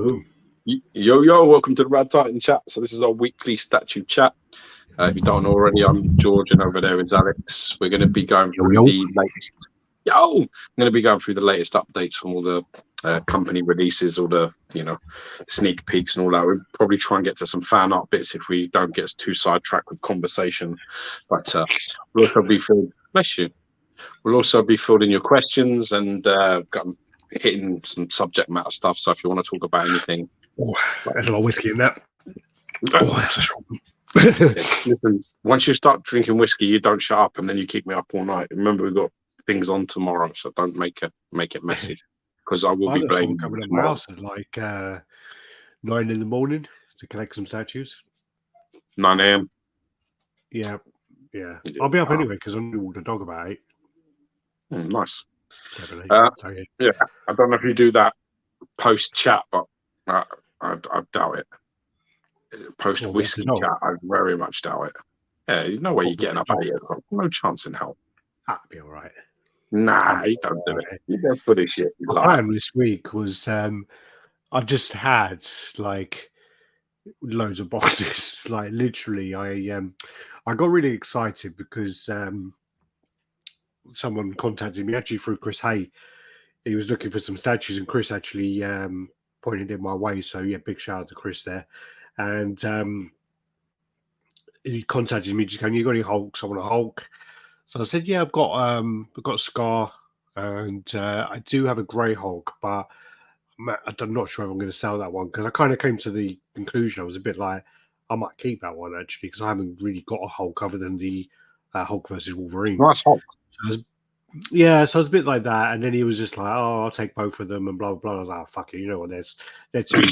Boom. Yo, welcome to the RaddTitan chat. So this is our weekly statue chat. If you don't know already, I'm George, and over there is Alex. We're going to be going through the latest. I'm going to be going through the latest updates from all the company releases, all the sneak peeks and all that. We'll probably try and get to some fan art bits if we don't get too sidetracked with conversation. But we'll also be filled. Bless you. We'll also be filled in your questions and hitting some subject matter stuff. So if you want to talk about anything. Oh, there's a lot of whiskey in that. Oh, that's a strong one. Listen, once you start drinking whiskey, you don't shut up, and then you keep me up all night. Remember, we've got things on tomorrow, so don't make it messy, because I will be blaming you. Coming to my house at like 9 in the morning to collect some statues. 9 a.m. Yeah. I'll be up anyway because I'm going to walk the dog about 8. Nice. 7, 8. Yeah, I don't know if you do that post chat, but I doubt it. Post whiskey chat, I very much doubt it. Yeah, there's no way you're getting up at 8 o'clock. No chance in hell. That'd be all right. Nah, you don't do it. You don't put this shit. My plan this week was I've just had like loads of boxes. Like literally, I got really excited because someone contacted me actually through Chris Hay. He was looking for some statues, and Chris actually pointed in my way. So yeah, big shout out to Chris there. And he contacted me just going, "You got any Hulks? I want a Hulk." So I said, "Yeah, I've got Scar, and I do have a grey Hulk, but I'm not sure if I'm going to sell that one because I kind of came to the conclusion I was a bit like I might keep that one actually because I haven't really got a Hulk other than the Hulk versus Wolverine." Nice Hulk. So I was a bit like that, and then he was just like, "Oh, I'll take both of them," and blah blah blah. I was like, "Oh, fuck it, you know what? They're two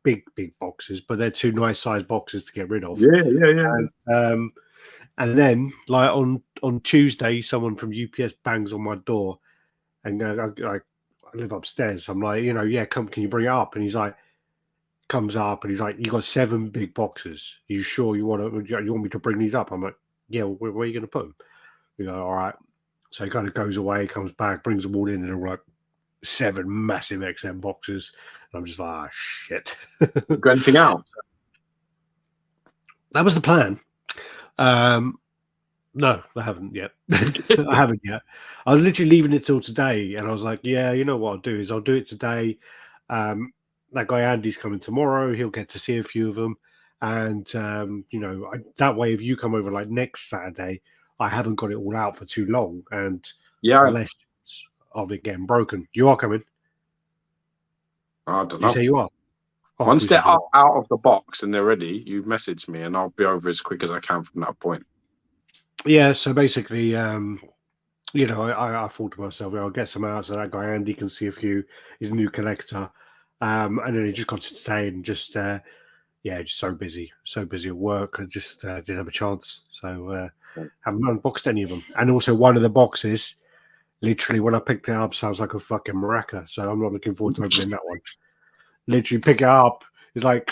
big boxes, but they're two nice sized boxes to get rid of." Yeah. And then, like on Tuesday, someone from UPS bangs on my door, and I live upstairs. I'm like, come, can you bring it up? And he's like, comes up, and he's like, "You got 7 big boxes. Are you sure you want me to bring these up?" I'm like, "Yeah, where are you going to put them?" We go, "All right." So he kind of goes away, comes back, brings them all in, and they're like 7 massive XM boxes. And I'm just like, shit. Got anything out? That was the plan. No, I haven't yet. I haven't yet. I was literally leaving it till today, and I was like, yeah, you know what I'll do is I'll do it today. That guy Andy's coming tomorrow. He'll get to see a few of them. And, that way, if you come over like next Saturday, I haven't got it all out for too long. And less of it getting broken. You are coming? I don't know. Did you say you are? Once they're out of the box and they're ready, you message me and I'll be over as quick as I can from that point. Yeah, so basically, I thought to myself, I'll get some out so that guy Andy can see a few. He's a new collector. And then he just got to today and just so busy at work. I just didn't have a chance. So haven't unboxed any of them. And also one of the boxes, literally when I picked it up, sounds like a fucking maraca. So I'm not looking forward to opening that one. Literally pick it up. It's like,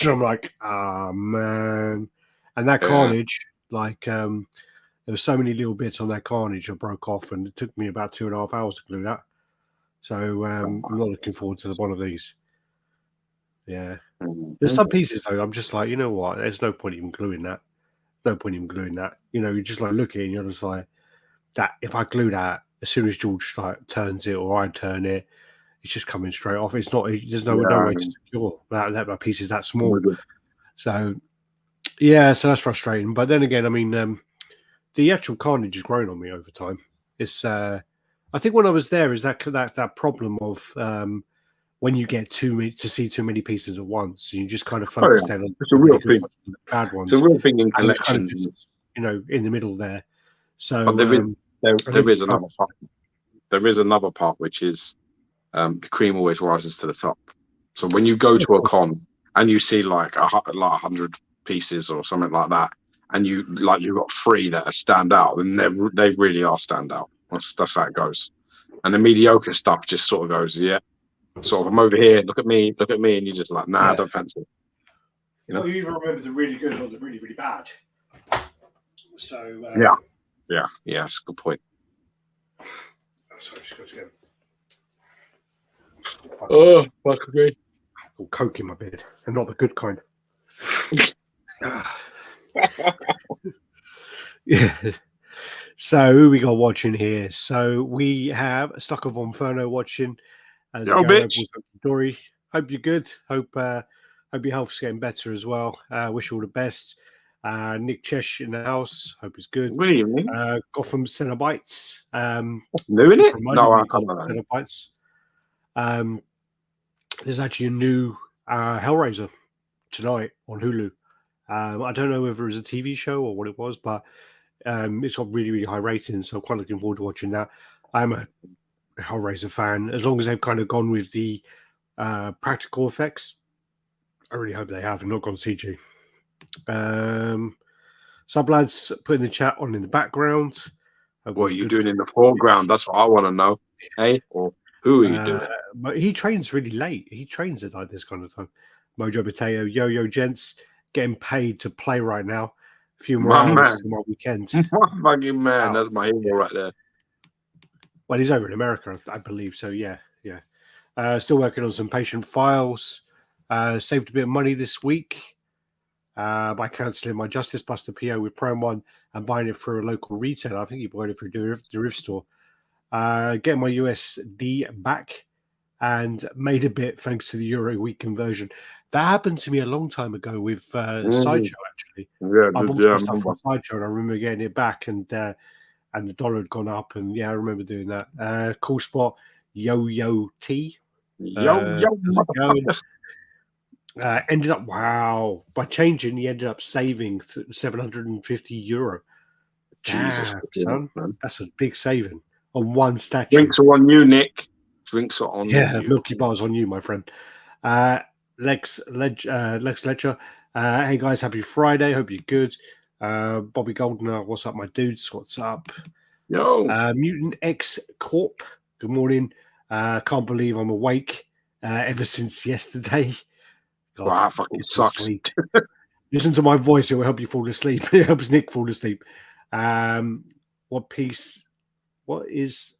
I'm like, ah, man. And that carnage, like, there were so many little bits on that carnage that broke off, and it took me about 2.5 hours to glue that. So I'm not looking forward to one of these. Yeah. There's some pieces, though, I'm just like, you know what? There's no point even gluing that. You just like look at it and you're just like, that. If I glue that, as soon as George like turns it or I turn it, it's just coming straight off. It's not. There's no way to secure that piece is that small. So so that's frustrating. But then again, I mean, the actual carnage has grown on me over time. It's I think when I was there is that problem of when you get to see too many pieces at once, you just kind of focus down on it's a real thing. Bad ones. It's a real thing in collection. Kind of in the middle there. So but there is another part. There is another part which is the cream always rises to the top. So when you go to a con and you see like 100 pieces or something like that, and you've got 3 that stand out, then they really are stand out. That's how it goes. And the mediocre stuff just sort of goes, sort of, I'm over here, look at me, and you're just like, nah, I don't fancy it. Well, you either remember the really good or the really, really bad. So yeah, that's a good point. Sorry, just got to go. Oh, fuck me. Or coke in my bed, and not the good kind. Yeah. So who we got watching here? So we have Stuck of Inferno watching. How's it Yo, going? bitch. Dory. Hope you're good. Hope your health's getting better as well. Wish you all the best. Nick Chesh in the house. Hope he's good. Good evening. Gotham Cenobites. Doing Just it? reminded No, me I of Gotham can't. Cenobites. There's actually a new Hellraiser tonight on Hulu. I don't know whether it was a TV show or what it was, but it's got really, really high ratings. So I'm quite looking forward to watching that. I'm a Hellraiser fan. As long as they've kind of gone with the practical effects, I really hope they have and not gone CG. Sub lads putting the chat on in the background. What are you doing in the foreground? That's what I want to know. Hey, or who are you doing? But he trains really late. He trains at like this kind of time. Mojo Mateo, Yo Gents, getting paid to play right now. A few more hours to my weekend. My fucking man, wow. That's my hero right there. Well, he's over in America, I believe. So yeah. Still working on some patient files. Saved a bit of money this week by cancelling my Justice Buster PO with Prime One and buying it through a local retailer. I think he bought it through Deriv Store. Getting my USD back and made a bit thanks to the Euro week conversion. That happened to me a long time ago with Sideshow, actually. Yeah, I bought some stuff from Sideshow and I remember getting it back and the dollar had gone up. And yeah, I remember doing that. Cool spot, Yo T. Ended up, by changing, he ended up saving €750. Jesus, son, that's a big saving on one statue. Drinks are on you, Nick. Drinks are on you. Milky Bar's on you, my friend. Lex Ledger. Hey guys, happy Friday. Hope you're good. Bobby Goldner, what's up, my dudes? What's up? Yo. Mutant X Corp. Good morning. Can't believe I'm awake ever since yesterday. God, wow, fucking sucks. Listen to my voice; it will help you fall asleep. It helps Nick fall asleep. What piece? What is?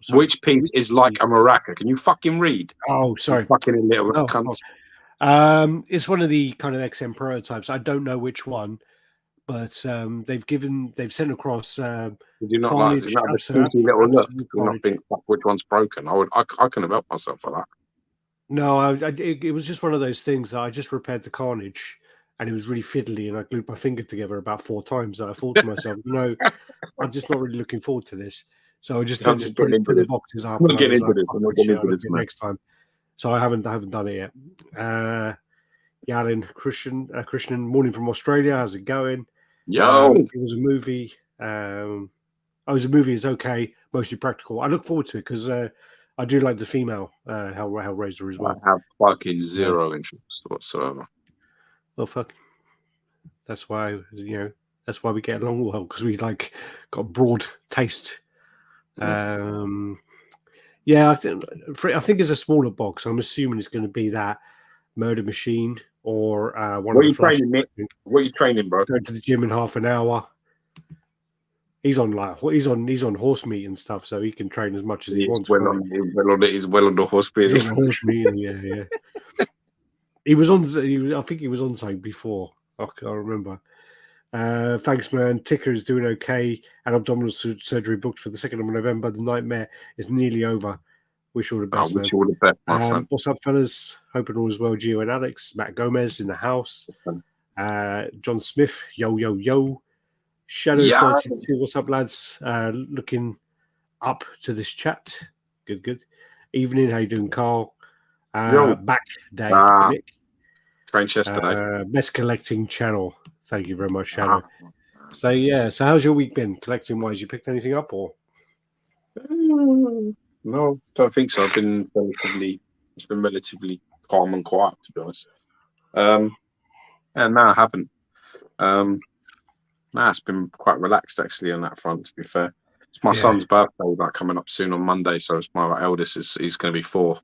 Sorry, which piece is like a maraca? Can you fucking read? Oh, sorry. You fucking little cunt. It's one of the kind of XM prototypes. I don't know which one, but they've sent across. Did you not like the stinky little look? Do you not think which one's broken? I can have helped myself for that. No, it was just one of those things that I just repaired the Carnage, and it was really fiddly, and I glued my finger together about 4 times. That I thought to myself, I'm just not really looking forward to this. So I just put the boxes up. We'll get into this next time. So I haven't done it yet. Yalin Christian, morning from Australia. How's it going? Yo, it was a movie. It was a movie. It's okay, mostly practical. I look forward to it because I do like the female Hellraiser as well. I have fucking zero interest whatsoever. Well, fuck. That's why that's why we get along well, because we got broad taste. I think it's a smaller box. I'm assuming it's going to be that Murder Machine or one what of the Flash. What are you training, bro? Going to the gym in half an hour. He's on horse meat and stuff, so he can train as much as he wants. He's well on the horse meat. He's on horse meat, yeah. He was on. I think he was on something before. I can't remember. Thanks, man. Ticker is doing okay, and abdominal surgery booked for the 2nd of November. The nightmare is nearly over. Wish you all the best, man. Wish you all the best, my friend. What's up, fellas? Hoping all is well. Gio and Alex, Matt Gomez in the house. John Smith, yo. Shadow 32, what's up, lads? Looking up to this chat. Good. Evening, how you doing, Carl? Back day, Nick. Trained yesterday. Best collecting channel. Thank you very much, Shadow. So how's your week been, collecting wise? You picked anything up or? No, don't think so. It's been relatively calm and quiet, to be honest. And no, I haven't. It's been quite relaxed actually on that front, to be fair. It's my son's birthday coming up soon on Monday, so it's my eldest he's going to be 4.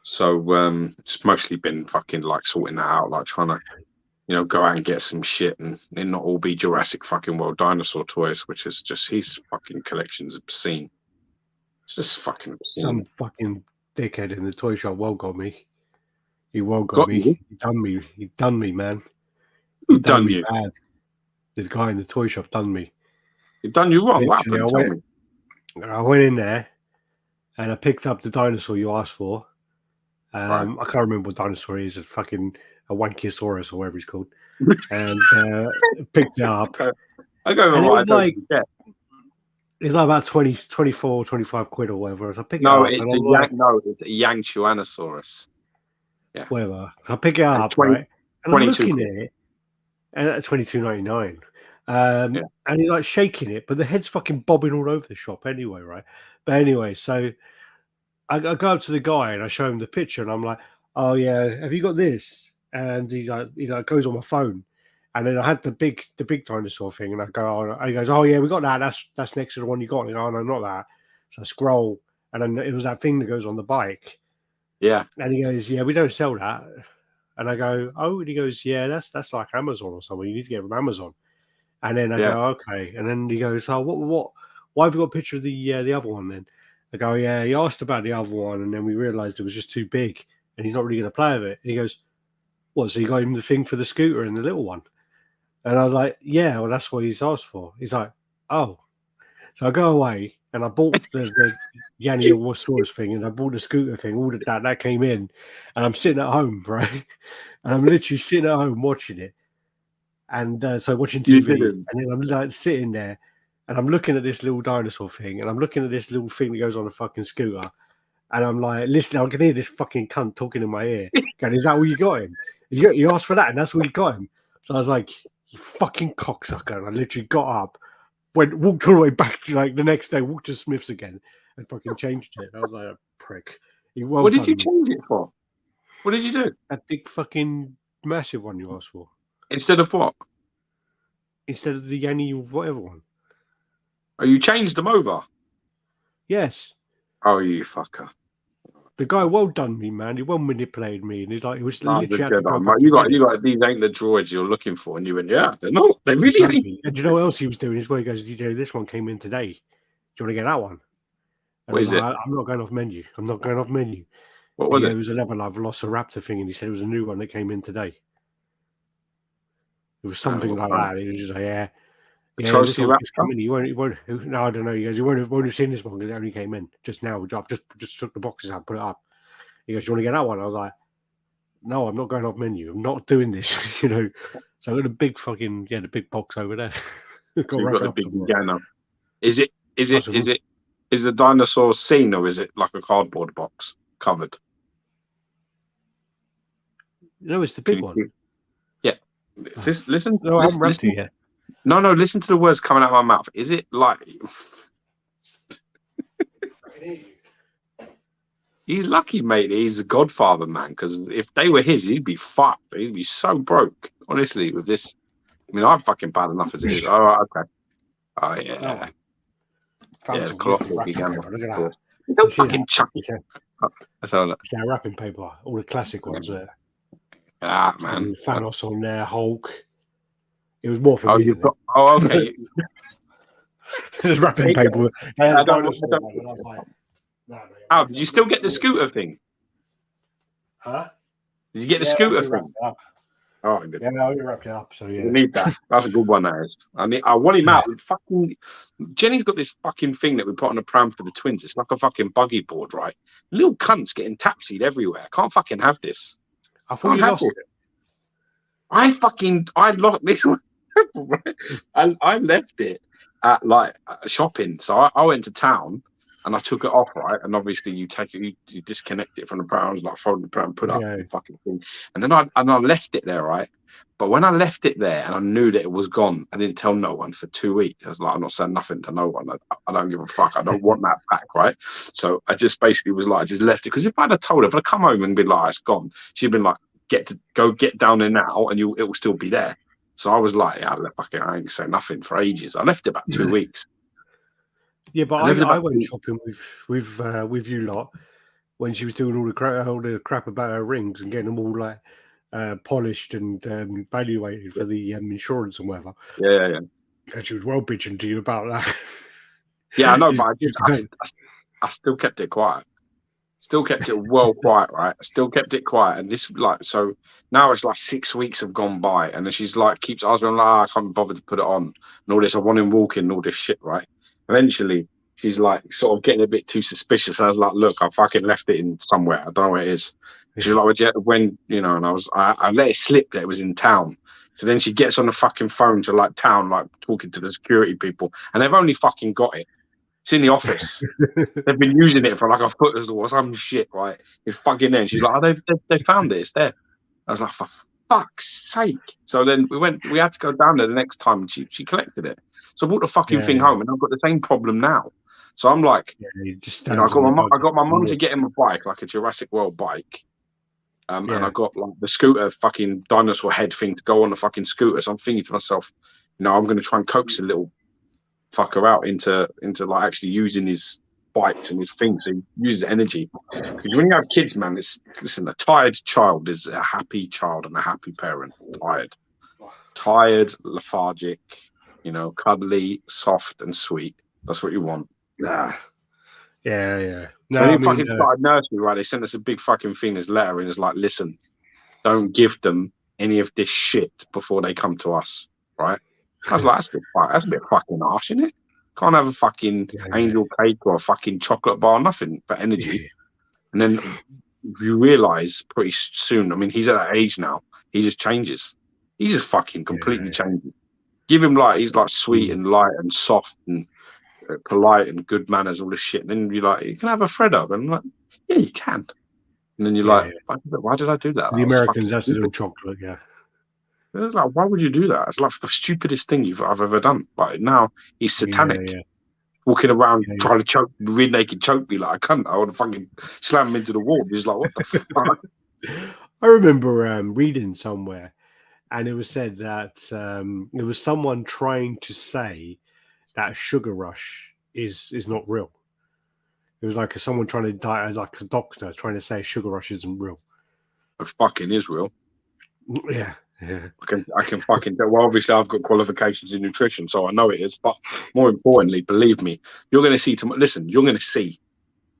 So it's mostly been fucking sorting that out, trying to go out and get some shit and not all be Jurassic fucking World dinosaur toys, which is just his fucking collection's obscene. It's just fucking obscene. Some fucking dickhead in the toy shop well got me. He won't got Got me. you? He done me. He done me, man. Who He done done me you? bad. The guy in the toy shop done me. He done you wrong. What Literally, happened? Tell me. I went in there and I picked up the dinosaur you asked for. Right. I can't remember what dinosaur it is. It's fucking a Wankisaurus or whatever he's called. And picked it up. I go And it was like, yeah. it's like about 20, 24, 25 quid or whatever. So I pick it No, up it's and a I'm like, it's a Yanchuanosaurus. Yeah. whatever. So I pick it up, 20, right? And I'm 22 looking quid. at it, and at $22.99. Yeah. And he's like shaking it, but the head's fucking bobbing all over the shop anyway, right? But anyway, so I go up to the guy and I show him the picture, and I'm like, "Oh yeah, have you got this?" And he goes on my phone, and then I had the big dinosaur thing, and I go, oh, he goes, "Oh yeah, we got that. That's next to the one you got." And I go, "Oh no, not that." So I scroll, and then it was that thing that goes on the bike. Yeah. And he goes, "Yeah, we don't sell that." And I go, "Oh," and he goes, "Yeah, that's like Amazon or something. You need to get it from Amazon." And then I Yeah. go, "Okay." And then he goes, "Oh, what? Why have you got a picture of the other one then?" I go, "Yeah, he asked about the other one, and then we realised it was just too big, and he's not really going to play with it." And he goes, "What? So you got him the thing for the scooter and the little one?" And I was like, "Yeah, well, that's what he's asked for." He's like, "Oh." So I go away and I bought the Yaniosaurus thing, and I bought the scooter thing, all that came in, and I'm sitting at home, right? And I'm literally sitting at home watching it. And so watching You TV, didn't. and then I'm like sitting there, and I'm looking at this little dinosaur thing, and I'm looking at this little thing that goes on a fucking scooter, and I'm like, listening. I can hear this fucking cunt talking in my ear, going, "Is that all you got him? You asked for that, and that's all you got him." So I was like, "You fucking cocksucker!" And I literally got up, walked all the way back to like the next day, walked to Smith's again, and fucking changed it. I was like, a prick. Well What did you done, change it for? What did you do? that big fucking massive one you asked for Instead of what? instead of the Yanni whatever one. Oh, you changed them over? Yes. Oh, you fucker. The guy well done me, man. He well manipulated me, and he's like, he was Oh, literally had to good go on, back mate. and get it. You got these ain't the droids you're looking for, and you went, yeah, they're not. They really ain't. Exactly. And do you know what else he was doing as well? He goes, "DJ, this one came in today. Do you want to get that one?" And What I was is it? like, "I'm not going off menu. I'm not going off menu." What was Yeah, it? it was another like Velociraptor thing, and he said it was a new one that came in today. It was something like that. He was just like, "Yeah, yeah, this one just came in. You won't. No, I don't know." He goes, "You won't have seen this one because it only came in just now. I've just took the boxes out, put it up." He goes, "You want to get that one?" I was like, "No, I'm not going off menu. I'm not doing this." you know. So I got a big fucking the big box over there. You've got the big Ghana. Is the dinosaur seen, or is it like a cardboard box covered? No, it's the big one. Yeah. Listen. No, I haven't wrapped it yet. No, listen to the words coming out of my mouth. Is it like... He's lucky, mate. He's a godfather, man, because if they were his, he'd be fucked. He'd be so broke, honestly, with this. I mean, I'm fucking bad enough as it is. Oh, okay. Oh, yeah. Yeah, colossal gigantic. Don't fucking chuck it. That's all. It's their wrapping paper. All the classic ones there. Ah, man. Thanos on there, Hulk. It was more for me. Okay. There's wrapping paper. I was like, oh, did you still get the scooter thing? Huh? Did you get the scooter thing? Oh, good. Yeah, I already wrapped it up. So yeah, you need that. That's a good one. That is. I want him out. Fucking Jenny's got this fucking thing that we put on a pram for the twins. It's like a fucking buggy board, right? Little cunts getting taxied everywhere. I can't fucking have this. I thought you lost it. I lost this one. I left it at like shopping. So I went to town and I took it off, right? And obviously you take it, you disconnect it from the pram. I was like, fold the pram, put up the fucking thing, and then I left it there, right? But when I left it there and I knew that it was gone, I didn't tell no one for 2 weeks. I was like, I'm not saying nothing to no one. I don't give a fuck. I don't want that back, right? So I just basically was like, I just left it, because if I'd have told her, if I'd come home and been like, it's gone, she'd been like, get down there now, and it will still be there. So I was like, yeah, I ain't say nothing for ages. I left it about 2 weeks. Yeah, but I went shopping with you lot when she was doing all the crap about her rings and getting them all like polished and evaluated for the insurance and whatever. Yeah. And she was well bitching to you about that. Yeah, I know, but I still kept it quiet. Still kept it well quiet, right? Still kept it quiet. And this, like, so now it's like 6 weeks have gone by, and then she's like, keeps asking, like, I can't be bothered to put it on, and all this. I want him walking, and all this shit, right? Eventually, she's like, sort of getting a bit too suspicious. I was like, look, I fucking left it in somewhere. I don't know where it is. She's like, when, you know, and I let it slip that it was in town. So then she gets on the fucking phone to like town, like talking to the security people, and they've only fucking got it. It's in the office. They've been using it for like a foot or some shit, right? It's fucking there. And she's like, oh, they found it. It's there. I was like, for fuck's sake. So then we had to go down there the next time, and she collected it. So I brought the fucking thing home, and I've got the same problem now. So I'm like, I got my mum to get him a bike, like a Jurassic World bike. And I got like the scooter fucking dinosaur head thing to go on the fucking scooter. So I'm thinking to myself, you know, I'm going to try and coax a little fucker out into like actually using his bikes and his things. So he uses energy. Because when you have kids, man, listen, a tired child is a happy child and a happy parent. Tired, lethargic, you know, cuddly, soft, and sweet. That's what you want. Yeah. No, when we fucking started nursery, right? They sent us a big fucking thing, this letter, and it's like, listen, don't give them any of this shit before they come to us, right? I was like, that's a bit fucking harsh, isn't it? Can't have a fucking angel cake or a fucking chocolate bar, nothing but energy. Yeah. And then you realise pretty soon, I mean, he's at that age now, he just changes. He just fucking completely changes. Give him like, he's like sweet and light and soft and polite and good manners, all this shit. And then you're like, you can have a Fred up. And I'm like, yeah, you can. And then you're like, why did I do that? The Americans, that's doing chocolate, It was like, why would you do that? It's like the stupidest thing I've ever done. Like now he's satanic. Walking around trying to choke, rear naked choke me like I can't. I want to fucking slam him into the wall. He's like, what the fuck? I remember reading somewhere, and it was said that it was someone trying to say that sugar rush is not real. It was like someone trying to die, like a doctor trying to say sugar rush isn't real. It fucking is real. Yeah. I can fucking. Well, obviously, I've got qualifications in nutrition, so I know it is. But more importantly, believe me, you're going to see. Listen, you're going to see,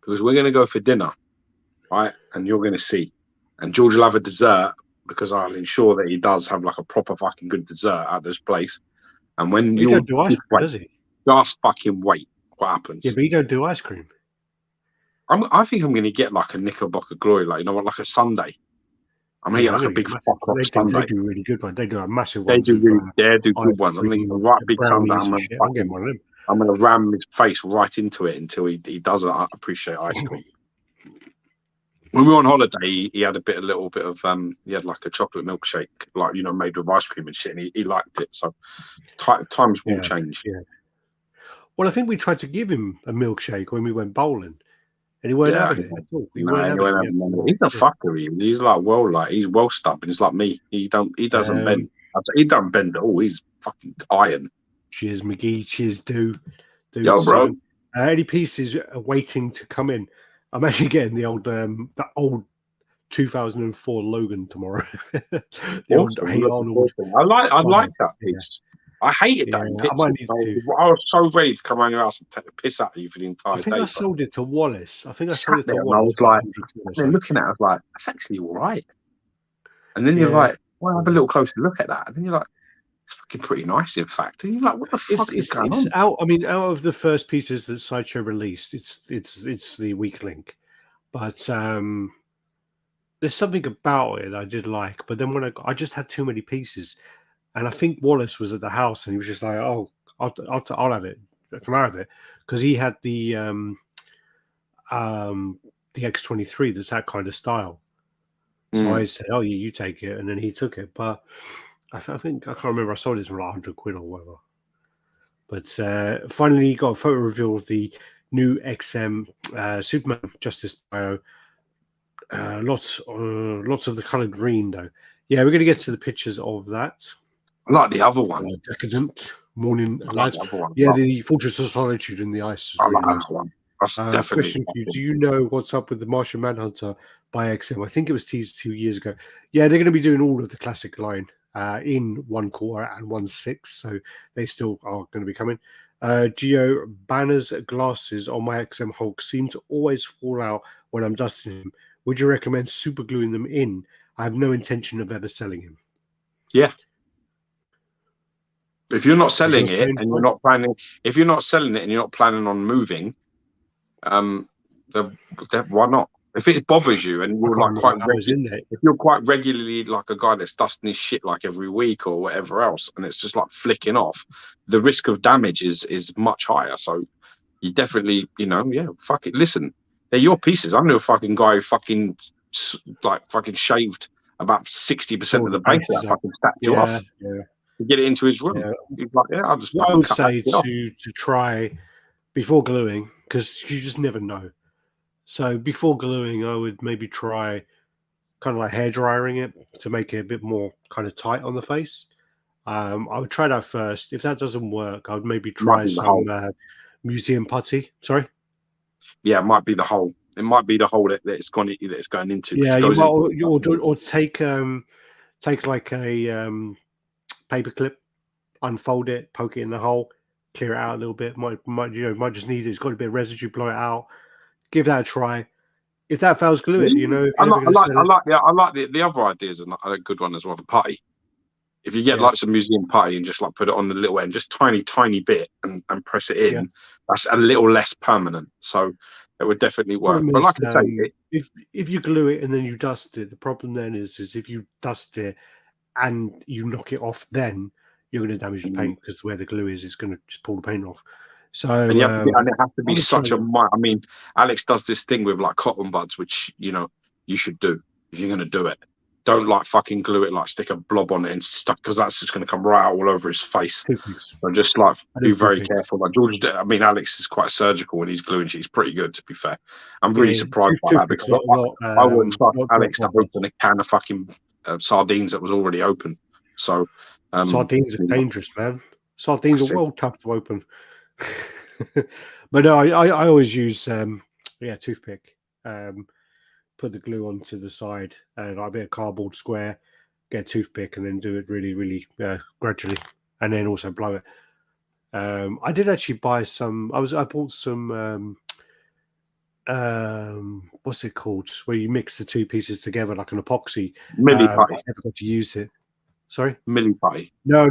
because we're going to go for dinner, right? And you're going to see, and George will have a dessert, because I'll ensure that he does have like a proper fucking good dessert at this place. And when you don't do ice cream, does he? Just fucking wait. What happens? Yeah, but you don't do ice cream. I think I'm going to get like a Knickerbocker Glory, like, you know what, like a sundae. I'm going to get like a big fuck off sundae. They do really good ones. They do a massive one. They do good ones. I'm going to right big sundae. I'm going to ram his face right into it until he doesn't appreciate ice cream. When we were on holiday, he had a little bit of he had like a chocolate milkshake, like, you know, made with ice cream and shit, and he liked it. So times will change. Yeah. Well, I think we tried to give him a milkshake when we went bowling, and he weren't having it at all. He's a fucker. He's like, well, like, he's well stubborn. He's like me. He doesn't bend. He don't bend at all. He's fucking iron. Cheers, McGee. Cheers, dude. Yo, bro. Any pieces are waiting to come in. I'm actually getting the old 2004 Logan tomorrow. Arnold. I like that piece. I hated that. I was so ready to come around your house and take the piss out of you for the entire day. I think I sold it to Wallace. I was like, looking at it, I was like, that's actually all right. And then you're like, well, have a little closer look at that. And then you're like, it's fucking pretty nice, in fact. And you're like, what the fuck is going on? Out of the first pieces that Sideshow released, it's the weak link. But there's something about it I did like. But then when I just had too many pieces. And I think Wallace was at the house, and he was just like, "Oh, I'll have it. Can I have it?" Because he had the X23 that's that kind of style. So I said, "Oh, you take it," and then he took it. But I think I can't remember. I sold it for like £100 or whatever. But finally, got a photo reveal of the new XM Superman Justice Bio. Lots of the colored green though. Yeah, we're going to get to the pictures of that. I like the other one. Decadent Morning Light. Yeah, the Fortress of Solitude in the Ice. I like that one. That's definitely. Question for you: do you know what's up with the Martian Manhunter by XM? I think it was teased 2 years ago. Yeah, they're going to be doing all of the classic line in 1/4 and 1/6, so they still are going to be coming. Geo Banner's glasses on my XM Hulk seem to always fall out when I'm dusting him. Would you recommend super gluing them in? I have no intention of ever selling him. Yeah. If you're not selling it and you're not planning, if you're not selling it and you're not planning on moving, then why not? If it bothers you and you're like quite if you're quite regularly like a guy that's dusting his shit like every week or whatever else, and it's just like flicking off, the risk of damage is much higher. So you definitely, fuck it. Listen, they're your pieces. I knew a fucking guy who fucking shaved about 60% of the base of that fucking statue off to get it into his room. Yeah. He's like, yeah, I'll just. What I would say to try before gluing, because you just never know. So before gluing, I would maybe try kind of like hair drying it to make it a bit more kind of tight on the face. I would try that first. If that doesn't work, I would maybe try some museum putty. Sorry. Yeah, it might be the hole. It might be the hole that it's going into. Yeah, or take like a paper clip, unfold it, poke it in the hole, clear it out a little bit. Might just need it. It's got a bit of residue, blow it out. Give that a try. If that fails, glue it. I like the other ideas are a good one as well. The putty. If you get like some museum putty and just like put it on the little end, just tiny bit, and press it in, that's a little less permanent. So it would definitely work. But like I say, if you glue it and then you dust it, the problem then is if you dust it and you knock it off, then you're going to damage the paint because where the glue is, it's going to just pull the paint off. So and it has to be such a. I mean, Alex does this thing with like cotton buds, which you should do if you're going to do it. Don't like fucking glue it, like stick a blob on it and stuck, because that's just going to come right out all over his face. So just like be very careful. Like Alex is quite surgical when he's gluing. She's pretty good, to be fair. I'm really surprised by that because I wouldn't trust Alex to open a can of fucking sardines that was already open. So sardines are dangerous, man. Sardines are well tough to open. But no, I always use toothpick. Put the glue onto the side and like a bit of cardboard square, get a toothpick, and then do it really, really gradually, and then also blow it. I did actually buy some. I bought some. What's it called? Where you mix the two pieces together like an epoxy. Milli putty. I never got to use it. Sorry, milli putty. No.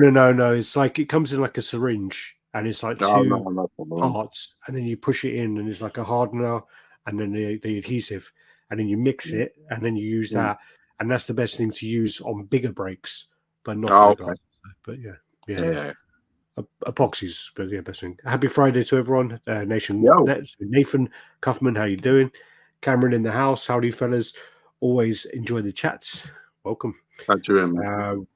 It's like it comes in like a syringe, and it's like two parts, and then you push it in, and it's like a hardener, and then the adhesive. And then you mix it, and then you use that, and that's the best thing to use on bigger breaks, but not for glass. But yeah. Epoxies, but best thing. Happy Friday to everyone, Nathan Cuffman, how you doing? Cameron in the house, howdy fellas. Always enjoy the chats. Welcome. Thank you.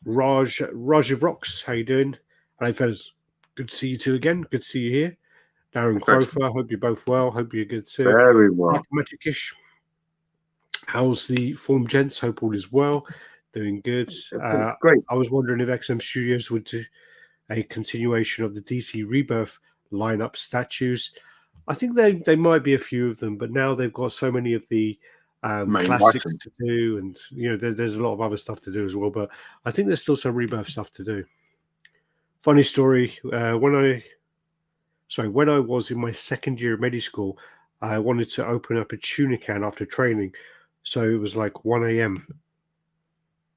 Raj of Rocks, how you doing? Hello fellas, good to see you two again. Good to see you here. Darren Crofer, hope you're both well. Hope you're good too. Very well. Mathematikish. How's the form, gents? Hope all is well. Doing good. Great. I was wondering if XM Studios would do a continuation of the DC Rebirth lineup statues. I think they might be a few of them, but now they've got so many of the classics to do, and there's a lot of other stuff to do as well. But I think there's still some Rebirth stuff to do. Funny story. When I was in my second year of medical school, I wanted to open up a tuna can after training. So it was like 1 a.m.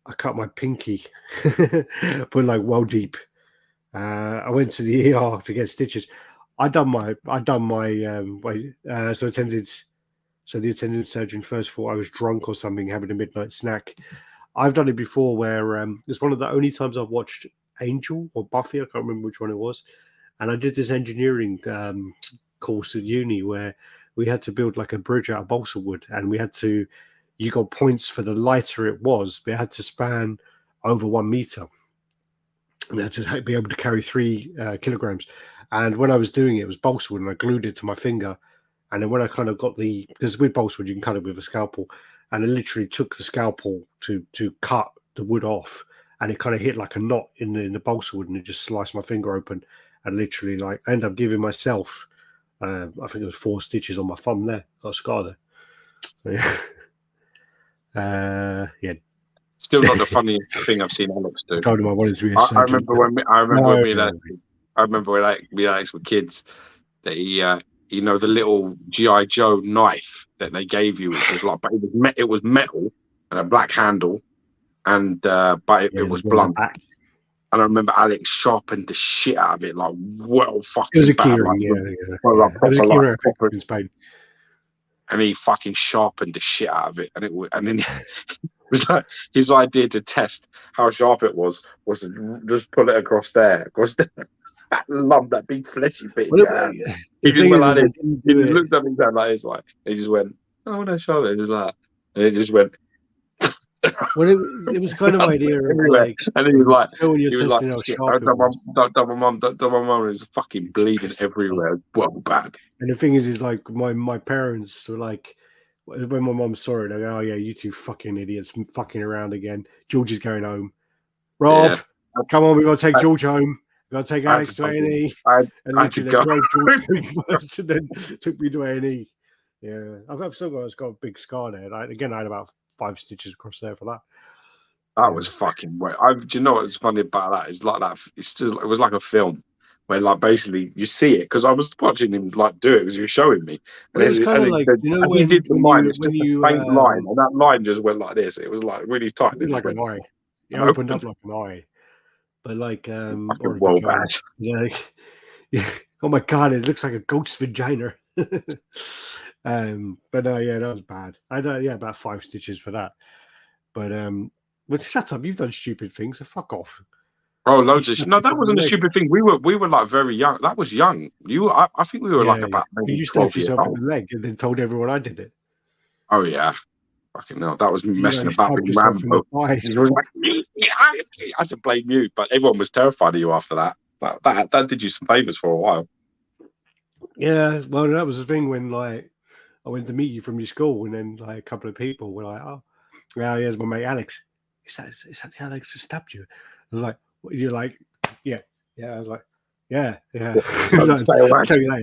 I cut my pinky, but like well deep. I went to the ER to get stitches. So the attending surgeon first thought I was drunk or something, having a midnight snack. I've done it before where it's one of the only times I've watched Angel or Buffy. I can't remember which one it was. And I did this engineering course at uni where we had to build like a bridge out of balsa wood, and you got points for the lighter it was, but it had to span over 1 meter. And it had to be able to carry 3 kilograms. And when I was doing it, it was balsa wood, and I glued it to my finger. And then when I kind of got because with balsa wood, you can cut it with a scalpel, and I literally took the scalpel to cut the wood off, and it kind of hit like a knot in the balsa wood, and it just sliced my finger open. And literally, I ended up giving myself, I think it was 4 stitches on my thumb there. Got a scar there. So, yeah. Still not the funniest thing I've seen Alex do. I told him I wanted to be a surgeon. I remember I remember when we Alex were kids that he, you know, the little GI Joe knife that they gave you, which was like, but it was metal and a black handle, and but it was blunt. And I remember Alex sharpened the shit out of it, like well fucking. It was a bad, keyring, it was a keyring in Spain. And he fucking sharpened the shit out of it, and then it was like his idea to test how sharp it was to just pull it across there, that lump, that big fleshy bit. He just went like this. He just looked at me down like this, like he just went, "Oh, no, sharp it." It was like, and it just went. Well, it was kind of idea of like, and then he was like, "Don't my mum, was fucking bleeding everywhere, well bad." And the thing is like my parents were like, when my mum saw it, they go, "Oh yeah, you two fucking idiots, fucking around again. George is going home. Rob, come on, we got to take George home. We got to take Alex to A&E." And literally, they drove George home first, and then took me to A&E. Yeah, I've still got a big scar there. Again, I had about 5 stitches across there for that. That was fucking wet. Do you know what's funny about that? It's like that. It's just, it was like a film where, like, basically you see it because I was watching him like do it because he was showing me. And it was kind of like, you know, when he did the line, it's just you a faint line, and that line just went like this. It was like really tight. It was like an eye. It opened up like an eye, but like or a vagina. Yeah. Oh my god, it looks like a goat's vagina. But yeah, that was bad. I had about 5 stitches for that. But but shut up, you've done stupid things, so fuck off. Oh, loads of shit. No, that wasn't a stupid thing. We were like very young. That was young. I think we were like about maybe you stabbed yourself in the leg and then told everyone I did it. Oh yeah. Fucking no, that was messing about with Rambo. He was like, I had to blame you, but everyone was terrified of you after that. That did you some favours for a while. Yeah, well, that was the thing when like I went to meet you from your school, and then like a couple of people were like, "Oh, yeah, here's my mate Alex. Is that the Alex who stabbed you?" I was like, "You're like, yeah." I was like, "Yeah."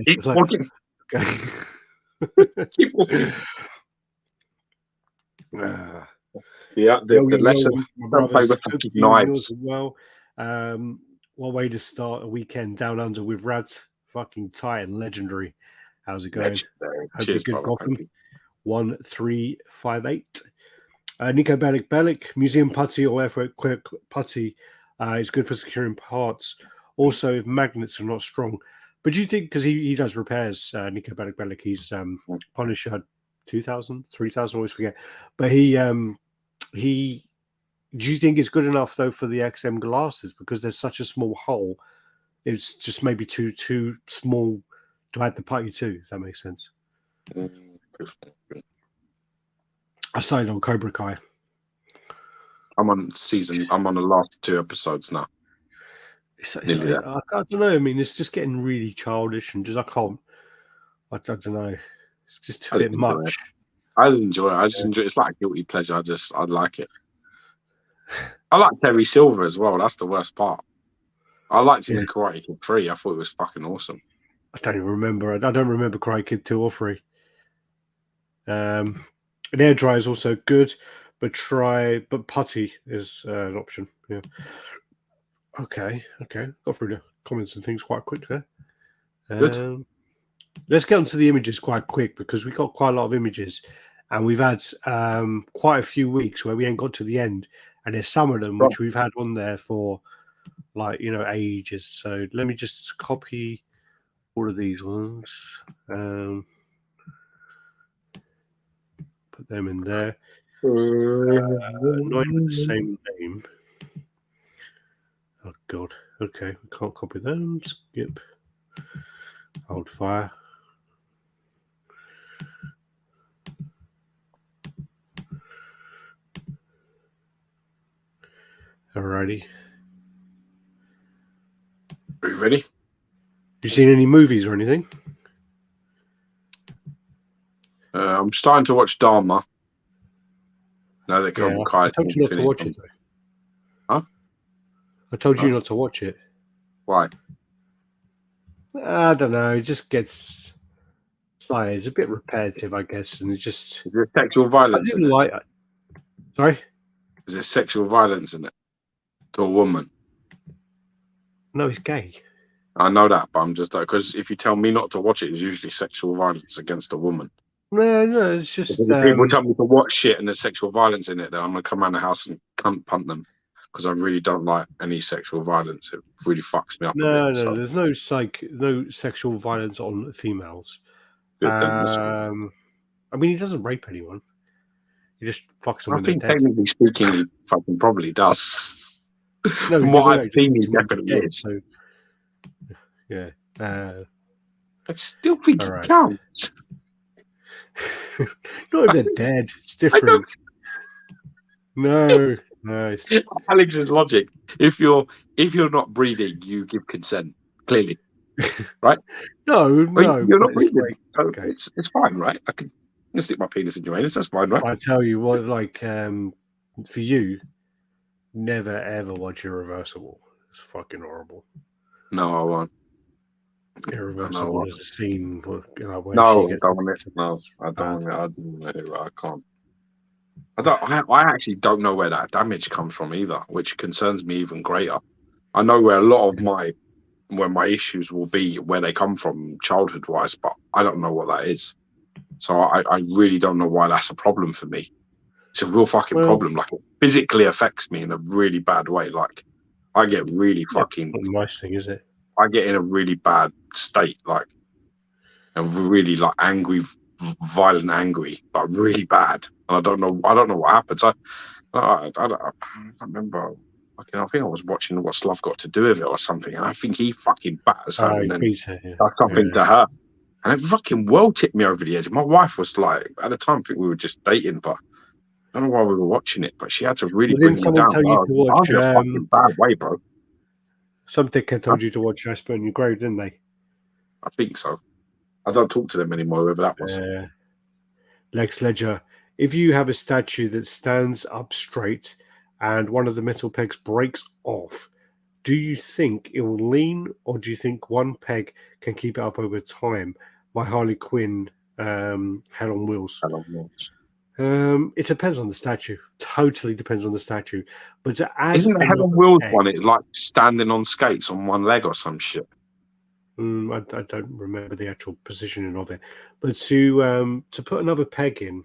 Keep walking. Okay. Keep walking. Yeah, the lesson. Don't play with fucking knives. Well, what way to start a weekend down under with RaddTitan, legendary. How's it going? Hope you're good, Gotham. 1358. Nico Bellic, Museum Putty or Quick Putty is good for securing parts. Also, if magnets are not strong. But do you think, because he does repairs, Nico Bellic, he's Punisher 2000, 3000, always forget. But he do you think it's good enough though for the XM glasses, because there's such a small hole? It's just maybe too small to add the putty to, if that makes sense. I started on Cobra Kai. I'm on the last 2 episodes now. I don't know. I mean, it's just getting really childish and just I don't know. It's just a bit much. I just enjoy it. It's like a guilty pleasure. I like it. I like Terry Silver as well. That's the worst part. I liked him in Karate Kid 3. I thought it was fucking awesome. I don't even remember. I don't remember Karate Kid 2 or 3. An air dryer is also good, but putty is an option. Yeah. Okay. Got through the comments and things quite quick there. Good. Let's get onto the images quite quick, because we got quite a lot of images, and we've had quite a few weeks where we ain't got to the end, and there's some of them which we've had on there for like ages. So let me just copy all of these ones, put them in there. Not even the same name. Oh god. Okay, we can't copy them. Skip. Hold fire. Alrighty. Are you ready? You seen any movies or anything? I'm starting to watch Dharma. Now that Cobra Kai. I told you not to watch it, though. Huh? I told you not to watch it. Why? I don't know. It just gets. It's a bit repetitive, I guess, and it's just. Is there sexual violence in it? Sorry? Is there sexual violence in it to a woman? No, he's gay. I know that, but I'm just like, because if you tell me not to watch it, it's usually sexual violence against a woman. No, it's just If people tell me to watch shit and there's sexual violence in it, then I'm gonna come around the house and punt them because I really don't like any sexual violence. It really fucks me up a bit. no. So There's no sexual violence on females. good then. That's good. I mean, he doesn't rape anyone. He just fucks them I when they're think dead. technically speaking, he fucking probably does. No, From he what no, I've seen, he fucks them when definitely they're dead, is. so yeah. I still think All it right. counts. No, if they're dead. It's different. No. Alex's logic: if you're not breathing, you give consent. Clearly, right? No. You're not But it's breathing, like, so okay. it's fine, right? I can stick my penis in your anus. That's fine, right? I tell you what, like for you, never ever watch Irreversible. It's fucking horrible. No, I won't. Irreversible is a scene where No, she gets. I don't want it. No, I don't want it. I don't want it. I can't. I actually don't know where that damage comes from either, which concerns me even greater. I know where a lot of my issues will be, where they come from childhood wise, but I don't know what that is. So I really don't know why that's a problem for me. It's a real fucking problem. Like, it physically affects me in a really bad way. Like, I get really fucking. Not a nice thing, is it? I get in a really bad state, like, and really like angry, violent, angry, but really bad. And I don't know what happens. I remember. I think I was watching What's Love Got to Do with It or something, and I think he fucking batters her and then Beats her, does something to her, and it fucking well tipped me over the edge. My wife was like, at the time, I think we were just dating, but I don't know why we were watching it, but she had to really bring me down. Tell you to watch, I was in a fucking bad way, bro. Some dickhead told you to watch Jasper and You Grow, didn't they? I think so. I don't talk to them anymore, whoever that was. Lex Ledger. If you have a statue that stands up straight and one of the metal pegs breaks off, do you think it will lean, or do you think one peg can keep it up over time? My Harley Quinn Hell on Wheels. It depends on the statue. Totally depends on the statue. But to add, isn't the Hell on Wheels one? It's like standing on skates on one leg or some shit. I don't remember the actual positioning of it, but to put another peg in,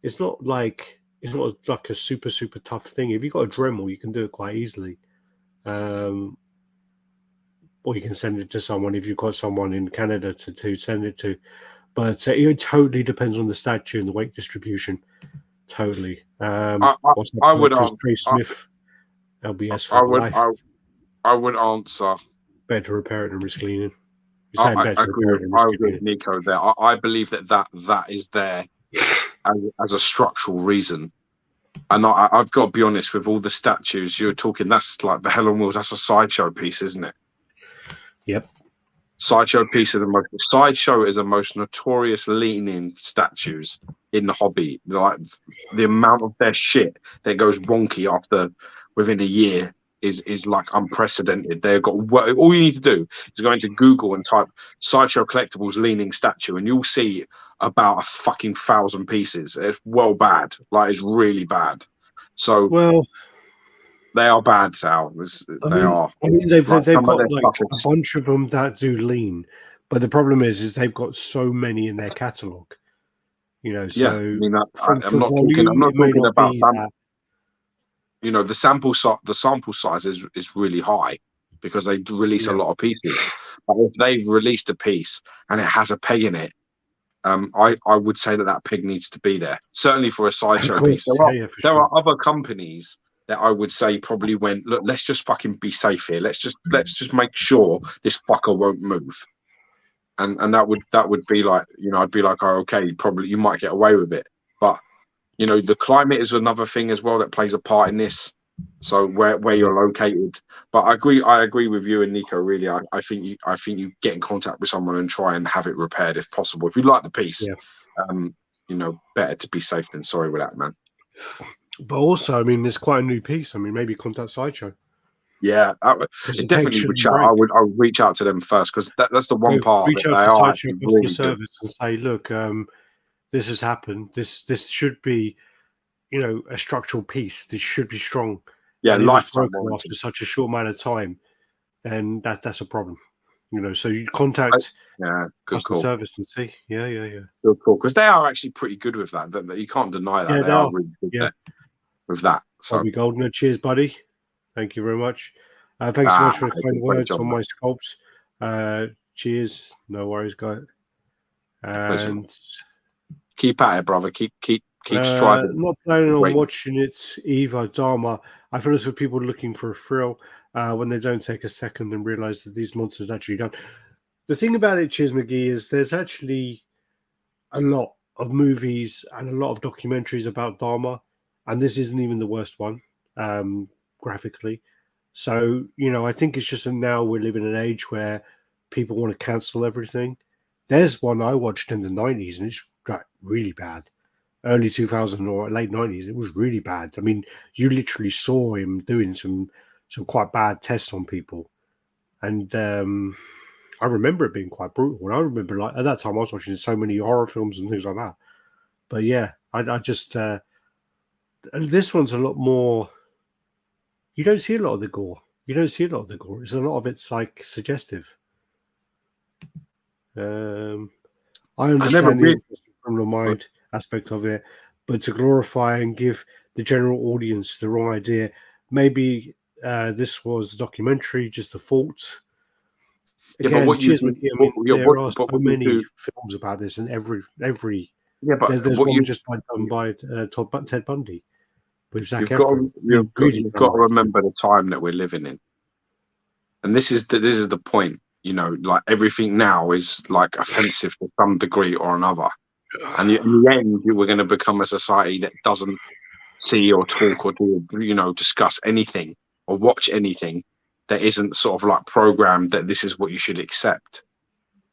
it's not like a super tough thing. If you've got a Dremel, you can do it quite easily, or you can send it to someone if you've got someone in Canada to send it to. But it totally depends on the statue and the weight distribution. Totally. I would answer. Trey Smith, LBS I for would. life. I would answer. Better to repair it than risk cleaning. I agree with Nico there. I believe that is there as a structural reason. And I've got to be honest, with all the statues you're talking, that's like the Hell on Wheels. That's a sideshow piece, isn't it? Yep. Sideshow piece of sideshow is the most notorious leaning statues in the hobby. Like, the amount of their shit that goes wonky within a year is like unprecedented. They've got, all you need to do is go into Google and type Sideshow Collectibles leaning statue, and you'll see about 1,000 pieces. It's bad. Like, it's really bad. So they are bad, Sal. They are. I mean, they've got like a bunch of them that do lean, but the problem is they've got so many in their catalog. You know, so I mean, I'm not talking about that. You know, the sample size is really high because they release a lot of pieces. But if they've released a piece and it has a peg in it, I would say that peg needs to be there. Certainly for a sideshow piece. There are other companies that I would say probably went, look, let's just fucking be safe here. Let's just make sure this fucker won't move. And that would be like, you know, I'd be like, oh, okay, probably you might get away with it. But, you know, the climate is another thing as well that plays a part in this. So where you're located. But I agree with you and Nico, really. I think you get in contact with someone and try and have it repaired if possible. If you like the piece, you know, better to be safe than sorry with that, man. But also, I mean, it's quite a new piece. I mean, maybe contact Sideshow. Yeah, it definitely would chat. I would reach out to them first, because that's the one part reach that out they to are Sideshow really customer good. service and say, look, this has happened. This should be, you know, a structural piece. This should be strong. Yeah, and if it's lifetime broken after such a short amount of time, then that's a problem. You know, so you contact Yeah, good customer call. service and see. Yeah. Good call. Because they are actually pretty good with that. You can't deny that. Yeah, They they are are. really good Yeah. there with that. So, Bobby Goldner. Cheers, buddy. Thank you very much. Thanks so much for the it's a kind great words job, on man. my sculpts. Cheers. No worries, guy. Pleasure. And Keep at it, brother. Keep striving. not planning on Great. watching it either, Dharma. I feel as for people looking for a thrill when they don't take a second and realize that these monsters actually don't. The thing about it, Cheers McGee, is there's actually a lot of movies and a lot of documentaries about Dharma, and this isn't even the worst one graphically. So, you know, I think it's just that now we're living in an age where people want to cancel everything. There's one I watched in the 90s, and it's like, really bad. Early 2000 or late 90s, it was really bad. I mean, you literally saw him doing some quite bad tests on people. And I remember it being quite brutal. And I remember, like, at that time, I was watching so many horror films and things like that. But yeah, I just, this one's a lot more, you don't see a lot of the gore. You don't see a lot of the gore. It's a lot of it's like suggestive. I I never understand the really. interest in criminal mind aspect of it, but to glorify and give the general audience the wrong idea, maybe this was a documentary, just a fault. Yeah, but Again, what you cheers, do, McGee. I mean, there are but so what you many do, films about this, and every yeah, but there's what one you just like done by Ted Bundy with Zac you've got Efron. to, I mean, really you've got to unrealistic. remember the time that we're living in, and this is the point. You know, like everything now is like offensive to some degree or another, and in the end, we're going to become a society that doesn't see or talk or do, you know, discuss anything or watch anything that isn't sort of like programmed that this is what you should accept.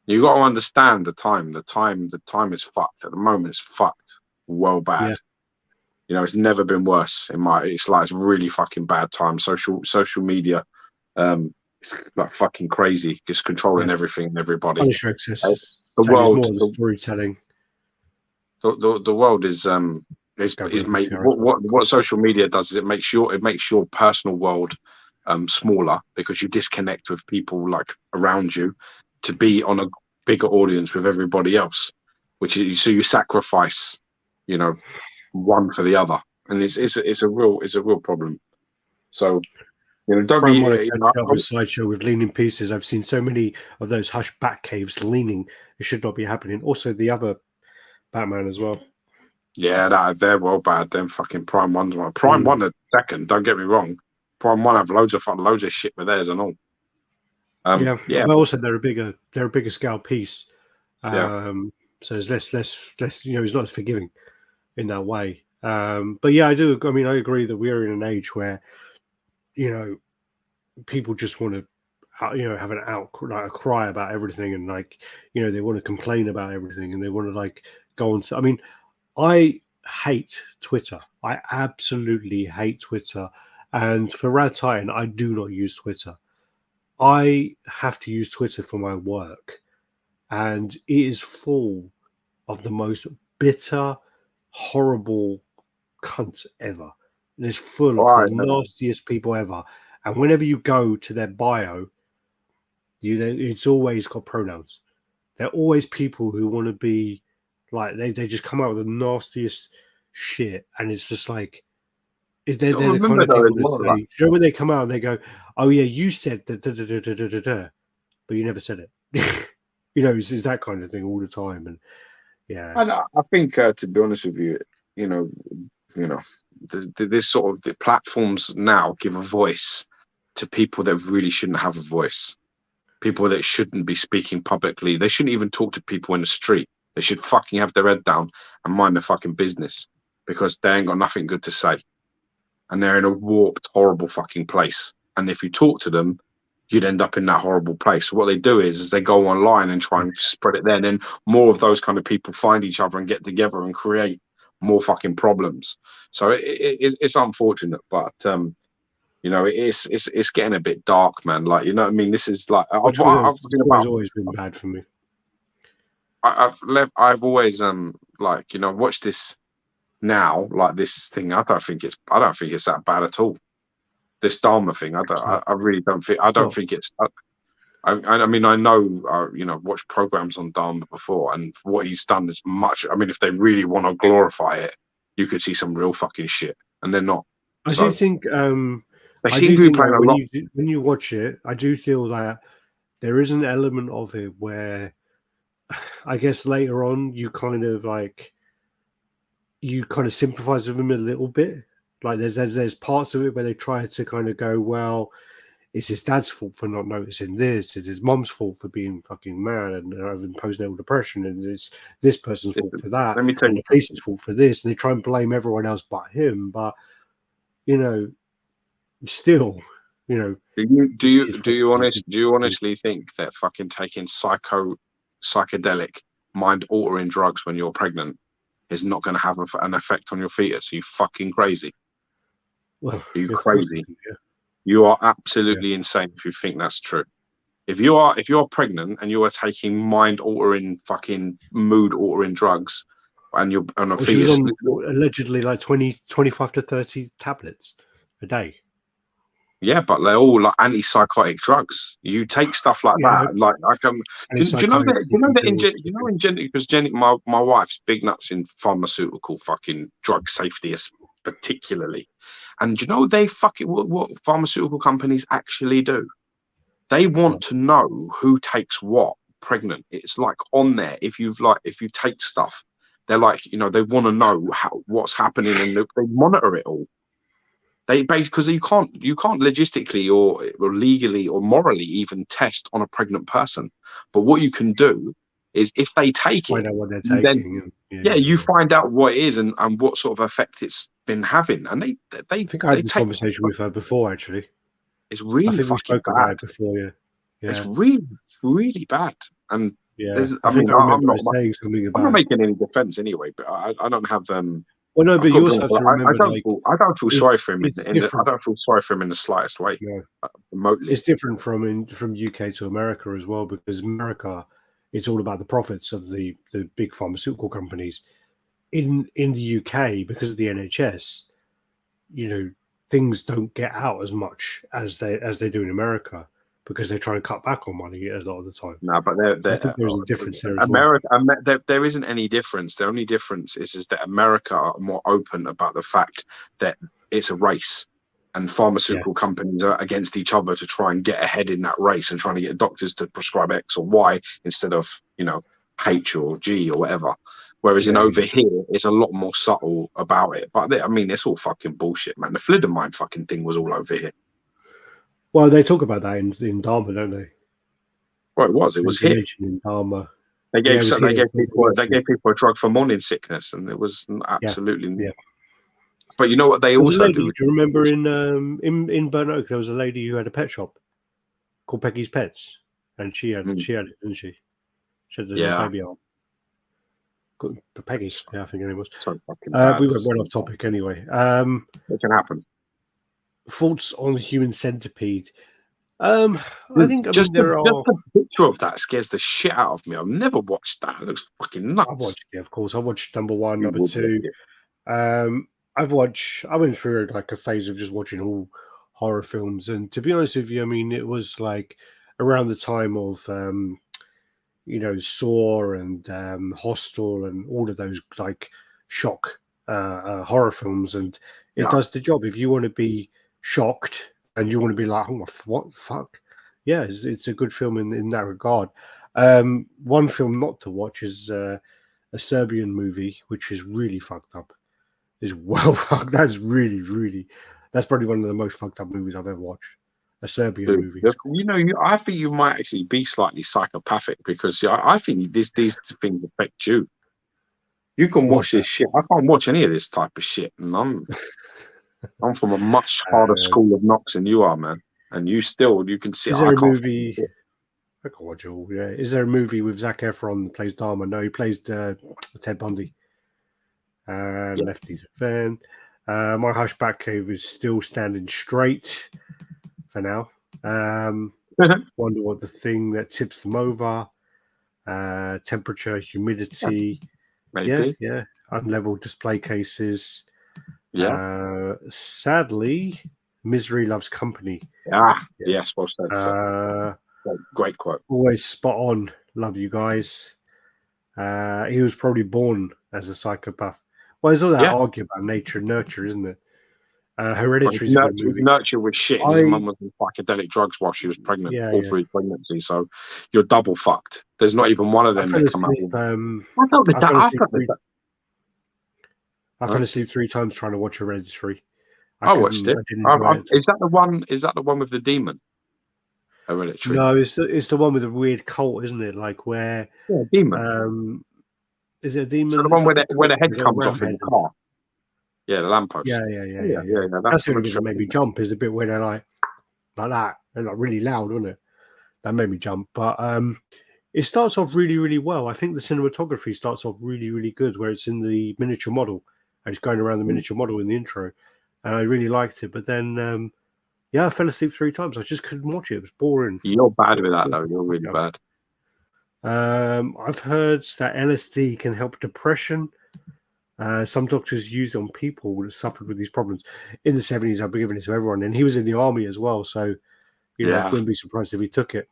You got to understand the time. The time is fucked. At the moment, it's fucked. Well bad. Yeah, You know, it's never been worse in my. It's like it's really fucking bad time. Social media, it's like fucking crazy, just controlling yeah. everything and everybody. Punisher Uh, exists. The Same as world, more of the storytelling. the world is Gabriel made. Gutierrez was What social media does is it makes your personal world smaller because you disconnect with people like around you to be on a bigger audience with everybody else, which is so you sacrifice, you know, one for the other, and it's a real problem. So you know, don't be Prime want to you catch know, up with Sideshow with leaning pieces. I've seen so many of those hush bat caves leaning. It should not be happening. Also, the other Batman as well. yeah, that they're well bad. Them fucking Prime One's one. Prime Mm. One a second. Don't get me wrong. Prime One have loads of fun, loads of shit with theirs and all. Yeah, Yeah, but also they're a bigger scale piece. yeah. So it's less. You know, it's not as forgiving in that way. But yeah, I do. I mean, I agree that we are in an age where, you know, people just want to, you know, have an like a cry about everything, and like, you know, they want to complain about everything, and they want to like go on. I mean, I hate Twitter. I absolutely hate Twitter. And for RaddTitan, I do not use Twitter. I have to use Twitter for my work, and it is full of the most bitter, horrible cunts ever. It is full All of the right. nastiest people ever. And whenever you go to their bio, it's always got pronouns. They're always people who want to be like they just come out with the nastiest shit, and it's just like they're the kind Remember of though as people that well, say, like you know, when they come out and they go, "Oh yeah, you said that, da, da, da, da, da, da, da," but you never said it. You know, it's that kind of thing all the time, and yeah, I think to be honest with you, you know, you know, this sort of the platforms now give a voice to people that really shouldn't have a voice. People that shouldn't be speaking publicly. They shouldn't even talk to people in the street. They should fucking have their head down and mind their fucking business because they ain't got nothing good to say. And they're in a warped, horrible fucking place. And if you talk to them, you'd end up in that horrible place. So what they do is they go online and try and spread it there. And then more of those kind of people find each other and get together and create more fucking problems. So it's unfortunate, but you know, it's getting a bit dark, man. Like, you know what I mean? This is like Twitter's always been bad for me. I've always like, you know, watched this now, like this thing. I don't think it's that bad at all. This Dharma thing, It's not. I really don't think. I It's don't not. think it's. I mean, I know, watched programs on Dharma before, and what he's done is much. I mean, if they really want to glorify it, you could see some real fucking shit, and they're not. I So do think they seem to be playing that a lot. when you watch it, I do feel that there is an element of it where I guess later on you kind of sympathize with him a little bit. Like there's parts of it where they try to kind of go, well, it's his dad's fault for not noticing this. It's his mom's fault for being fucking mad and having postnatal depression, and it's this person's fault for that, Let me tell and you, the police's fault for this. And they try and blame everyone else but him. But still, do you honestly think that fucking taking psychedelic mind altering drugs when you're pregnant is not going to have an effect on your fetus? Are you fucking crazy? Well, are you crazy? You are absolutely insane if you think that's true. If you're pregnant and you are taking mind altering fucking mood altering drugs and you're on a fetus, she was on allegedly like 25 to 30 tablets a day. Yeah, but they're all like antipsychotic drugs. You take stuff like that, like do you know that? Because my wife's big nuts in pharmaceutical fucking drug safety, particularly. And do you know they fucking what pharmaceutical companies actually do? They want to know who takes what pregnant. It's like on there. If you take stuff, they're like they want to know what's happening and they monitor it all. Because you can't logistically or legally or morally even test on a pregnant person. But what you can do is if they take it, what they're taking, then you find out what it is and what sort of effect it's been having. And they I think I had this conversation with her before. Actually, it's really I think we spoke about it before. Yeah, it's really really bad. And I think I remember saying something about. I'm not making any defense anyway, but I don't have Well, no, but you also have to remember. I don't feel sorry for him. I don't feel sorry for him in the slightest way. Remotely, it's different from UK to America as well, because America, it's all about the profits of the big pharmaceutical companies. In the UK, because of the NHS, things don't get out as much as they do in America, because they try and cut back on money a lot of the time. No, but I think there's a difference there. America, there isn't any difference. The only difference is that America are more open about the fact that it's a race, and pharmaceutical companies are against each other to try and get ahead in that race and trying to get doctors to prescribe X or Y instead of H or G or whatever. Whereas over here, it's a lot more subtle about it. But I mean, it's all fucking bullshit, man. The thalidomide fucking thing was all over here. Well, they talk about that in Dharma, don't they? Well, it was here. In Dharma. They gave people a drug for morning sickness, and it was absolutely. Yeah. But you know what they also do? Do you remember in Bangkok there was a lady who had a pet shop called Peggy's Pets, and she had it, didn't she? She had the baby on. Peggy, I think her name was. We went off topic anyway. It can happen. Thoughts on the human centipede? I think there are. Just a picture of that scares the shit out of me. I've never watched that. It looks fucking nuts. I've watched it, of course. I watched number 1, number 2. I went through like a phase of just watching all horror films, and to be honest with you, I mean, it was like around the time of Saw and Hostel and all of those like shock horror films, and it does the job. If you want to be shocked and you want to be like, oh, what the fuck? Yeah, it's a good film in that regard. One film not to watch is a Serbian movie, which is really fucked up. Is well fucked. That's really, really. That's probably one of the most fucked up movies I've ever watched. A Serbian movie. I think you might actually be slightly psychopathic, because I think these things affect you. You can watch this shit. I can't watch any of this type of shit, and I'm from a much harder school of knocks than you are, man. And you can see. Is there a movie? I can't watch it all. Yeah. Is there a movie with Zac Efron that plays Dharma? No, he plays Ted Bundy. Lefty's a fan. My Hushback Cave is still standing straight for now. Wonder what the thing that tips them over. Temperature, humidity. Maybe. Yeah. Unleveled display cases. Yeah. Sadly, Misery Loves Company. Yes, what's that? Great quote. Always spot on. Love you guys. He was probably born as a psychopath. Well, there's all that argument about nature and nurture, isn't it? Hereditary is a good movie. Nurture was shit, and his mum was on psychedelic drugs while she was pregnant, all through his pregnancy. So you're double fucked. There's not even one of them that come out. I fell asleep 3 times trying to watch Hereditary. I watched it. Is that the one? Is that the one with the demon? Hereditary. No, it's the one with the weird cult, isn't it? Like where demon. Is it a demon? So the one where the head comes off in the car. Yeah, the lamppost. Yeah. That's the only bit that made me jump. Is the bit where they're like that. They're like really loud, wasn't it? That made me jump. But it starts off really, really well. I think the cinematography starts off really, really good, where it's in the miniature model. And it's going around the miniature model in the intro, and I really liked it. But then, I fell asleep 3 times. I just couldn't watch it. It was boring. You're bad with that, though. You're really bad. I've heard that LSD can help depression. Some doctors use it on people that suffered with these problems. In the 70s, I've been giving it to everyone. And he was in the army as well. So, I wouldn't be surprised if he took it.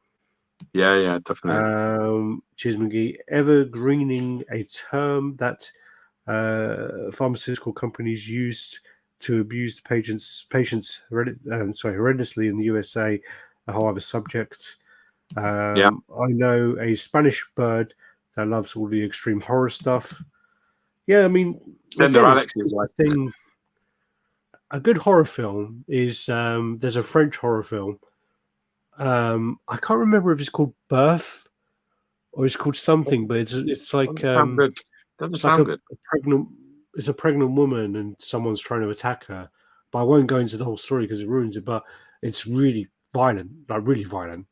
Yeah, definitely. Cheers, McGee. Evergreening, a term that pharmaceutical companies used to abuse the patients horrendously in the USA, however subject. I know a Spanish bird that loves all the extreme horror stuff. Yeah, I mean, thing. A good horror film is there's a French horror film. I can't remember if it's called Birth or it's called something, but it's like it's like a pregnant woman and someone's trying to attack her. But I won't go into the whole story because it ruins it. But it's really violent, like really violent.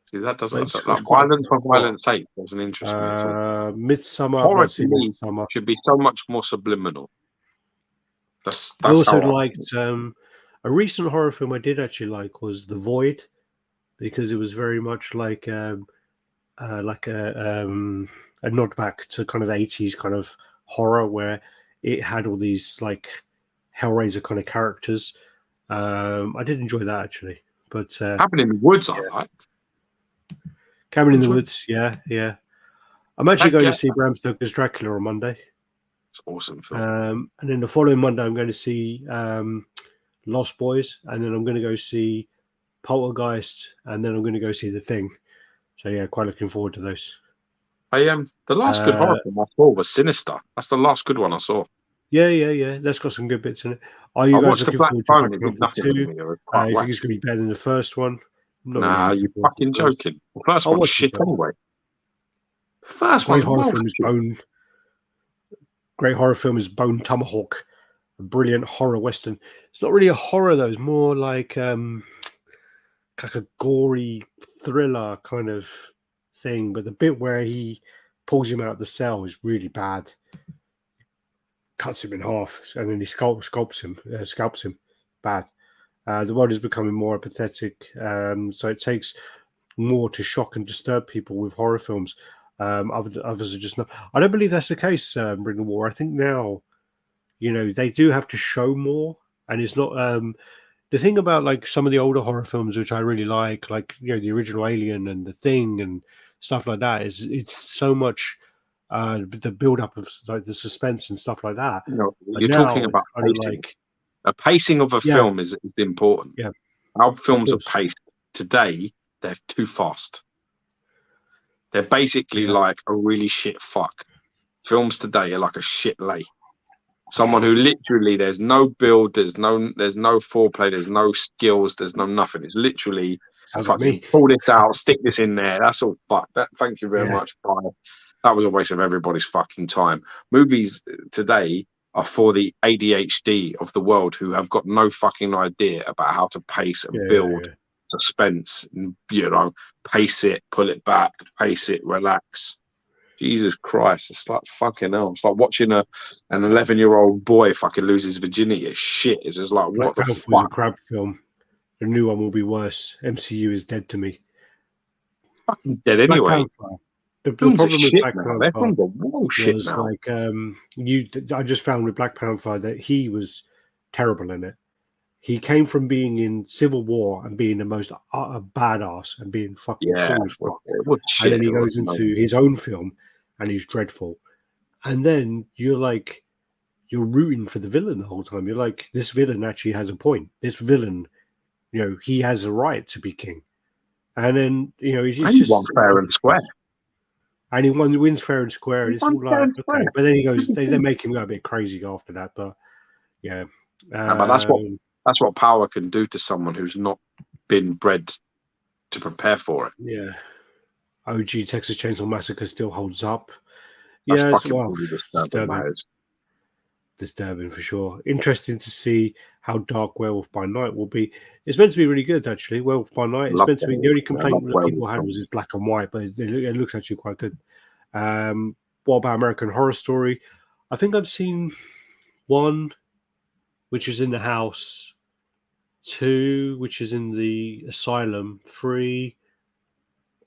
See, that doesn't like violence for violence sake doesn't interest me at all. Midsummer, horror to me should be so much more subliminal. I also liked a recent horror film I did actually like was The Void, because it was very much like a nod back to kind of 80s kind of horror where it had all these like Hellraiser kind of characters. I did enjoy that actually. But Cabin in the Woods, I liked. Cabin in the Woods, yeah. I'm actually going to see Bram Stoker's Dracula on Monday. It's awesome film. And then the following Monday, I'm going to see Lost Boys, and then I'm going to go see Poltergeist, and then I'm going to go see The Thing. So yeah, quite looking forward to those. The last good horror film I saw was Sinister. That's the last good one I saw. Yeah. That's got some good bits in it. Are you guys looking forward to Black Panther 2? You think it's going to be better than the first one? Nah, you're fucking joking. The first one was shit anyway. The first one was great horror film is Bone Tomahawk, a brilliant horror western. It's not really a horror though; it's more like a gory thriller kind of thing. But the bit where he pulls him out of the cell is really bad. Cuts him in half, and then he scalps him. Bad. The world is becoming more apathetic, so it takes more to shock and disturb people with horror films. Others are just not. I don't believe that's the case, Ring of War. I think now, they do have to show more, and it's not. The thing about like some of the older horror films, which I really like the original Alien and The Thing and stuff like that, is it's so much the build up of like the suspense and stuff like that. You're talking about a pacing of a film is important. Yeah, our films are paced today. They're too fast. They're basically like a really shit fuck. Films today are like a shit lay. Someone who literally there's no build, there's no foreplay, there's no skills, there's no nothing. It's literally fucking pull this out, stick this in there. That's all fuck. Thank you very much. Bye. That was a waste of everybody's fucking time. Movies today are for the ADHD of the world who have got no fucking idea about how to pace and build suspense. And, pace it, pull it back, pace it, relax. Jesus Christ, it's like fucking hell. It's like watching an 11-year-old boy fucking lose his virginity. It's shit. It's just like, what the fuck? Was a crap film. The new one will be worse. MCU is dead to me. Fucking dead anyway. The problem with Black Panther was like I just found with Black Panther that he was terrible in it. He came from being in Civil War and being the most badass and being fucking cool as fuck. It was And shit. then he goes into his own film and he's dreadful. And then you're rooting for the villain the whole time. You're like, this villain actually has a point. This villain, he has a right to be king. And then, he's just won fair and square. And he wins fair and square. And it's all like, okay. But then he goes, they make him go a bit crazy after that. But yeah. But that's what power can do to someone who's not been bred to prepare for it. Yeah. OG Texas Chainsaw Massacre still holds up. That's disturbing for sure. Interesting to see how dark Werewolf by Night will be. It's meant to be really good, actually. Werewolf by Night. It's meant to be the only complaint that people had was it's black and white, but it looks actually quite good. What about American Horror Story? I think I've seen 1, which is in the house, 2, which is in the asylum, 3.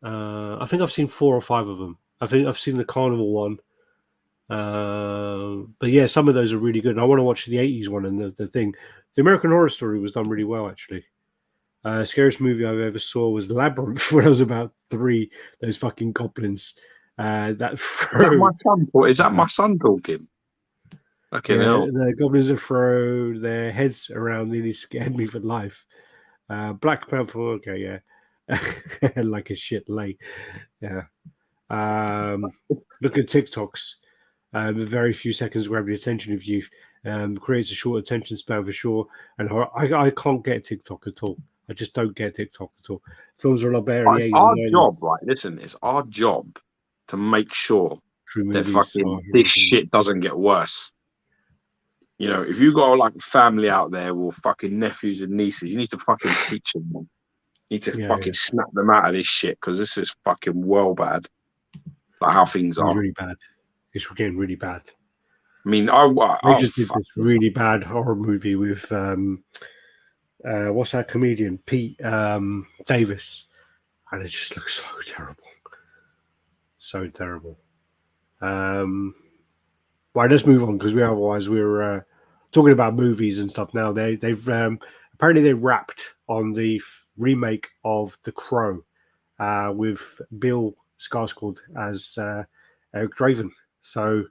I think I've seen 4 or 5 of them. I think I've seen the carnival one. But yeah, some of those are really good. And I want to watch the 80s one and the thing. The American Horror Story was done really well, actually. Scariest movie I've ever saw was Labyrinth when I was about 3. Those fucking goblins. Is that my son talking? Okay, the goblins that throw their heads around nearly scared me for life. Black Panther, okay, yeah. Like a shit lay. Yeah. Look at TikToks. Very few seconds grab the attention of youth. Creates a short attention span for sure. And I can't get TikTok at all. I just don't get TikTok at all. Films are a lot better in the 80s. Our job, right? Listen, it's our job to make sure that this shit doesn't get worse. If you got like a family out there with fucking nephews and nieces, you need to fucking teach them. You need to snap them out of this shit because this is fucking well bad. Like how things are. It's really bad. It's getting really bad. I mean, we just did this really bad horror movie with what's that comedian, Pete Davis, and it just looks so terrible, so terrible. Right, let's move on because we're talking about movies and stuff now. They've apparently they wrapped on the remake of The Crow with Bill Skarsgård as Eric Draven. So,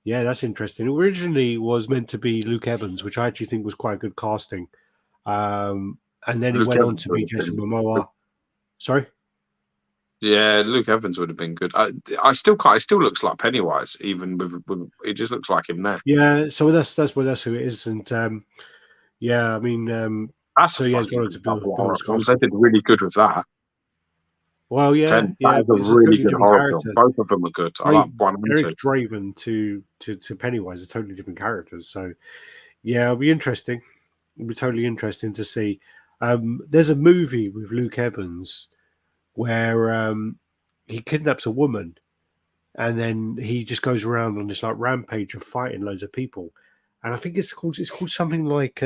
yeah, that's interesting. It originally was meant to be Luke Evans, which I actually think was quite good casting. And then it went on to be Jason Momoa. Sorry? Yeah, Luke Evans would have been good. I still can't. It still looks like Pennywise, even with it just looks like him there. Yeah, so that's who it is. And yeah, I mean, it's going to Bill. They did really good with that. Well, yeah, that is a really good horror film. Both of them are good. I like 1 and 2. Eric Draven to Pennywise are totally different characters. So, yeah, it'll be interesting. It'll be totally interesting to see. There's a movie with Luke Evans where he kidnaps a woman, and then he just goes around on this like rampage of fighting loads of people. And I think it's called something like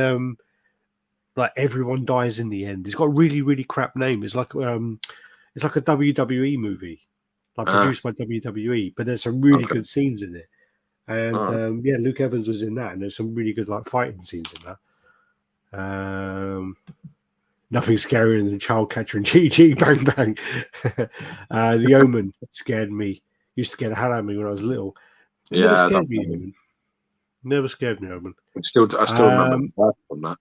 Everyone Dies in the End. It's got a really, really crap name. It's like a WWE movie, like produced by WWE, but there's some really good scenes in it. And yeah, Luke Evans was in that, and there's some really good like fighting scenes in that. Nothing scarier than Child Catcher and GG Bang Bang. The Omen scared me. Used to scare the hell out of me when I was little. Never scared me, Omen. I still remember that.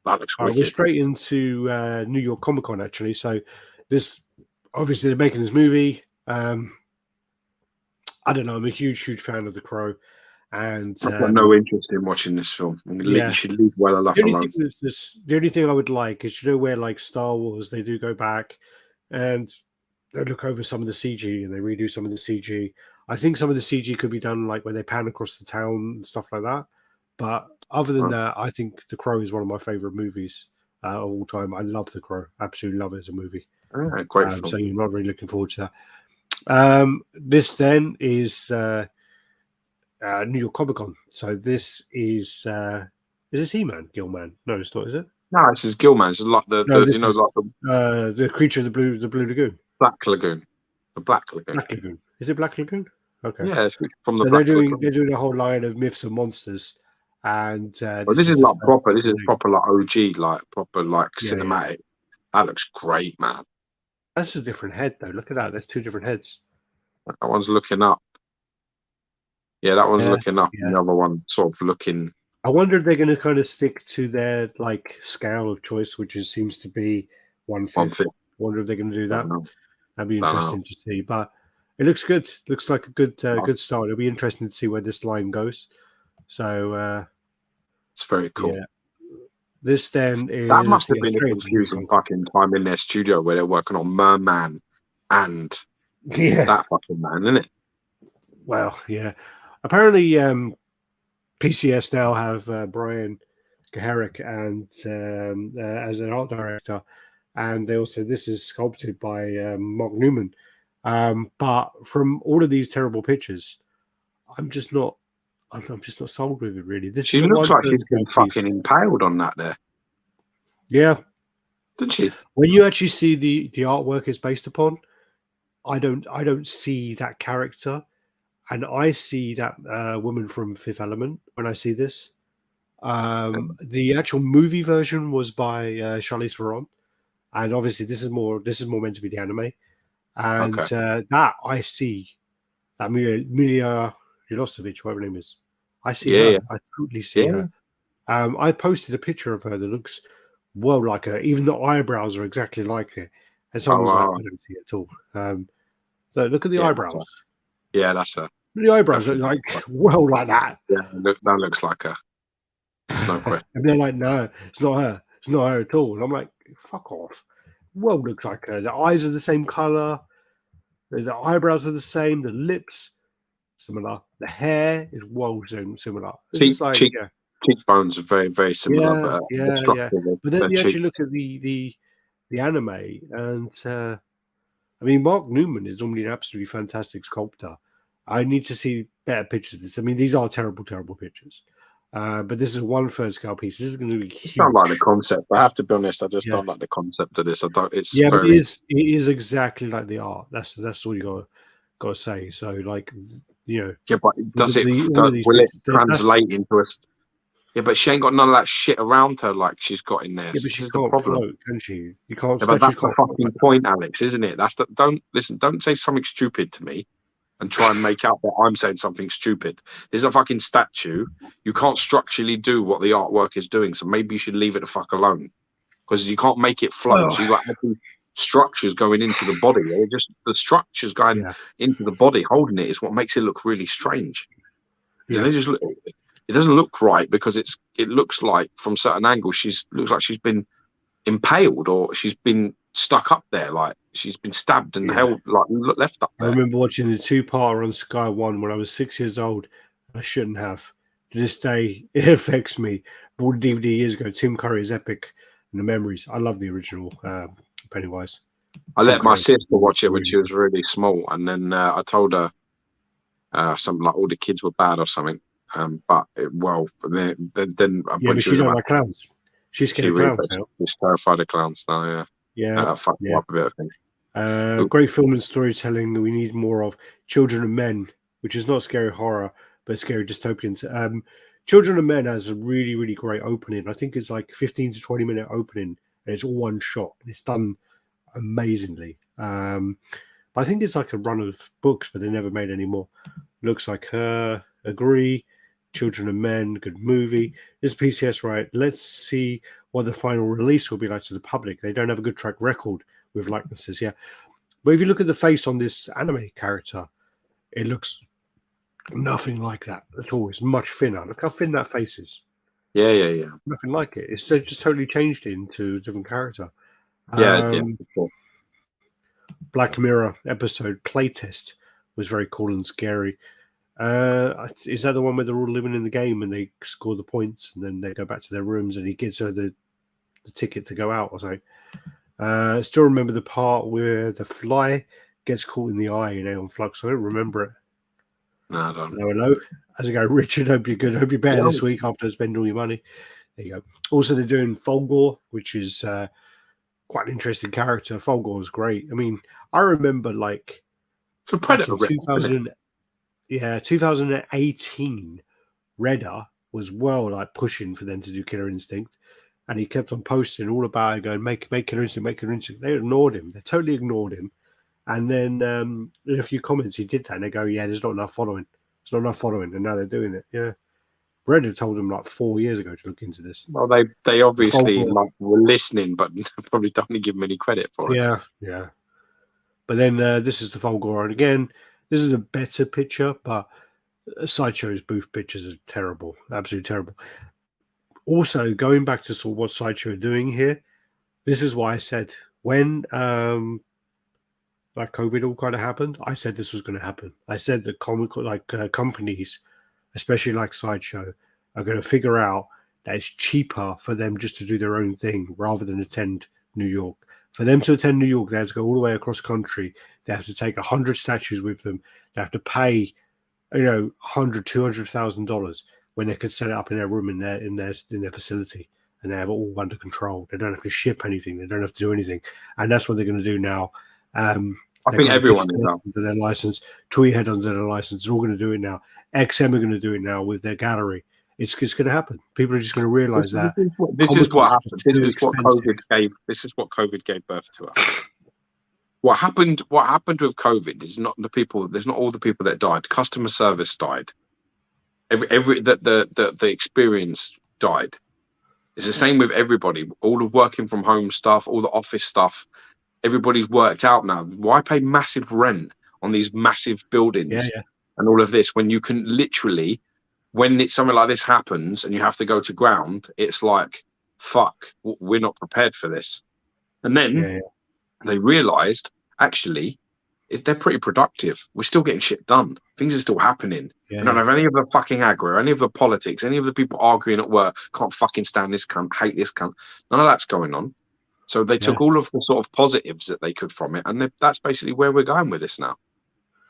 That looks wicked. We're straight into New York Comic Con actually. So this. Obviously, they're making this movie. I don't know. I'm a huge fan of The Crow, and I've got no interest in watching this film. You should leave well enough alone. The only thing I would like is where like Star Wars, they do go back and they look over some of the CG and they redo some of the CG. I think some of the CG could be done like when they pan across the town and stuff like that. But other than that, I think The Crow is one of my favorite movies of all time. I love The Crow. Absolutely love it as a movie. Great so you're not really looking forward to that. This then is New York Comic Con. So this is this He-Man, Gilman? No, it's not, is it? No, this is Gilman. It's like the creature of the Blue Lagoon. Black Lagoon. The Black Lagoon. Black Lagoon. Is it Black Lagoon? Okay. Yeah, it's from the. So they're doing a whole line of myths and monsters. And But this this is is the like first proper. This person is thing. proper like OG, like proper like Yeah, yeah. cinematic. That looks great, man. That's a different head, though. Look at that. There's two different heads. That one's looking up. Yeah, that one's Yeah, looking up, and yeah. the other one sort of looking. I wonder if they're going to kind of stick to their like scale of choice, which seems to be 1/5. Thing. I wonder if they're going to do Don't that. know. That'd be Don't know. interesting to see. But it looks good. Looks like a good No. good start. It'll be interesting to see where this line goes. So It's very cool. yeah, this then is That must have been a straight into confusing Hong Kong. fucking time in their studio where they're working on Merman and Yeah. that fucking man, isn't it? Well, yeah. Apparently, PCS now have Brian Gaharick and as an art director, and they also this is sculpted by Mark Newman. But from all of these terrible pictures, I'm just not. I'm just not sold with it really. This She is a looks like she's scale been piece. fucking impaled on that there, Yeah. didn't she? When you actually see the artwork it's based upon, I don't see that character, and I see that woman from Fifth Element when I see this. The actual movie version was by Charlize Theron, and obviously this is more meant to be the anime, and that I see that Milia Milosevic, whatever her name is, I see Yeah, her. yeah. I totally see her. I posted a picture of her that looks well like her. Even the eyebrows are exactly like her. And someone was like, I don't see it at all. So look at the eyebrows. Yeah, that's her. The eyebrows look like well like that. Yeah, that looks like her. There's no question. And they're like, no, it's not her. It's not her at all. And I'm like, fuck off. Well, looks like her. The eyes are the same color. The eyebrows are the same. The lips similar. The hair is well similar. It's like, cheekbones are very, very similar. Yeah. But then you actually look at the anime, and I mean, Mark Newman is normally an absolutely fantastic sculptor. I need to see better pictures of this. I mean, these are terrible, terrible pictures. But this is 1/3 scale piece. This is going to be huge. I don't like the concept. I have to be honest. I just don't like the concept of this. I don't. It's but it is exactly like the art. That's all you got to say. So, like, you know. Yeah, but will it translate into us? Yeah, but she ain't got none of that shit around her like she's got in there. Yeah, but she can't float, can she? You can't. Yeah, but that's the fucking point, Alex, isn't it? That's don't say something stupid to me and try and make out that I'm saying something stupid. There's a fucking statue. You can't structurally do what the artwork is doing, so maybe you should leave it the fuck alone. Because you can't make it float. So you've got structures going into the body. Just the structures going into the body, holding it is what makes it look really strange. Yeah. It doesn't look right because it looks like from certain angles looks like she's been impaled or she's been stuck up there, like she's been stabbed and held, like left up there. I remember watching the 2-parter on Sky One when I was 6 years old. I shouldn't have. To this day, it affects me. Bought a DVD years ago. Tim Curry's Epic and the Memories. I love the original Pennywise. I let my sister watch it when she was really small, and then I told her something like all the kids were bad or something. Then but she don't like clowns. She's scared of clowns now. She's terrified of clowns now. Fucked up a bit of thing. Great film and storytelling that we need more of. Children and Men, which is not scary horror, but scary dystopian. Children and Men has a really, really great opening. I think it's like 15 to 20 minute opening, and it's all one shot, and it's done amazingly. But I think it's like a run of books, but they never made any more. Looks like her. Agree. Children and Men, good movie. This is PCS, right? Let's see what the final release will be like to the public. They don't have a good track record with likenesses, but if you look at the face on this anime character, it looks nothing like that at all. It's much thinner. Look how thin that face is. Yeah. Nothing like it. It's just totally changed it into a different character. Sure. Black Mirror episode Playtest was very cool and scary. Is that the one where they're all living in the game and they score the points and then they go back to their rooms and he gives her the ticket to go out or something? Still remember the part where the fly gets caught in the eye in Aeon Flux. I don't remember it. No, I don't. Hello. How's it go, Richard? Hope you're good. Hope you're better this week after spending all your money. There you go. Also, they're doing Folgore, which is quite an interesting character. Folgore is great. I mean, I remember like it's a Predator 2018, Redder was well like pushing for them to do Killer Instinct, and he kept on posting all about it, going make Killer Instinct, make Killer Instinct. They ignored him. They totally ignored him. And then in a few comments he did that, and they go, "Yeah, there's not enough following. There's not enough following," and now they're doing it. Yeah, Reddit told them like 4 years ago to look into this. Well, they obviously like were listening, but probably don't give them any credit for it. Yeah. But then this is the Fulgore, and again, this is a better picture, but Sideshow's booth pictures are terrible, absolutely terrible. Also, going back to sort of what Sideshow are doing here, this is why I said when like COVID all kind of happened, I said this was going to happen. I said that companies, especially like Sideshow, are going to figure out that it's cheaper for them just to do their own thing rather than attend New York. For them to attend New York, they have to go all the way across country. They have to take 100 statues with them. They have to pay, $100,000, $200,000 when they could set it up in their room in their facility, and they have it all under control. They don't have to ship anything. They don't have to do anything, and that's what they're going to do now. I think everyone is under their license. Tweethead under their license. They're all going to do it now. XM are going to do it now with their gallery. It's going to happen. People are just going to realize that. This is what happened. This is what COVID gave birth to us. What happened with COVID is not the people. There's not all the people that died. Customer service died. The experience died. It's the same with everybody. All the working from home stuff, all the office stuff. Everybody's worked out now. Why pay massive rent on these massive buildings and all of this when you can literally, when something like this happens and you have to go to ground, it's like, fuck, we're not prepared for this. And then they realized, actually, they're pretty productive. We're still getting shit done. Things are still happening. We don't have any of the fucking aggro, any of the politics, any of the people arguing at work, can't fucking stand this cunt, hate this cunt. None of that's going on. So they took all of the sort of positives that they could from it, and that's basically where we're going with this now.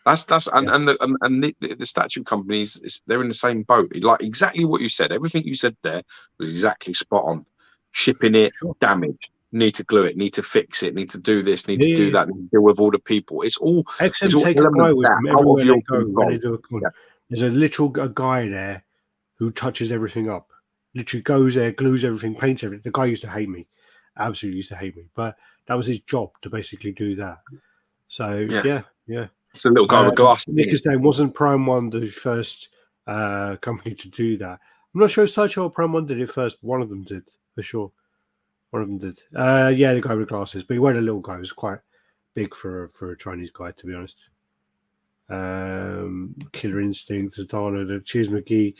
And the statue companies, they're in the same boat. Like exactly what you said. Everything you said there was exactly spot on. Shipping it, damage. Need to glue it. Need to fix it. Need to do this. Need to do that. Need to deal with all the people. It's all. XM take a guy with them everywhere they go when they do a con. There's a guy there who touches everything up. Literally goes there, glues everything, paints everything. The guy used to hate me. Absolutely used to hate me, but that was his job to basically do that. So yeah. It's a little guy with glasses. Nick is saying, wasn't Prime One the first company to do that? I'm not sure if Sideshow or Prime One did it first. But one of them did for sure. One of them did. The guy with glasses, but he wasn't a little guy. He was quite big for a Chinese guy, to be honest. Killer Instinct, Zadana, the Cheers McGee.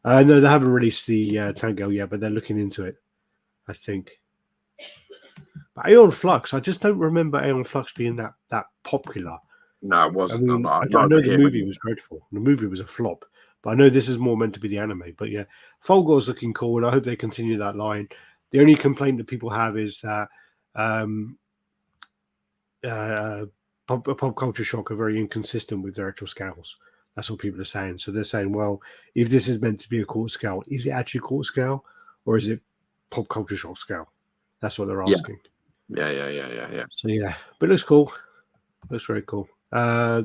No, they haven't released the Tango yet, but they're looking into it, I think. But Aeon Flux, I just don't remember Aeon Flux being that popular. No, it wasn't. I know the movie was dreadful. The movie was a flop, but I know this is more meant to be the anime. But yeah, Fulgore's looking cool, and I hope they continue that line. The only complaint that people have is that Pop Culture Shock are very inconsistent with their actual scales. That's what people are saying. So they're saying, well, if this is meant to be a quarter scale, is it actually quarter scale, or is it Pop Culture Shock scale? That's what they're asking. Yeah. So yeah, but it looks cool. Looks very cool.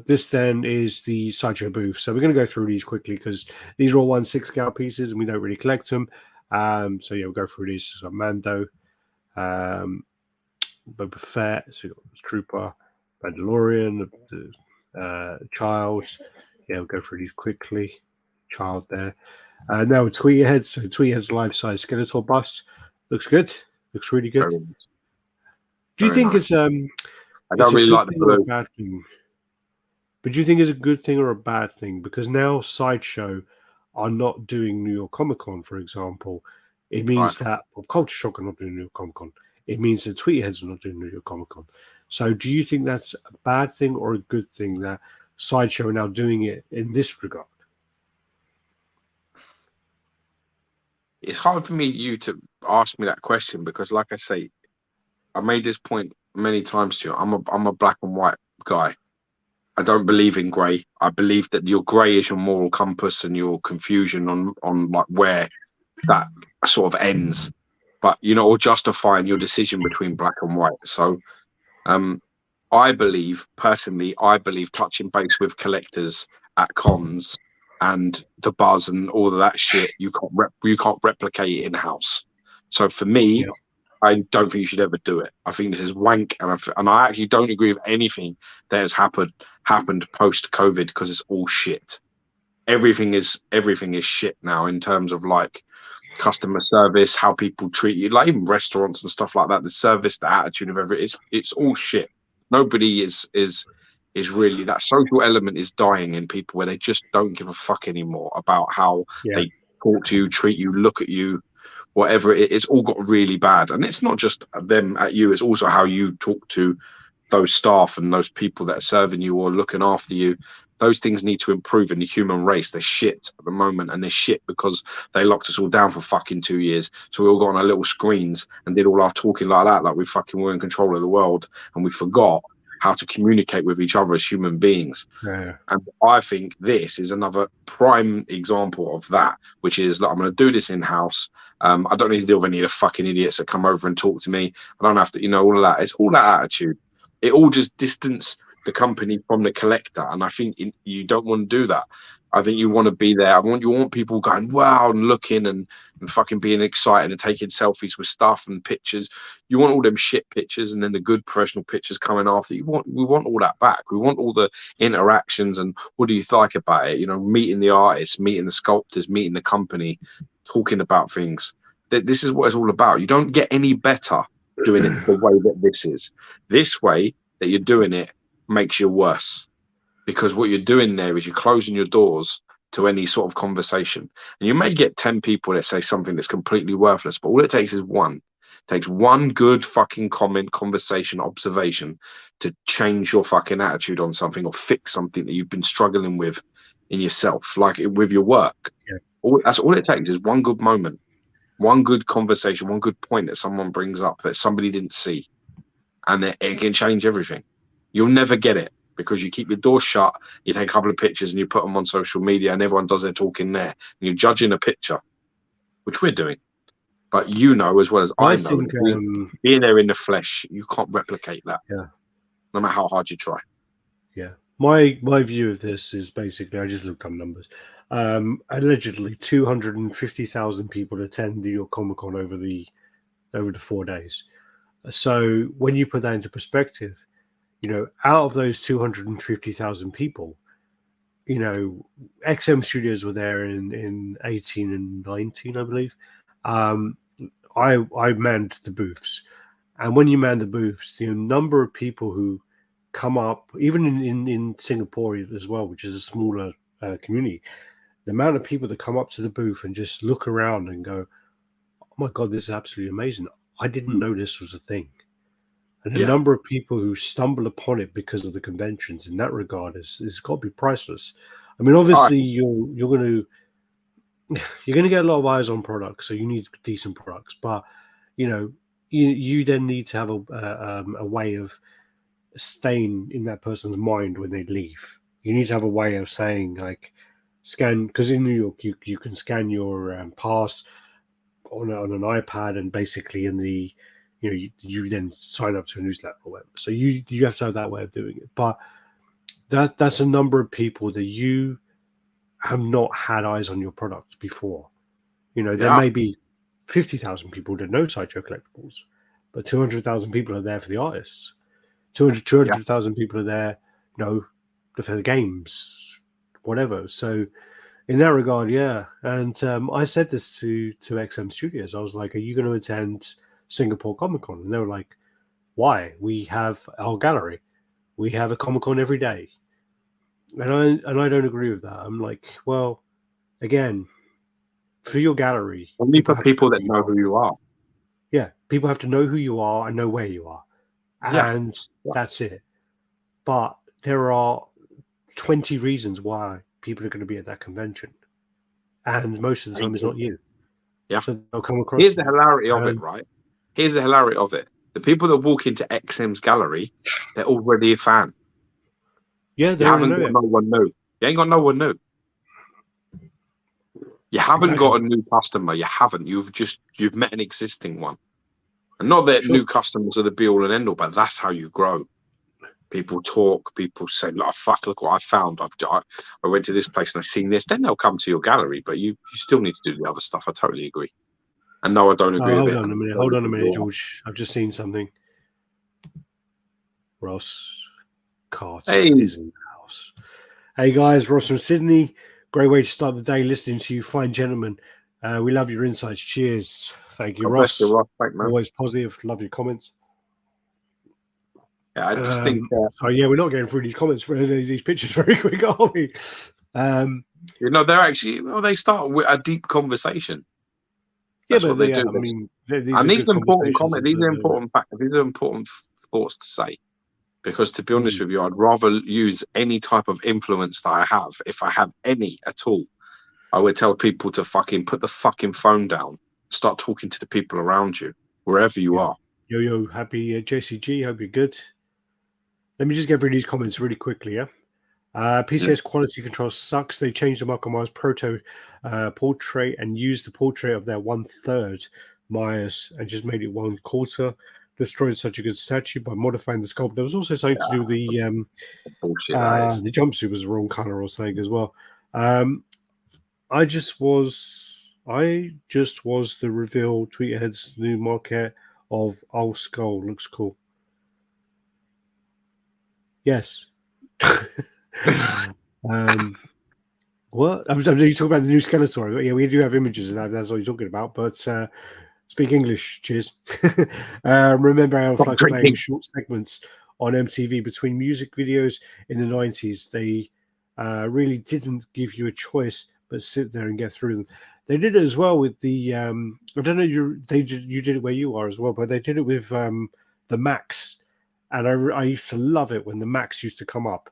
This then is the Sideshow booth. So we're going to go through these quickly because these are all 1/6 scale pieces and we don't really collect them. So yeah, we'll go through these. So Mando, Boba Fett, so you've got Trooper, Mandalorian, the Child. Yeah, we'll go through these quickly. Child there. Now Tweethead. So Tweethead's life-size Skeletor bust. Looks good. Looks really good. Do you think it's I don't really like the blue. Bad thing? But do you think it's a good thing or a bad thing? Because now Sideshow are not doing New York Comic Con, for example. It means that Culture Shock are not doing New York Comic Con. It means that Tweetheads are not doing New York Comic Con. So do you think that's a bad thing or a good thing that Sideshow are now doing it in this regard? It's hard for you to ask me that question because, like I say, I made this point many times to you. I'm a black and white guy. I don't believe in grey. I believe that your grey is your moral compass and your confusion on like where that sort of ends. But or justifying your decision between black and white. So, I believe touching base with collectors at cons and the buzz and all of that shit, you can't replicate it in house. So for me, I don't think you should ever do it. I think this is wank, and I actually don't agree with anything that has happened post COVID, because it's all shit. Everything is shit now in terms of like customer service, how people treat you, like even restaurants and stuff like that. The service, the attitude of everything, it's all shit. Nobody is really, that social element is dying in people, where they just don't give a fuck anymore about how they talk to you, treat you, look at you, whatever. It's all got really bad, and it's not just them at you, it's also how you talk to those staff and those people that are serving you or looking after you. Those things need to improve in the human race. They're shit at the moment, and they're shit because they locked us all down for fucking 2 years. So we all got on our little screens and did all our talking like that, like we fucking were in control of the world, and we forgot how to communicate with each other as human beings. Yeah. And I think this is another prime example of that, which is, like, I'm going to do this in-house. I don't need to deal with any of the fucking idiots that come over and talk to me. I don't have to, all of that. It's all that attitude. It all just distance the company from the collector, and I think you don't want to do that. I think you want to be there. You want people going wow and looking and fucking being excited and taking selfies with stuff and pictures. You want all them shit pictures, and then the good professional pictures coming after. We want all that back. We want all the interactions and what do you like about it? Meeting the artists, meeting the sculptors, meeting the company, talking about things. This is what it's all about. You don't get any better doing it the way that this is. This way that you're doing it makes you worse, because what you're doing there is you're closing your doors to any sort of conversation. And you may get 10 people that say something that's completely worthless, but all it takes is one. It takes one good fucking comment, conversation, observation to change your fucking attitude on something, or fix something that you've been struggling with in yourself, like with your work. That's all it takes, is one good moment, one good conversation, one good point that someone brings up that somebody didn't see, and it can change everything. You'll never get it, because you keep your door shut, you take a couple of pictures and you put them on social media, and everyone does their talking there, and you're judging a picture, which we're doing. But as well as I know, think, being there in the flesh, you can't replicate that. Yeah. No matter how hard you try. Yeah. My view of this is basically, I just looked up numbers. Allegedly 250,000 people attend your Comic-Con over the 4 days. So when you put that into perspective, out of those 250,000 people, XM Studios were there in 18 and 19, I believe. I manned the booths, and when you man the booths, the number of people who come up, even in Singapore as well, which is a smaller community, the amount of people that come up to the booth and just look around and go, "Oh my God, this is absolutely amazing! I didn't know this was a thing." And the number of people who stumble upon it because of the conventions in that regard is got to be priceless. I mean, obviously, you're going to get a lot of eyes on products, so you need decent products. But you then need to have a way of staying in that person's mind when they leave. You need to have a way of saying, like, scan, because in New York you can scan your pass on an iPad, and basically in the you then sign up to a newsletter or whatever. So you have to have that way of doing it. But that's a number of people that you have not had eyes on your product before. There may be 50,000 people that know Sideshow Collectibles, but 200,000 people are there for the artists. 200,000 people are there, for the games, whatever. So in that regard, yeah. And I said this to XM Studios. I was like, "Are you going to attend Singapore Comic-Con?" And they were like, "Why? We have our gallery. We have a Comic-Con every day." And I don't agree with that. I'm like, well, again, for your gallery, only for people that know who you are. Yeah, people have to know who you are and know where you are, and that's it. But there are 20 reasons why people are going to be at that convention, and most of the time it's not you. Yeah. So they'll come across. Here's the hilarity of it, right? Here's the hilarity of it. The people that walk into XM's gallery, they're already a fan. Yeah, you haven't got no one new. You ain't got no one new. You haven't got a new customer. You haven't. You've met an existing one. And not that new customers are the be all and end all, but that's how you grow. People talk. People say, "Like, fuck! Look what I found. I went to this place and I seen this." Then they'll come to your gallery, but you still need to do the other stuff. I totally agree. And no, I don't agree with Hold it. on a minute. Hold on a minute, George. I've just seen something. Ross Carter is in the house. Hey guys, Ross from Sydney. Great way to start the day listening to you, fine gentlemen. We love your insights. Cheers. Thank you, Ross. You, Ross. Thank, man. Always positive. Love your comments. Yeah, I just think. So yeah, we're not getting through these comments, these pictures very quick, are we? They're actually. Well, they start with a deep conversation. That's what they do. I mean, these are important comments. These are important factors. These are important thoughts to say. Because to be honest with you, I'd rather use any type of influence that I have, if I have any at all. I would tell people to fucking put the fucking phone down, start talking to the people around you, wherever you are. Yo, happy JCG. Hope you're good. Let me just get through these comments really quickly, yeah? PCS quality control sucks. They changed the Michael Myers proto portrait and used the portrait of their 1/3 Myers and just made it 1/4. Destroyed such a good statue by modifying the sculpt. There was also something to do with the jumpsuit was the wrong color or something as well. I just was the reveal Tweethead's new market of Old Skull. Looks cool. Yes. What? I'm talking about the new Skeletor. Yeah, we do have images of that. That's what you're talking about. But speak English. Cheers. Remember how Flux playing short segments on MTV between music videos in the 90s. They really didn't give you a choice, but sit there and get through them. They did it as well with the. I don't know. You did it where you are as well, but they did it with the Max. And I used to love it when the Max used to come up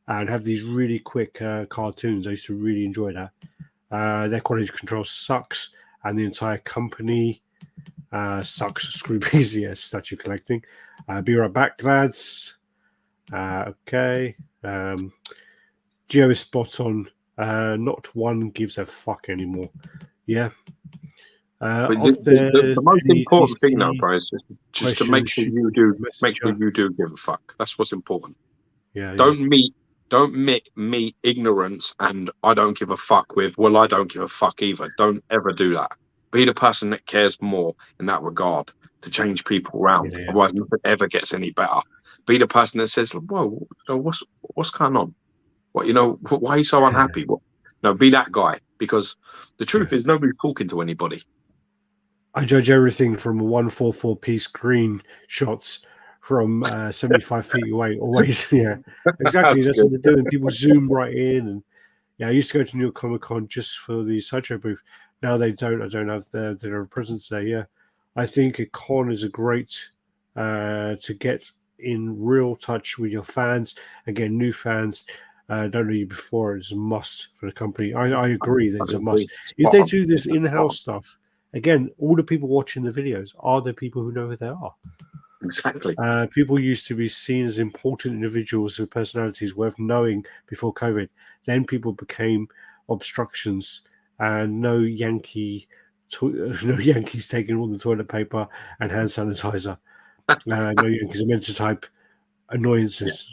and have these really quick cartoons. I used to really enjoy that. Their quality control sucks, and the entire company sucks. Screw BZS statue collecting. Be right back, lads. Okay. Geo is spot on. Not one gives a fuck anymore. Yeah. The most important thing now, guys, is just to make sure you do give a fuck. That's what's important. Yeah. Don't meet ignorance and I don't give a fuck with, well, I don't give a fuck either. Don't ever do that. Be the person that cares more in that regard to change people around. Yeah. Otherwise, nothing ever gets any better. Be the person that says, "Whoa, what's going on? What, why are you so unhappy?" No, be that guy, because the truth is nobody's talking to anybody. I judge everything from 144p screen shots from 75 feet away. Always, yeah, exactly. That's what they're doing. People zoom right in, and I used to go to New York Comic Con just for the sideshow booth. Now they don't. I don't have their presence there. Yeah, I think a con is a great to get in real touch with your fans. Again, new fans. Don't know you before. It's a must for the company. I agree that it's a must. If they do this in-house stuff, again, all the people watching the videos are the people who know who they are. Exactly. People used to be seen as important individuals with personalities worth knowing before COVID. Then people became obstructions, and no Yankees taking all the toilet paper and hand sanitizer. No Yankees are meant to type annoyances.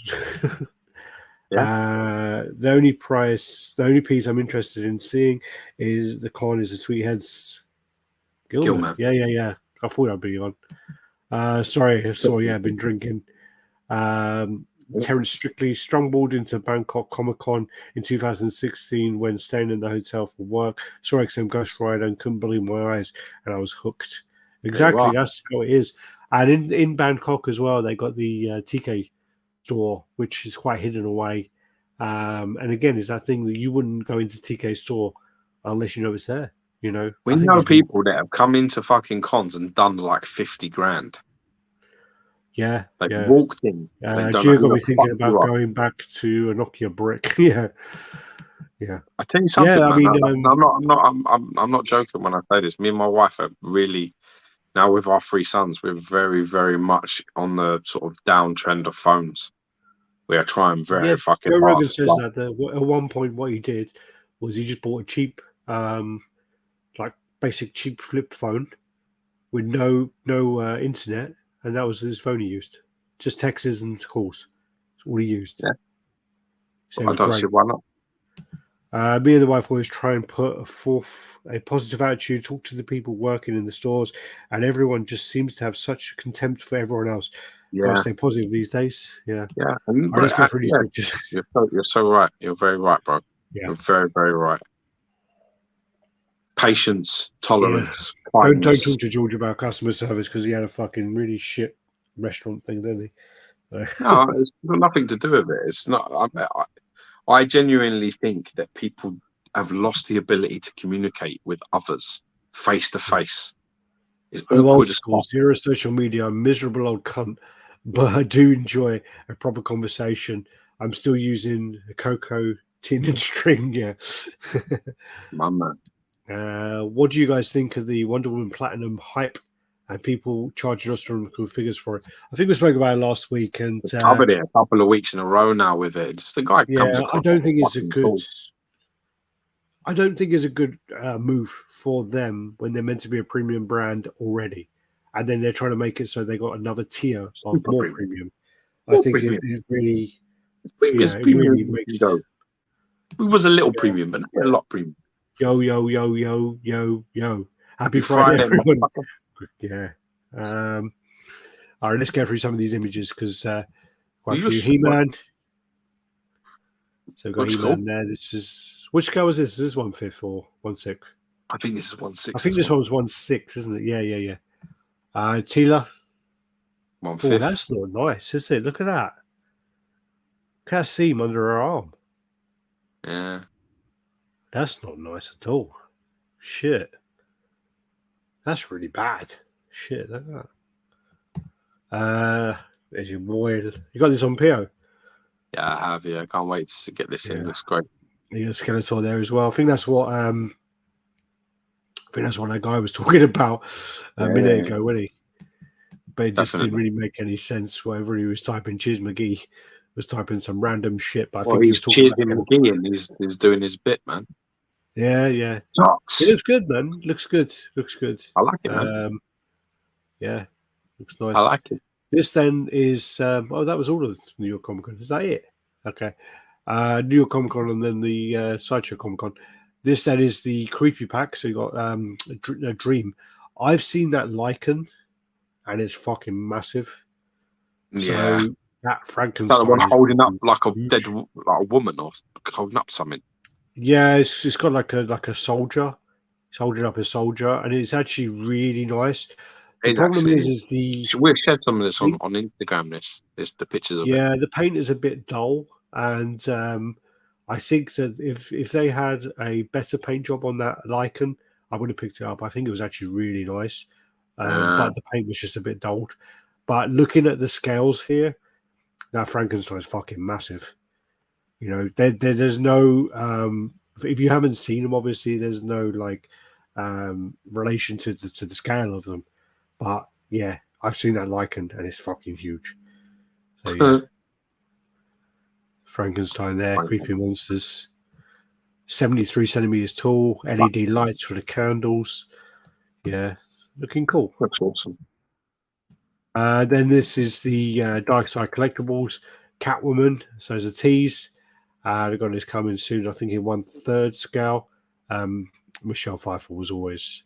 Yeah. The only piece I'm interested in seeing is the con is the Tweetheads Gilman. Yeah. I thought I'd be on. Sorry, I've been drinking. Terrence Strictly stumbled into Bangkok Comic Con in 2016 when staying in the hotel for work. Saw XM Ghost Rider and couldn't believe my eyes, and I was hooked. Exactly, that's how it is. And in Bangkok as well, they got the TK store, which is quite hidden away. And again, it's that thing that you wouldn't go into TK store unless you know it's there. We know people that have come into fucking cons and done like 50 grand. Yeah, they've walked in. Gio got me thinking about going back to a Nokia brick. Yeah. I tell you something. Yeah, I mean, I'm not joking when I say this. Me and my wife are really now with our 3 sons. We're very, very much on the sort of downtrend of phones. We are trying very fucking hard. Joe Rogan says that at one point what he did was he just bought a cheap, basic cheap flip phone with no internet, and that was his phone he used. Just texts and calls. All he used. Yeah. So it I was don't great. see why not. Me and the wife always try and put a positive attitude, talk to the people working in the stores, and everyone just seems to have such contempt for everyone else. Got to Yeah, stay positive these days. Yeah. yeah. All right, let's get through these pictures. You're so right. You're very right, bro. Yeah. You're very, very right. Patience, tolerance, Don't kindness. talk to George about customer service because he had a fucking really shit restaurant thing, didn't he? No, it's got nothing to do with it. It's not. I genuinely think that people have lost the ability to communicate with others face to face. It's I'm old awkward as school, fuck. zero social media. I'm a miserable old cunt, but I do enjoy a proper conversation. I'm still using a cocoa tin and string. Yeah. My man. What do you guys think of the Wonder Woman Platinum hype and people charging astronomical figures for it? I think we spoke about it last week, and Covered it a couple of weeks in a row now with it. Just the guy comes yeah, I across don't like think a it's a fucking good. fool. I don't think it's a good move for them when they're meant to be a premium brand already, and then they're trying to make it so they got another tier of Super more premium. premium. I More think premium. it really, Premium's it really premium. makes Go. It was a little yeah. premium, but not a lot premium. Yo yo yo yo yo yo. Happy Happy Friday, Friday, everyone. motherfucker. Yeah. All right, let's go through some of these images because quite a You few. just- He-Man. So we've got Looks He-Man cool. there. This is which scale is this? Is this 1/5 or 1/6? I think this is 1/6. I think this one's 1/6, isn't it? Yeah. Tila. 1/5. Oh, that's not nice, is it? Look at that. Look at that seam under her arm. Yeah. That's not nice at all. Shit. That's really bad. Shit, look at that. There's your boy. You got this on PO? Yeah, I have. Yeah, I can't wait to get this in. It looks great. You got Skeletor there as well. I think that's what that guy was talking about a minute ago, wasn't he? But it just didn't really make any sense. Whatever he was typing, Chiz McGee was typing some random shit. But I think he was talking about McGee and he's doing his bit, man. Yeah. Sucks. It looks good, man. Looks good. I like it, man. Yeah, looks nice. I like it. This then is that was all of New York Comic Con. Is that it? Okay. New York Comic Con and then the Sideshow Comic Con. This then is the creepy pack. So you got a Dream. I've seen that Lycan, and it's fucking massive. Yeah. So that Frankenstein. That one holding up like a dead, like a woman, or holding up something. Yeah, it's got like a soldier. It's holding up a soldier, and it's actually really nice. The problem is we've shared some of this on Instagram. This the pictures of it. Yeah, the paint is a bit dull, and I think that if they had a better paint job on that Lycan, I would have picked it up. I think it was actually really nice, but the paint was just a bit dulled. But looking at the scales here, that Frankenstein is fucking massive. You know, there's no if you haven't seen them, obviously there's no like relation to the scale of them. But yeah, I've seen that Lycan, and it's fucking huge. So yeah. Frankenstein there, creepy monsters. 73 centimeters tall, LED lights for the candles. Yeah, looking cool. That's awesome. Then this is the Dark Side Collectibles Catwoman. So there's a tease. They've got this coming soon, I think in 1/3 scale. Michelle Pfeiffer was always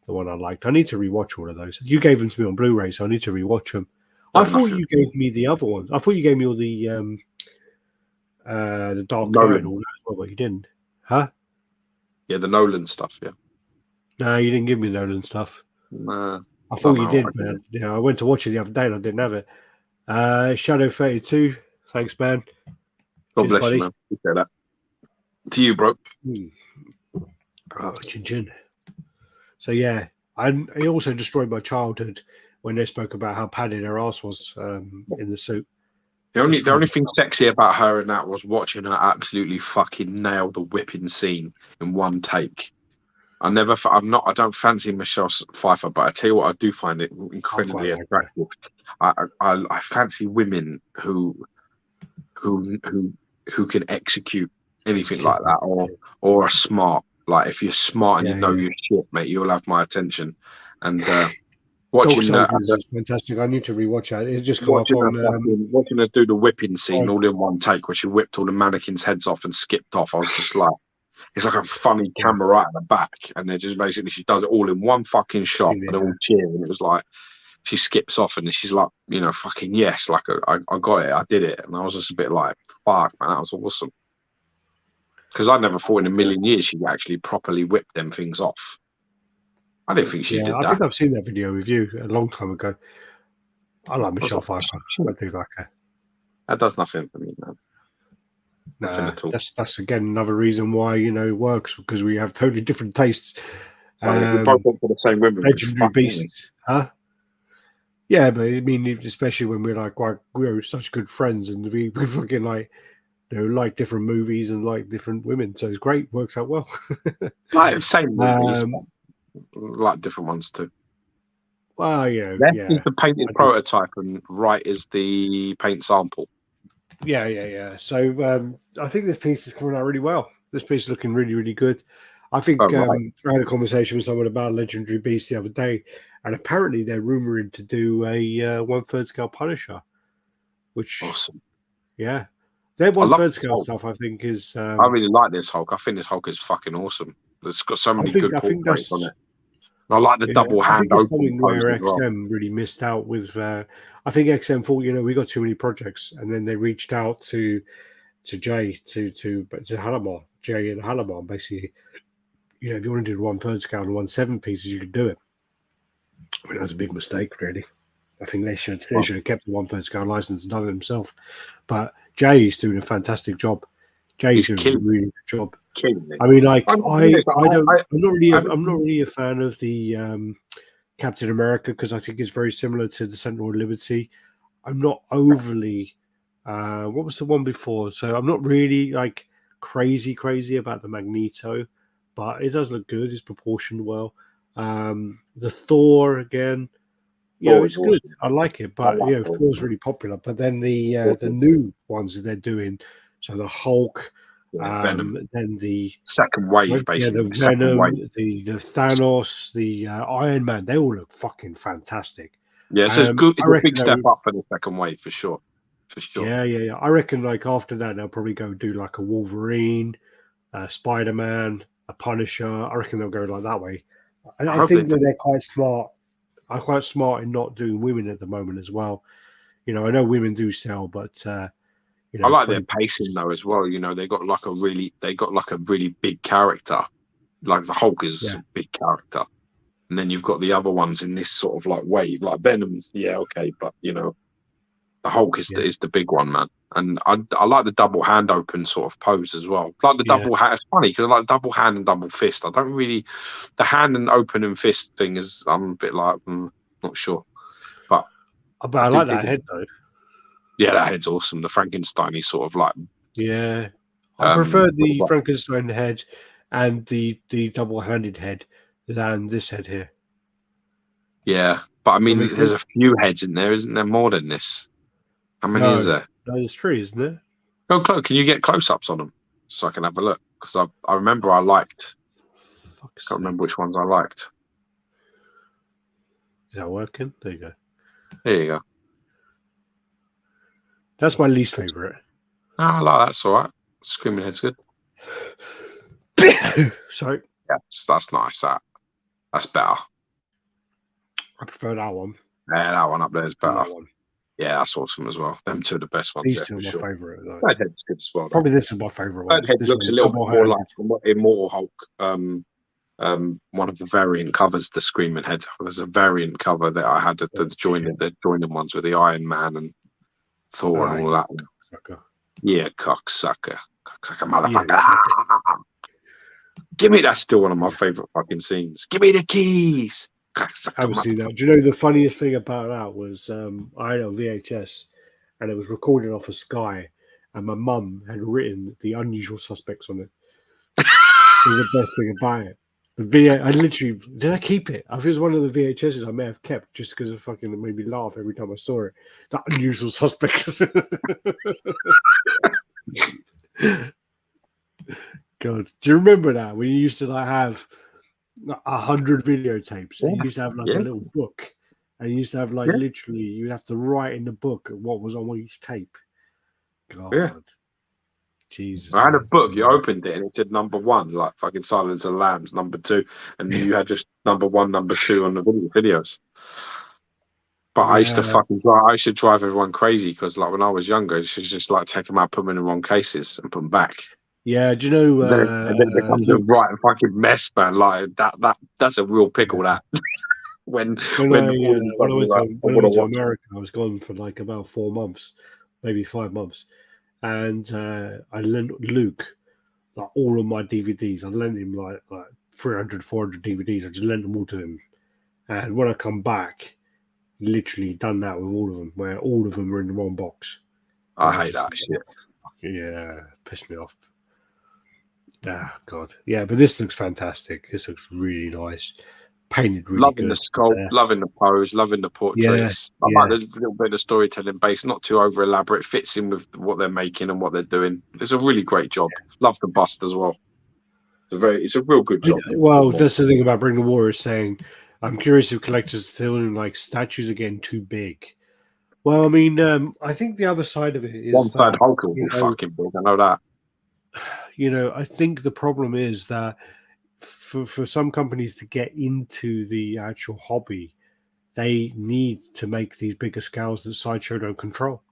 the one I liked. I need to rewatch all of those. You gave them to me on Blu-ray, so I need to rewatch them. I thought you gave me the other ones. I thought you gave me all the Dark Knight and all that as well, but you didn't. Huh? Yeah, the Nolan stuff, yeah. No, you didn't give me Nolan stuff. Nah. I thought you did, man. Yeah, I went to watch it the other day and I didn't have it. Shadow 32. Thanks, man. God bless you, man. Appreciate that. To you, bro. Oh, chin. So yeah, it also destroyed my childhood when they spoke about how padded her ass was in the suit. The only thing sexy about her in that was watching her absolutely fucking nail the whipping scene in one take. I don't fancy Michelle Pfeiffer, but I tell you what, I do find it incredibly attractive. I fancy women who can execute anything like that, or are smart. Like if you're smart and you know your shit, mate, you'll have my attention. And Dog Watching Soldiers is fantastic. I need to rewatch it. It just come up on. watching her do the whipping scene all in one take, where she whipped all the mannequins' heads off and skipped off. I was just like, it's like a funny camera right at the back, and they're just basically she does it all in one fucking shot, and they're all cheering. It was like she skips off, and she's like, fucking yes, like I got it, I did it, and I was just a bit like, fuck, man, that was awesome. Because I never thought in a million years she'd actually properly whip them things off. I didn't think she did that. I think I've seen that video with you a long time ago. I like Michelle Pfeiffer. I do like her. That does nothing for me, man. Nothing at all. That's again another reason why it works, because we have totally different tastes. We both went for the same women. Legendary beasts, huh? Yeah, but I mean, especially when we're such good friends, and we fucking like different movies and like different women, so it's great. Works out well. Like same movies, like different ones too. Well, Left is the painted prototype, and right is the paint sample. Yeah. So I think this piece is coming out really well. This piece is looking really, really good. I think I had a conversation with someone about Legendary Beast the other day, and apparently they're rumoring to do a 1/3 scale Punisher, which awesome. Yeah, their 1/3 scale stuff I think is. I really like this Hulk. I think this Hulk is fucking awesome. It's got so many good portraits on it. I like the double hand. I think it's something where XM really missed out with. I think XM thought, we got too many projects, and then they reached out to Jay to Hallamar, Jay and Hallamar, basically. If you want to do 1/3 scale and 1/7 pieces, you could do it. I mean, that was a big mistake, really. I think they should have kept the 1/3 scale license and done it themselves. But Jay is doing a fantastic job. Jay's doing a really good job. I mean, like I'm not really a fan of the Captain America, because I think it's very similar to the Sentinel of Liberty. I'm not overly. What was the one before? So I'm not really like crazy about the Magneto, but it does look good. It's proportioned well. The Thor again, it's good. I like it, but Thor's really popular. But then the new ones that they're doing, so the Hulk. Venom. Then the second wave, basically. The Venom, the Thanos, the Iron Man, they all look fucking fantastic. Yeah, so it's good. It's a big step up for the second wave, for sure. Yeah. I reckon like after that, they'll probably go do like a Wolverine, Spider-Man, a Punisher. I reckon they'll go like that way. I think that they're quite smart. I'm quite smart in not doing women at the moment as well. I know women do sell, but I like their pacing though as well. They got like a really big character. Like the Hulk is a big character, and then you've got the other ones in this sort of like wave, like Venom. Yeah, okay, but the Hulk is the big one, man. And I like the double hand open sort of pose as well. Like the double hand. It's funny because I like double hand and double fist. I don't really the hand and open and fist thing is I'm a bit like not sure, but I like that head though. Yeah, that head's awesome. The Frankenstein-y sort of like. Yeah. I prefer the Frankenstein head and the double-handed head than this head here. Yeah. But I mean, there's a few heads in there, isn't there? More than this. How many is there? No, there's 3, isn't there? Go close. Can you get close-ups on them so I can have a look? Because I remember I liked. I can't remember which ones I liked. Is that working? There you go. There you go. That's my least favourite. Oh, I like that's all right. Screaming Head's good. Sorry. Yeah, that's nice. That's better. I prefer that one. Yeah, that one up there is better. Yeah, that's awesome as well. Them two are the best ones. These two are my favourite. Redhead's good as well. Probably this is my favourite one. Redhead looks a little bit more like Immortal Hulk. One of the variant covers, the Screaming Head. There's a variant cover that I had the joining ones with the Iron Man and Thor and all that. Cocksucker. Yeah, cocksucker motherfucker. Yeah. Give me that's still one of my favourite fucking scenes. Give me the keys. I haven't seen that. Do you know the funniest thing about that was I had a VHS and it was recorded off of Sky, and my mum had written The Unusual Suspects on it. It was the best thing about it. The video, I literally did. I keep it. I think it was one of the VHSs I may have kept just because it fucking made me laugh every time I saw it. That Unusual Suspects. God, do you remember that when you used to like have 100 videotapes? And you used to have like a little book, And you used to have like literally, you'd have to write in the book what was on each tape. God, Yeah. Jesus. I had a book. You opened it and it said number 1, like fucking Silence of the Lambs, number 2, and you had just number 1, number 2 on the videos. But I used to fucking drive. I used to drive everyone crazy because, like, when I was younger, it was just like take them out, put them in the wrong cases, and put them back. Yeah, do you know? And then it becomes a right fucking mess, man. Like that's a real pickle. That when I went to watch. America, I was gone for like about 4 months, maybe 5 months, and I lent Luke like all of my DVDs. I lent him like 300, 400 DVDs. I just lent them all to him, and when I come back, literally done that with all of them, where all of them were in the wrong box. I hate that shit. Yeah, pissed me off. Ah, God. Yeah, but this looks fantastic. This looks really nice. Painted really loving good. The sculpt, loving the pose, loving the portraits. I like the little bit of storytelling base, not too over elaborate. Fits in with what they're making and what they're doing. It's a really great job. Love the bust as well. It's a real good job. Well, that's the thing about Bring the War is saying, I'm curious if collectors are feeling like statues are getting too big. Well, I mean, I think the other side of it is one third Hulk will be fucking big. I know that. You know, I think the problem is that for some companies to get into the actual hobby, they need to make these bigger scales that Sideshow don't control.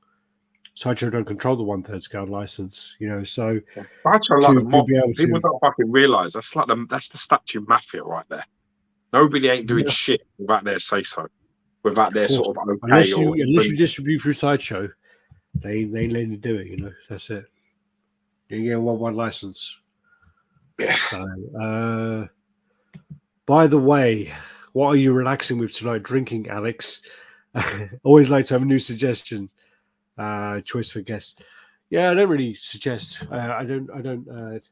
Sideshow don't control the 1/3 scale license, you know. So Sideshow like the mob. People don't fucking realise that's the statue mafia right there. Nobody ain't doing shit without their say so, without their sort of okay. Unless you distribute through Sideshow, they ain't letting you do it. You know, that's it. You get one license. Yeah. So, by the way, what are you relaxing with tonight? Drinking, Alex? Always like to have a new suggestion. Choice for guests. Yeah, I don't really suggest. I don't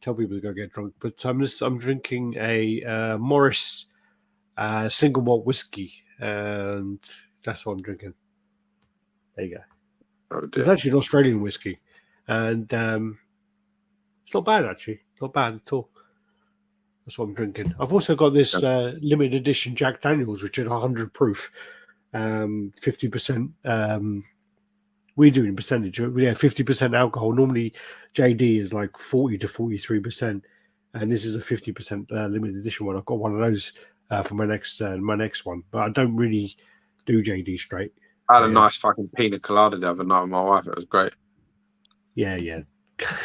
tell people to go get drunk. But I'm drinking a Morris single malt whiskey, and that's what I'm drinking. There you go. Oh, it's actually an Australian whiskey, and it's not bad actually. Not bad at all. That's what I'm drinking. I've also got this limited edition Jack Daniels, which is 100 proof, 50%. We do in percentage. Yeah, 50% alcohol. Normally, JD is like 40 to 43%, and this is a 50% limited edition one. I've got one of those for my next one, but I don't really do JD straight. I had a nice fucking pina colada the other night with my wife. It was great. Yeah.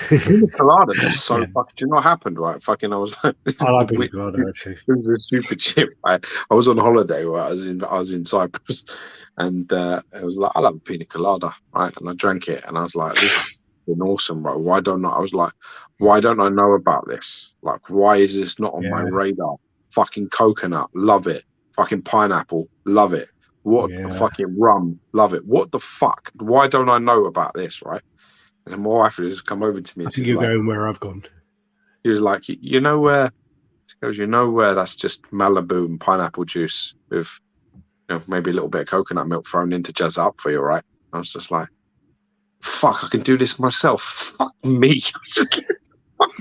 Pina colada is so fucking. Do you know what happened? Right, fucking. I was like, I like pina colada actually. It was a super chip. I was on holiday. Right, I was in Cyprus, and it was like I love a pina colada, right? And I drank it, and I was like, this is awesome, bro. Why don't I know about this? Like, why is this not on my radar? Fucking coconut, love it. Fucking pineapple, love it. What the fucking rum, love it. What the fuck? Why don't I know about this, right? And my wife has come over to me. I think you're going where I've gone. He was like, you know where? She goes, you know where? That's just Malibu and pineapple juice with, maybe a little bit of coconut milk thrown in to jazz up for you, right? I was just like, fuck, I can do this myself. Fuck me. Fuck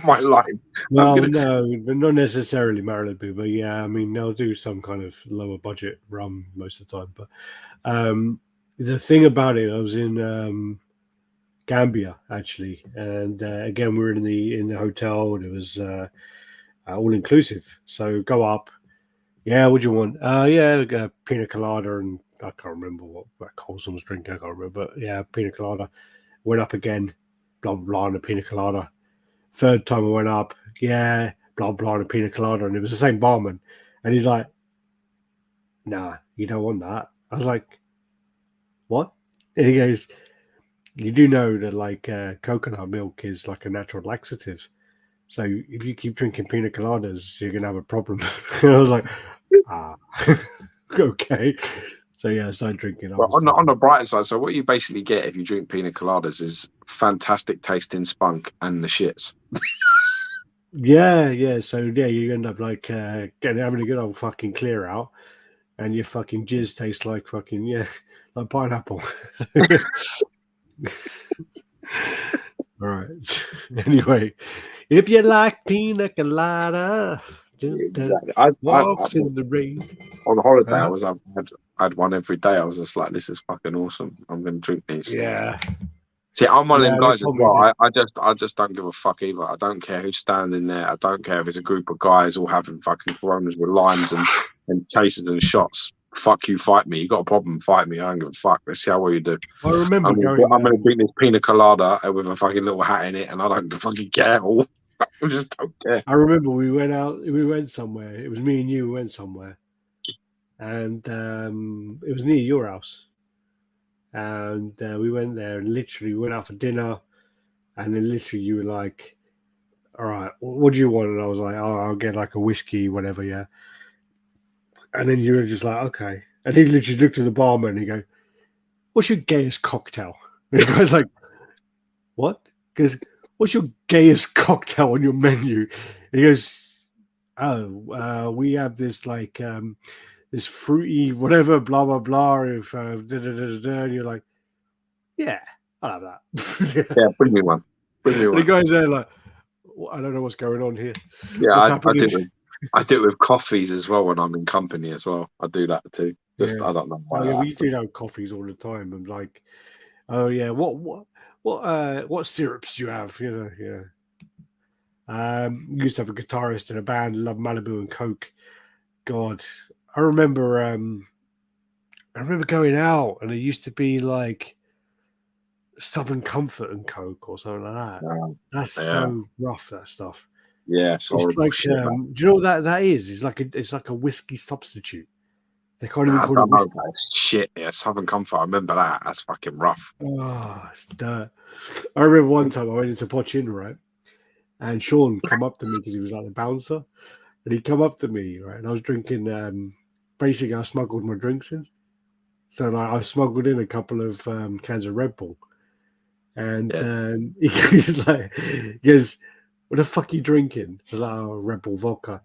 my life. No, not necessarily Malibu, but yeah, I mean, they'll do some kind of lower budget rum most of the time. But the thing about it, I was in Gambia actually, and again we were in the hotel, and it was all inclusive. So go up, what do you want? A pina colada, and I can't remember what Colson was drinking. I can't remember. But pina colada. Went up again, blah blah, and a pina colada. Third time I went up, blah blah, and a pina colada, and it was the same barman, and he's like, "Nah, you don't want that." I was like, "What?" And he goes, you do know that like coconut milk is like a natural laxative. So if you keep drinking pina coladas, you're going to have a problem. And I was like, okay. So I started drinking. Well, on the brighter side, so what you basically get if you drink pina coladas is fantastic tasting spunk and the shits. Yeah. So you end up like having a good old fucking clear out, and your fucking jizz tastes like fucking like pineapple. All right. Anyway, if you like pina colada, Exactly. Walks in the rain. On holiday, Uh-huh. I had one every day. I was just like, this is fucking awesome. I'm going to drink these. Yeah. See, I'm one of them They guys as told me well. that. I just don't give a fuck either. I don't care who's standing there. I don't care if it's a group of guys all having fucking Coronas with limes and chases and shots. Fuck you, fight me. You got a problem, fight me. I don't give a fuck. Let's see how well you do. I remember I'm going. gonna drink this pina colada with a fucking little hat in it, and I don't fucking care. I just don't care. I remember we went out. We went somewhere. It was me and you. We went somewhere, and it was near your house. And we went there and literally went out for dinner. And then literally you were like, "All right, what do you want?" And I was like, "Oh, I'll get like a whiskey, whatever, yeah." And then you were just like, "Okay." And he literally looked at the barman and he go, "What's your gayest cocktail?" And the guy's like, "What?" Because what's your gayest cocktail on your menu? And he goes, "Oh, we have this like this fruity whatever, blah blah blah." If and you're like, "Yeah, I'll have that." Yeah, bring me one. Bring me And the one. guy's there like, I don't know what's going on here. Yeah, What's I happening? do it with coffees as well when I'm in company as well. I do that too. Just Yeah. I don't know why. Oh, yeah, that we do happens. have coffees all the time. And like, oh yeah, what syrups do you have? You know, yeah. Used to have a guitarist in a band, loved Malibu and Coke. God, I remember going out and it used to be like Southern Comfort and Coke or something like that. That's Yeah, so rough, that stuff. yeah, it's It's horrible like shit, man. do you know what that is? It's like a whiskey substitute. They can't even I call it don't know. whiskey. That's shit. Yeah, Southern Comfort. I remember that. That's fucking rough. Oh, it's dirt. I remember one time I went into Poch Inn, right? And Sean come up to me because he was like the bouncer. And he come up to me, right? And I was drinking, basically I smuggled my drinks in. So like, I smuggled in a couple of cans of Red Bull. And Yeah. he goes, "What the fuck are you drinking?" I was like, "Oh, Red Bull vodka."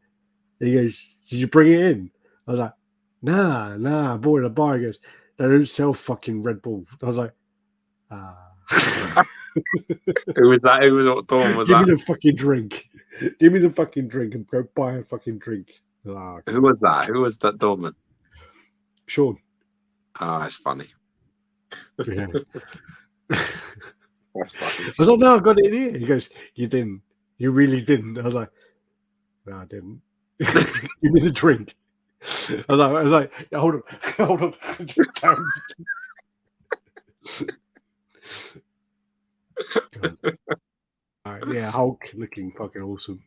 And he goes, "Did you bring it in?" I was like, Nah, I bought it at a bar." He goes, "They don't sell fucking Red Bull." I was like, ah. Who was that? What Dawn was Give me that? the fucking drink. Give me the fucking drink and go buy a fucking drink. Ah, Who was that? Who was that doorman? Sean. Ah, it's funny. Yeah. That's fucking I was like, "No, I got it in here." He goes, "You didn't. You really didn't." I was like, "No, I didn't." Give me the drink. I was like, "Yeah, hold on. God. All right, yeah, Hulk looking fucking awesome.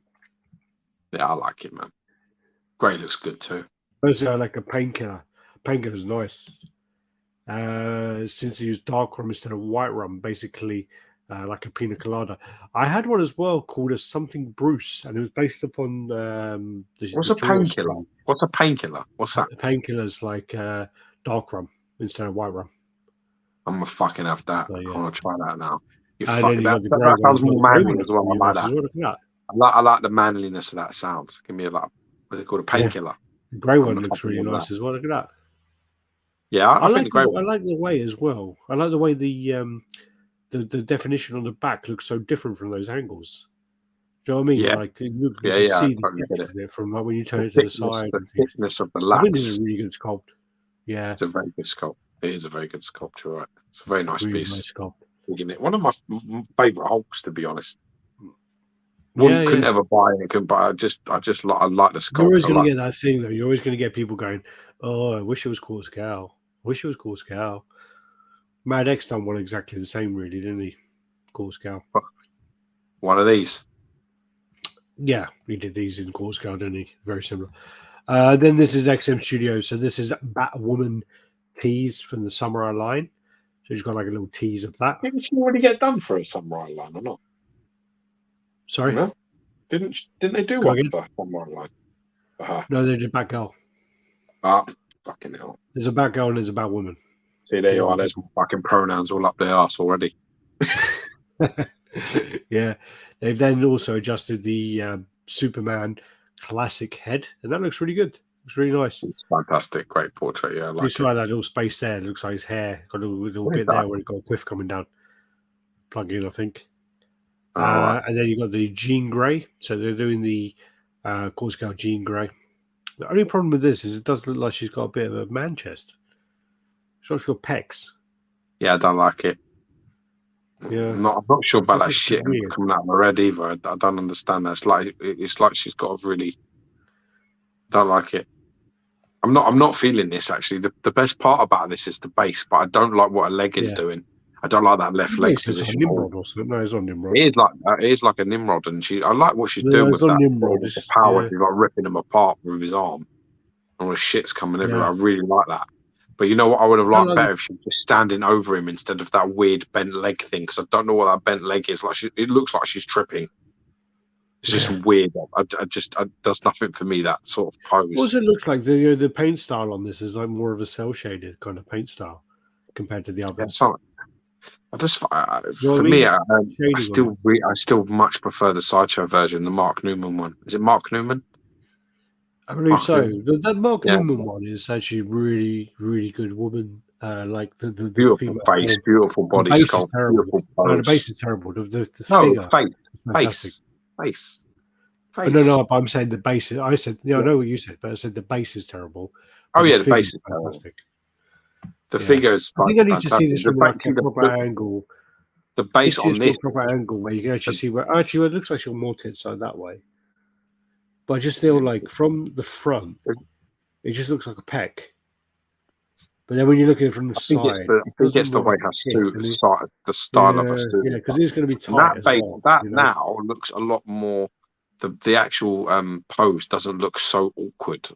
Yeah, I like it, man. Grey looks good too. Also, like a painkiller. Painkiller's nice. Since he used dark rum instead of white rum, basically like a pina colada. I had one as well called a something Bruce, and it was based upon What's the a George painkiller? story. What's a painkiller? What's that? Painkillers like dark rum instead of white rum. I'm gonna fucking have that. So, yeah. I want to try that now. You And then fucking you that, got the that, grey that one sounds as well. more The grey manly one as looks well. really I like nice as that. well. Look at that. I like the manliness of that sound. Give me what's it called? A painkiller. The grey I'm one gonna looks fucking really love nice that. as well. Look at that. Yeah, I think the grey I one. like the way as well. I like the way the definition on the back looks so different from those angles. Do you know what I mean? Yeah, Like you yeah, can I see the totally get depth it. of it from like when you turn it to the side The and things. thickness of the I think it's lats. a really good sculpt. Yeah, It's a very good sculpt. It is a very good sculpture, right? It's a very nice really piece. nice sculpt. One of my favourite Hulks, to be honest. Yeah, Couldn't yeah. ever buy it. But I like the You're sculpt. always I going to like. get that thing though. You're always going to get people going, "Oh, I wish it was Cool Scowl. I wish it was Cool Scowl." Mad X done one exactly the same, really, didn't he? Cool Scowl. One of these. Yeah, he did these in Cool Scowl, didn't he? Very similar. Then this is XM Studios. So this is Batwoman tease from the Samurai line. So she's got like a little tease of that. Didn't she already get done for a Samurai line or not? Sorry? No? Didn't they do Go one again? for Samurai line? For her? No, they did Batgirl. Ah, fucking hell. There's a Batgirl and there's a Batwoman. See, there you are. There's fucking pronouns all up their ass already. Yeah. They've then also adjusted the Superman classic head, and that looks really good. Looks really nice. It's fantastic. Great portrait. Yeah, I like You it. saw that little space there. It looks like his hair got a little What is bit that? there where it got a quiff coming down. Plug in, I think. All right. And then you got the Jean Grey. So they're doing the Corsica Jean Grey. The only problem with this is it does look like she's got a bit of a man chest. She's got pecs. Yeah, I don't like it. Yeah, I'm not sure about that It's shit weird. coming out of my red either. I don't understand that. It's like she's got a really. Don't like it. I'm not feeling this actually. The best part about this is the base, but I don't like what her leg is doing. I don't like that left leg It's like position. Nimrod or something. No, it's not Nimrod. It is like a Nimrod, and I like what she's No, doing it's with not that. Nimrod. With the It's, power, yeah. she's like ripping him apart with his arm, and all the shit's coming everywhere. Yeah. I really like that. But you know what? I would have liked like better if she was just standing over him instead of that weird bent leg thing. Because I don't know what that bent leg is. Like it looks like she's tripping. It's just weird. It does nothing for me. That sort of pose. Also, it looks like the paint style on this is like more of a cell shaded kind of paint style compared to the others. Yeah, for me, I still much prefer the Sideshow version, the Mark Newman one. Is it Mark Newman? I believe Mark so. Newman. That Mark Newman one is actually really, really good woman. Like the beautiful female face, form. beautiful body sculpt, beautiful pose. No, the base is terrible. The figure, face. No, but I'm saying the base. I said, I know what you said, but I said the base is terrible. Oh yeah, the base is fantastic. The figures. I think I need to see this from like a proper angle. The base on this proper angle where you can actually see where it looks like she'll more tits like that way. But I just feel like from the front, it just looks like a pec. But then when you look at it from the side, I think it's the way the style of her suit. Yeah, because it's going to be tight as well. That now looks a lot more. The actual pose doesn't look so awkward,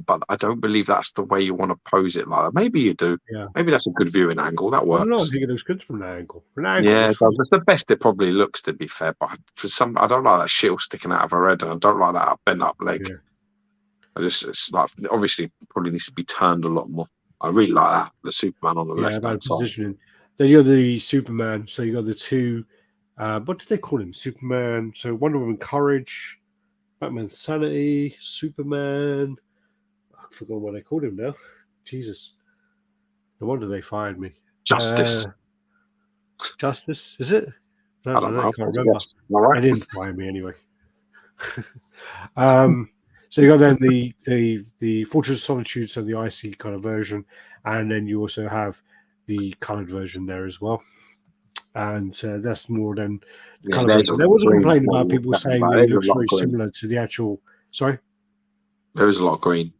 but I don't believe that's the way you want to pose it like that. Maybe you do. Yeah. Maybe that's a good viewing angle. That works. I think it looks good from that angle. Yeah, it's the best it probably looks, to be fair. But I don't like that shield sticking out of her head, and I don't like that bent up leg. Yeah. It's like obviously probably needs to be turned a lot more. I really like that, the Superman on the left hand side. Positioning. Then you got the Superman. So you got the two. What did they call him? Superman. So Wonder Woman Courage, Batman Sanity, Superman. I forgot what they called him now. Jesus. No wonder they fired me. Justice. Justice, is it? I don't know. I can't remember. Yes. Right. They didn't fire me anyway. So you got then the Fortress of Solitude, so the icy kind of version, and then you also have the coloured version there as well. And that's more than colour version. There was a complaint about people saying that it looks very similar to the actual. Sorry, there is a lot of green.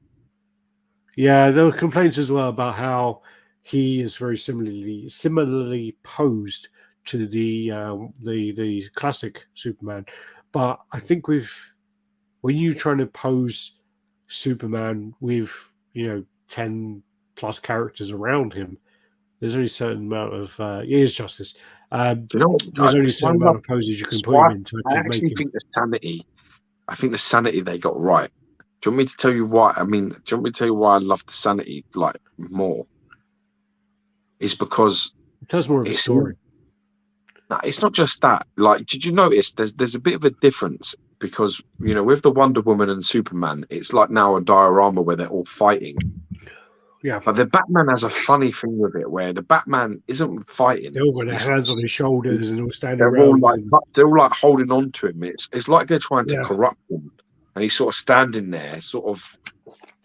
Yeah, there were complaints as well about how he is very similarly posed to the classic Superman. But I think when you're trying to pose Superman with 10 plus characters around him, there's only a certain amount of here's Justice. There's only a certain amount of poses you can put him in to actually make him. I think the sanity they got right. Do you want me to tell you why? Do you want me to tell you why I love the sanity more? It's because it tells more of a story. No, it's not just that. Did you notice there's a bit of a difference because with the Wonder Woman and Superman, it's like now a diorama where they're all fighting. Yeah. But the Batman has a funny thing with it where the Batman isn't fighting. They're all got their hands on his shoulders and all standing they're around. They're all holding on to him. It's like they're trying to corrupt him. And he's sort of standing there, sort of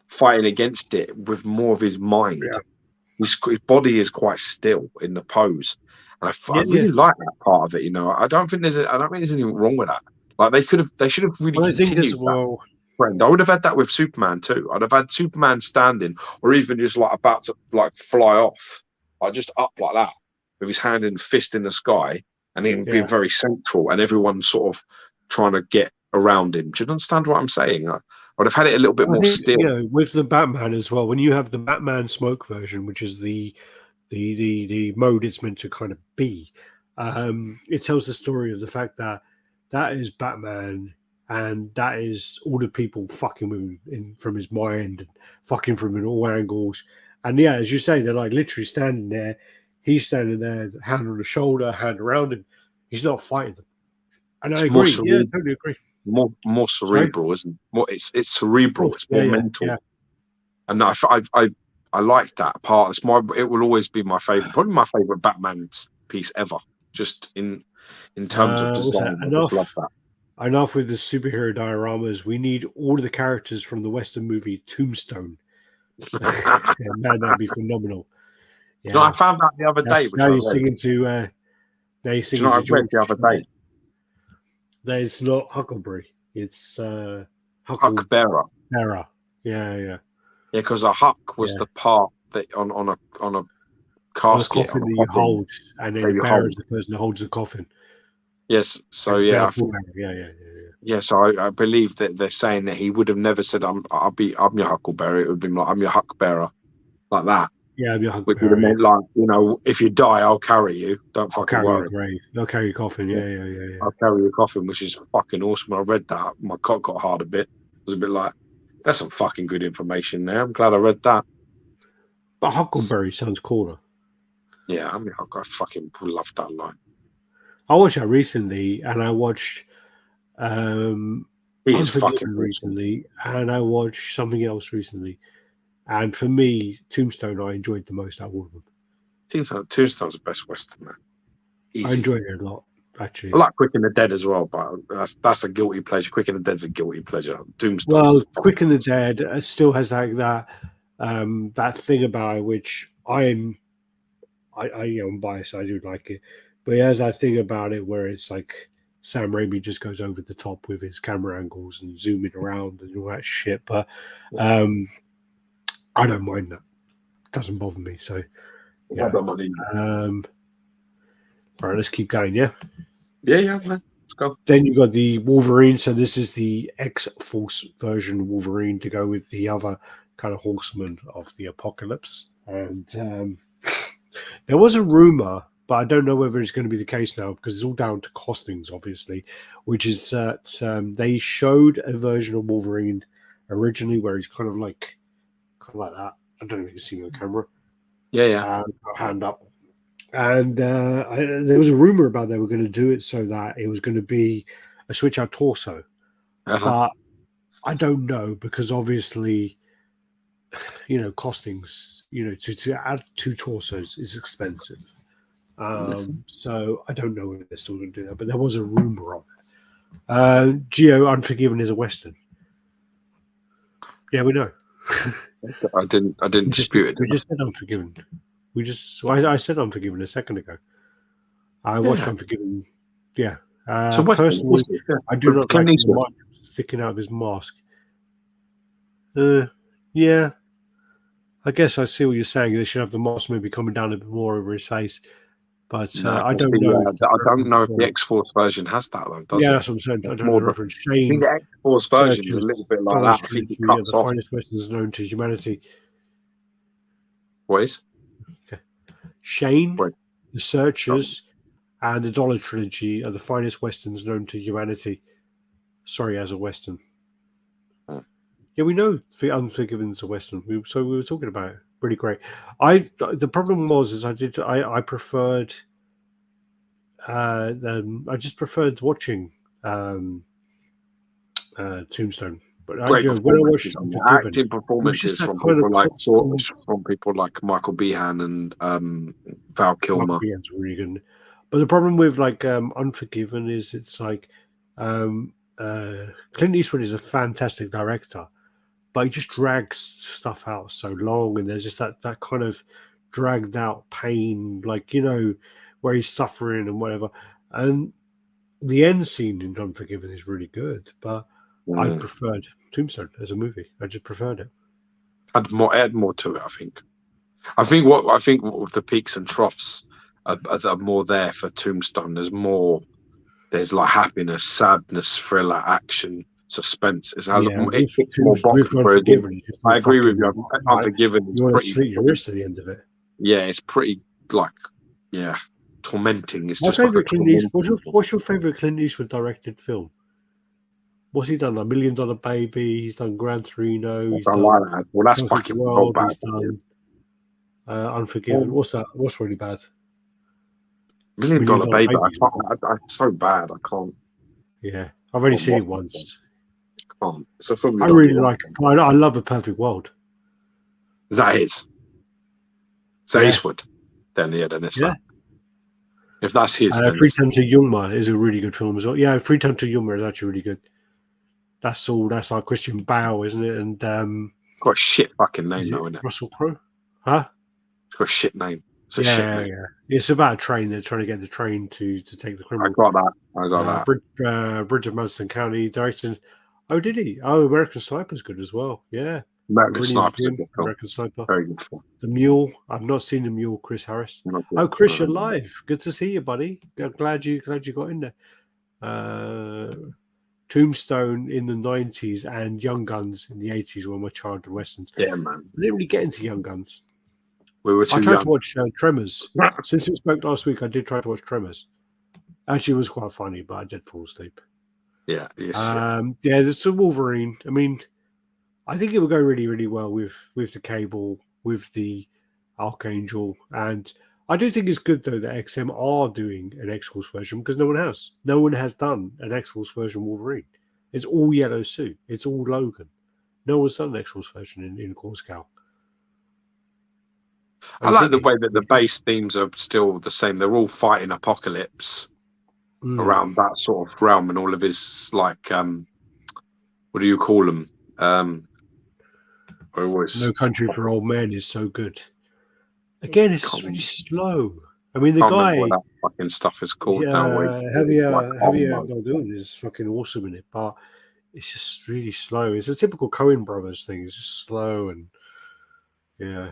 fighting against it with more of his mind. Yeah. His body is quite still in the pose. And I really like that part of it. I don't think there's anything wrong with that. They should have really continued that trend. I would have had that with Superman too. I'd have had Superman standing, or even just about to fly off, just up like that, with his hand and fist in the sky, and him being very central, and everyone sort of trying to get around him. Do you understand what I'm saying? I would have had it a little bit more still. With the Batman as well, when you have the Batman smoke version, which is the mode it's meant to kind of be, it tells the story of the fact that is Batman, and that is all the people fucking with him from his mind and fucking from him in all angles. And as you say, they're literally standing there. He's standing there, hand on the shoulder, hand around him. He's not fighting them. And I agree. I totally agree. More cerebral, isn't it? It's cerebral. It's more mental. Yeah. And I like that part. It will always be my favorite, probably my favorite Batman piece ever. Just in terms of design, I love that. enough with the superhero dioramas. We need all of the characters from the Western movie Tombstone. Yeah, man, that'd be phenomenal. You know, I Yeah, found out the other day, which now I you're read. singing to. Now you're Do you singing know to what I read George. the other day? That it's not Huckleberry. It's Huck bearer. Huckleberry. Yeah. Yeah, because a huck was the part that on a On a casket, coffin on a that you coffin hold, and then that the you bearer is hold. the person that holds the coffin. Yes. So And yeah, I think, yeah. yeah. So I believe that they're saying that he would have never said I'm your huckleberry. It would have been like I'm your huck bearer, like that. Yeah, I'm your Which would have Huckleberry. meant like, you know, if you die, I'll carry you. Don't I'll fucking carry your worry. grave. I'll carry your coffin. Yeah. I'll carry your coffin, which is fucking awesome. When I read that, my cock got hard a bit. It was a bit like, that's some fucking good information there. I'm glad I read that. But Huckleberry sounds cooler. Yeah, I mean, I fucking love that line. I watched that recently, and I watched He is fucking Unforgiven recently, and I watched something else recently. And for me, Tombstone, I enjoyed the most out of all of them. Tombstone's the best Western, man. Easy. I enjoyed it a lot, actually. I like Quick and the Dead as well, but that's a guilty pleasure. Quick and the Dead's a guilty pleasure. Tombstone. Well, Quick and the Dead still has like that thing about it, which I'm biased. I do like it, but he has that thing about it where it's like Sam Raimi just goes over the top with his camera angles and zooming around and all that shit. But I don't mind that. It doesn't bother me. So yeah. I don't mind either. All right, let's keep going. Yeah. Yeah, man. Let's go. Then you got the Wolverine. So this is the X-Force version Wolverine to go with the other kind of horseman of the apocalypse. And there was a rumor, but I don't know whether it's going to be the case now because it's all down to costings, obviously, which is that they showed a version of Wolverine originally where he's kind of like that. I don't know if you can see me on camera. Yeah. Hand up. And there was a rumor about they were going to do it so that it was going to be a switch out torso. But I don't know because obviously, costings, to add two torsos is expensive. So I don't know if they're still going to do that, but there was a rumor of it. Geo Unforgiven is a Western. Yeah, we know. I didn't dispute it. We just said Unforgiven. I said Unforgiven a second ago. I watched Unforgiven. Yeah. So personally, I do not like the mic sticking out of his mask. Yeah. I guess I see what you're saying. They should have the mask maybe coming down a bit more over his face. But I don't know. I don't know if the X-Force version has that, though, does it? That's what I'm saying. I don't know the reference. Shane, I think the X-Force version is a little bit like that. I think it cuts the off. finest westerns known to humanity. What is? Okay. Shane, The Searchers, and the Dollar Trilogy are the finest westerns known to humanity. Sorry, as a western. Yeah, we know Unforgiven's a western. So we were talking about it. Pretty great. The problem was I preferred I just preferred watching Tombstone. But when I watched acting performances from people like Michael Behan and Val Kilmer. Michael Behan's really good. But the problem with Unforgiven is it's like Clint Eastwood is a fantastic director, but he just drags stuff out so long, and there's just that kind of dragged out pain, where he's suffering and whatever. And the end scene in Unforgiven is really good, but I preferred Tombstone as a movie. I just preferred it. Add more to it, I think. I think with the peaks and troughs are more there for Tombstone. There's like happiness, sadness, thriller, action, suspense. It has it ticks more boxes. I agree with you. Unforgiven you want to sleep your wrist at the end of it. Yeah, it's pretty tormenting. It's just what's your favorite Clint Eastwood directed film? What's he done? $1 Million Baby. He's done Gran Torino. He's done that. Well, that's fucking well bad. He's done Unforgiven. What's that? What's really bad? $1 Million Baby. It's so bad. I can't. Yeah, I've only seen it once. I can't. It's a film. I really like it. I love A Perfect World. Is that his? So Eastwood. Then it's that. Yeah, If that's his, then Friedhelm to Jungma is a really good film as well. Yeah, Friedhelm to Jungma is actually really good. That's like Christian Bale, isn't it? And got a shit fucking name is though, it isn't it? Russell Crowe? Huh? It's got a shit name. It's a shit name. Yeah. It's about a train. They're trying to get the train to take the I criminal. got that. Bridge of Madison County directed. Oh, did he? Oh, American Sniper's good as well. Yeah. American Sniper's a good film. American Sniper. Very good film. The Mule. I've not seen The Mule. Chris Harris. Oh, Chris, you're live. Good to see you, buddy. I'm glad you got in there. Tombstone in the 90s and Young Guns in the 80s were my childhood westerns. Yeah, man. I didn't really get into Young Guns. We were too I tried young. to watch Tremors. Since we spoke last week, I did try to watch Tremors. Actually, it was quite funny, but I did fall asleep. Yeah. Yes, yeah, there's a Wolverine. I mean, I think it would go really, really well with the Cable, with the Archangel, and I do think it's good though that XM are doing an X-Force version because no one has. No one has done an X-Force version Wolverine. It's all yellow suit. It's all Logan. No one's done an X-Force version in Coruscant. I like the way that the base themes are still the same. They're all fighting Apocalypse around that sort of realm, and all of his like what do you call them? No Country for Old Men is so good. Again, it's really slow. I mean, the guy. What that fucking stuff is called now. Javier Bardem is fucking awesome in it, but it's just really slow. It's a typical Coen Brothers thing. It's just slow and yeah.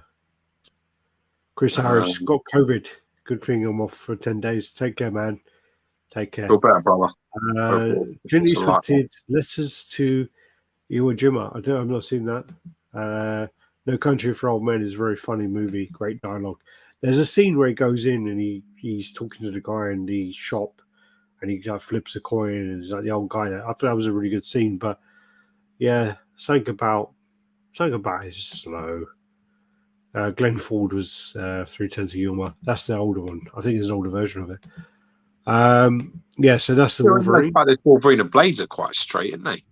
Chris Harris got COVID. Good thing I'm off for 10 days. Take care, man. Take care. Feel better, brother. Clint Eastwood did Letters to Iwo Jima. I've not seen that. No Country for Old Men is a very funny movie. Great dialogue. There's a scene where he goes in and he's talking to the guy in the shop and he like, flips a coin and he's like the old guy. I thought that was a really good scene, but yeah, something about it is just slow. Glenn Ford was 310 to Yuma. That's the older one. I think there's an older version of it. Yeah, so that's the Wolverine. This Wolverine and blades are quite straight, aren't they?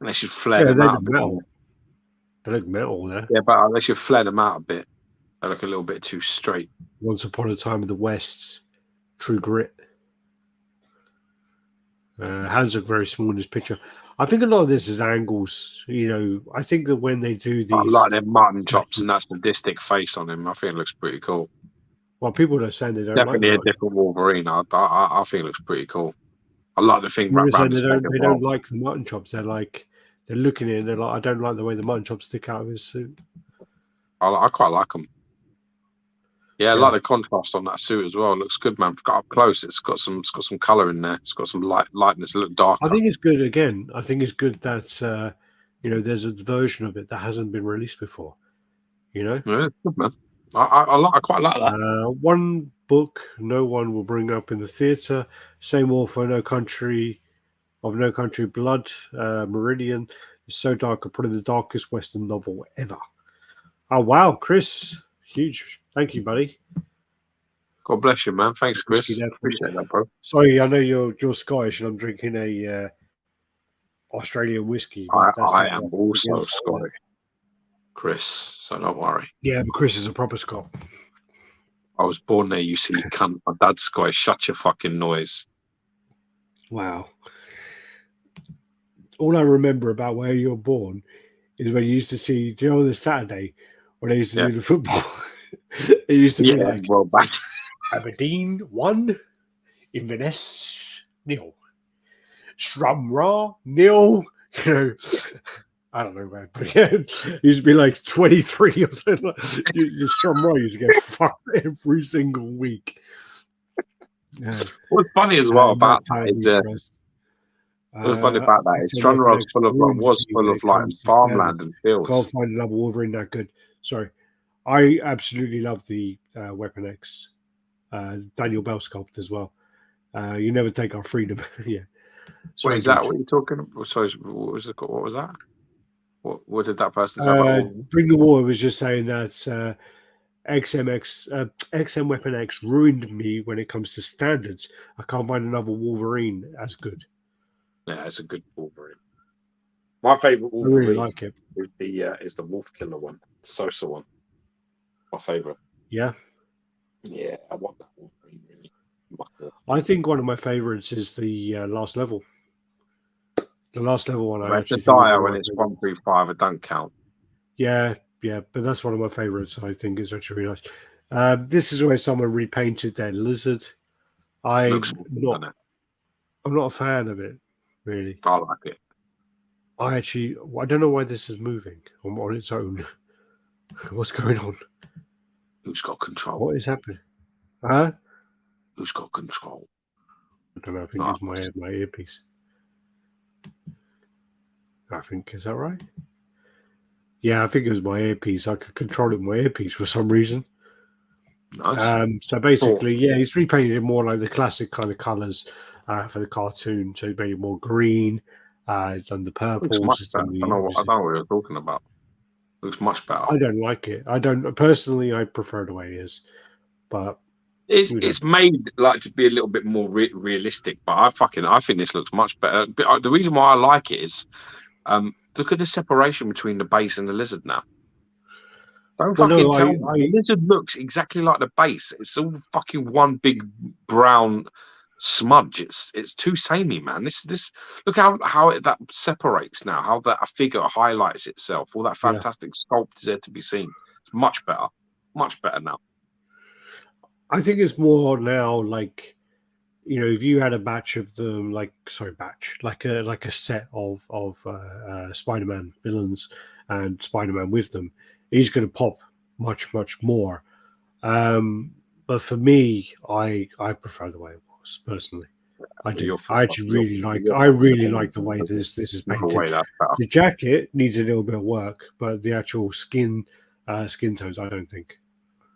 And they should flare them out a bit. They look metal there. Yeah, but they should flare them out a bit. They look a little bit too straight. Once Upon a Time in the West, True Grit. Hands look very small in this picture. I think a lot of this is angles. You know, I think that when they do these, I like their mutton chops and that sadistic face on him. I think it looks pretty cool. Well, people are saying they don't definitely like a different Wolverine. I think it looks pretty cool. I like the thing. They don't like the mutton chops. They're looking at it and they're like, I don't like the way the mutton chops stick out of his suit. I quite like them. Yeah, I like the contrast on that suit as well. It looks good, man. Got up close. It's got some colour in there. It's got some lightness. It looks darker. I think it's good. Again, I think it's good that there's a version of it that hasn't been released before. You know, yeah, it's good, man. I quite like that. One book no one will bring up in the theatre. Same author, No Country Blood. Meridian is so dark, probably the darkest Western novel ever. Oh wow, Chris, huge. Thank you, buddy. God bless you, man. Thanks, Chris. Appreciate that, bro. Sorry, I know you're Scottish, and I'm drinking a Australian whiskey. I am also Scottish, Chris. So don't worry. Yeah, but Chris is a proper Scot. I was born there. You see, cunt. My dad's Scottish. Shut your fucking noise. Wow. All I remember about where you're born is when you used to see, do you know, on the Saturday when they used to do the football. It used to be like well back. Aberdeen 1, Inverness 0, Stranraer 0. You know, I don't know, man, but yeah, it used to be like 23 or something. Stranraer used to get fucked every single week. What's funny as well about that is, what's funny about that is Stranraer was full of like farmland and fields. Can't find another Wolverine that good. Sorry. I absolutely love the Weapon X Daniel Bell sculpt as well. You never take our freedom. Yeah. Wait, is that what you're talking about? Sorry, what was that? What did that person say? Bring the War was just saying that XM Weapon X ruined me when it comes to standards. I can't find another Wolverine as good. Yeah, it's a good Wolverine. My favourite Wolverine I really like it. Is the Wolf Killer one, Sosa one. My favourite. Yeah. Yeah, I want that one really. I think one of my favorites is the last level. The last level one, I But the actually think is dire one of when my it's favorites. 135, it don't count. Yeah, but that's one of my favorites. I think is actually really nice. This is where someone repainted their lizard. Looks I'm wicked, not. doesn't it? I'm not a fan of it, really. I like it. I don't know why this is moving on its own. What's going on? Who's got control? What is happening? Huh? Who's got control? I don't know. I think it's my earpiece. I think, is that right? Yeah, I think it was my earpiece. I could control it with my earpiece for some reason. Nice. So basically, yeah, he's repainted it more like the classic kind of colours for the cartoon. So he made it more green. He's done the Looks purples. much He's better. done I the know obviously. what you're talking about. Looks much better. I don't like it. I don't personally. I prefer the way it is, but it's made like to be a little bit more realistic. But I think this looks much better. But the reason why I like it is, look at the separation between the base and the lizard now. Don't fucking tell me. The lizard looks exactly like the base. It's all fucking one big brown smudge. It's too samey, man. This look how that separates now. How that a figure highlights itself. All that fantastic sculpt is there to be seen. It's much better now. I think it's more now like, if you had a batch of them, like a set of Spider-Man villains and Spider-Man with them, he's going to pop much more. But for me, I prefer the way it was personally. I do. I actually really like. I really like the way this is painted. The jacket needs a little bit of work, but the actual skin tones, I don't think.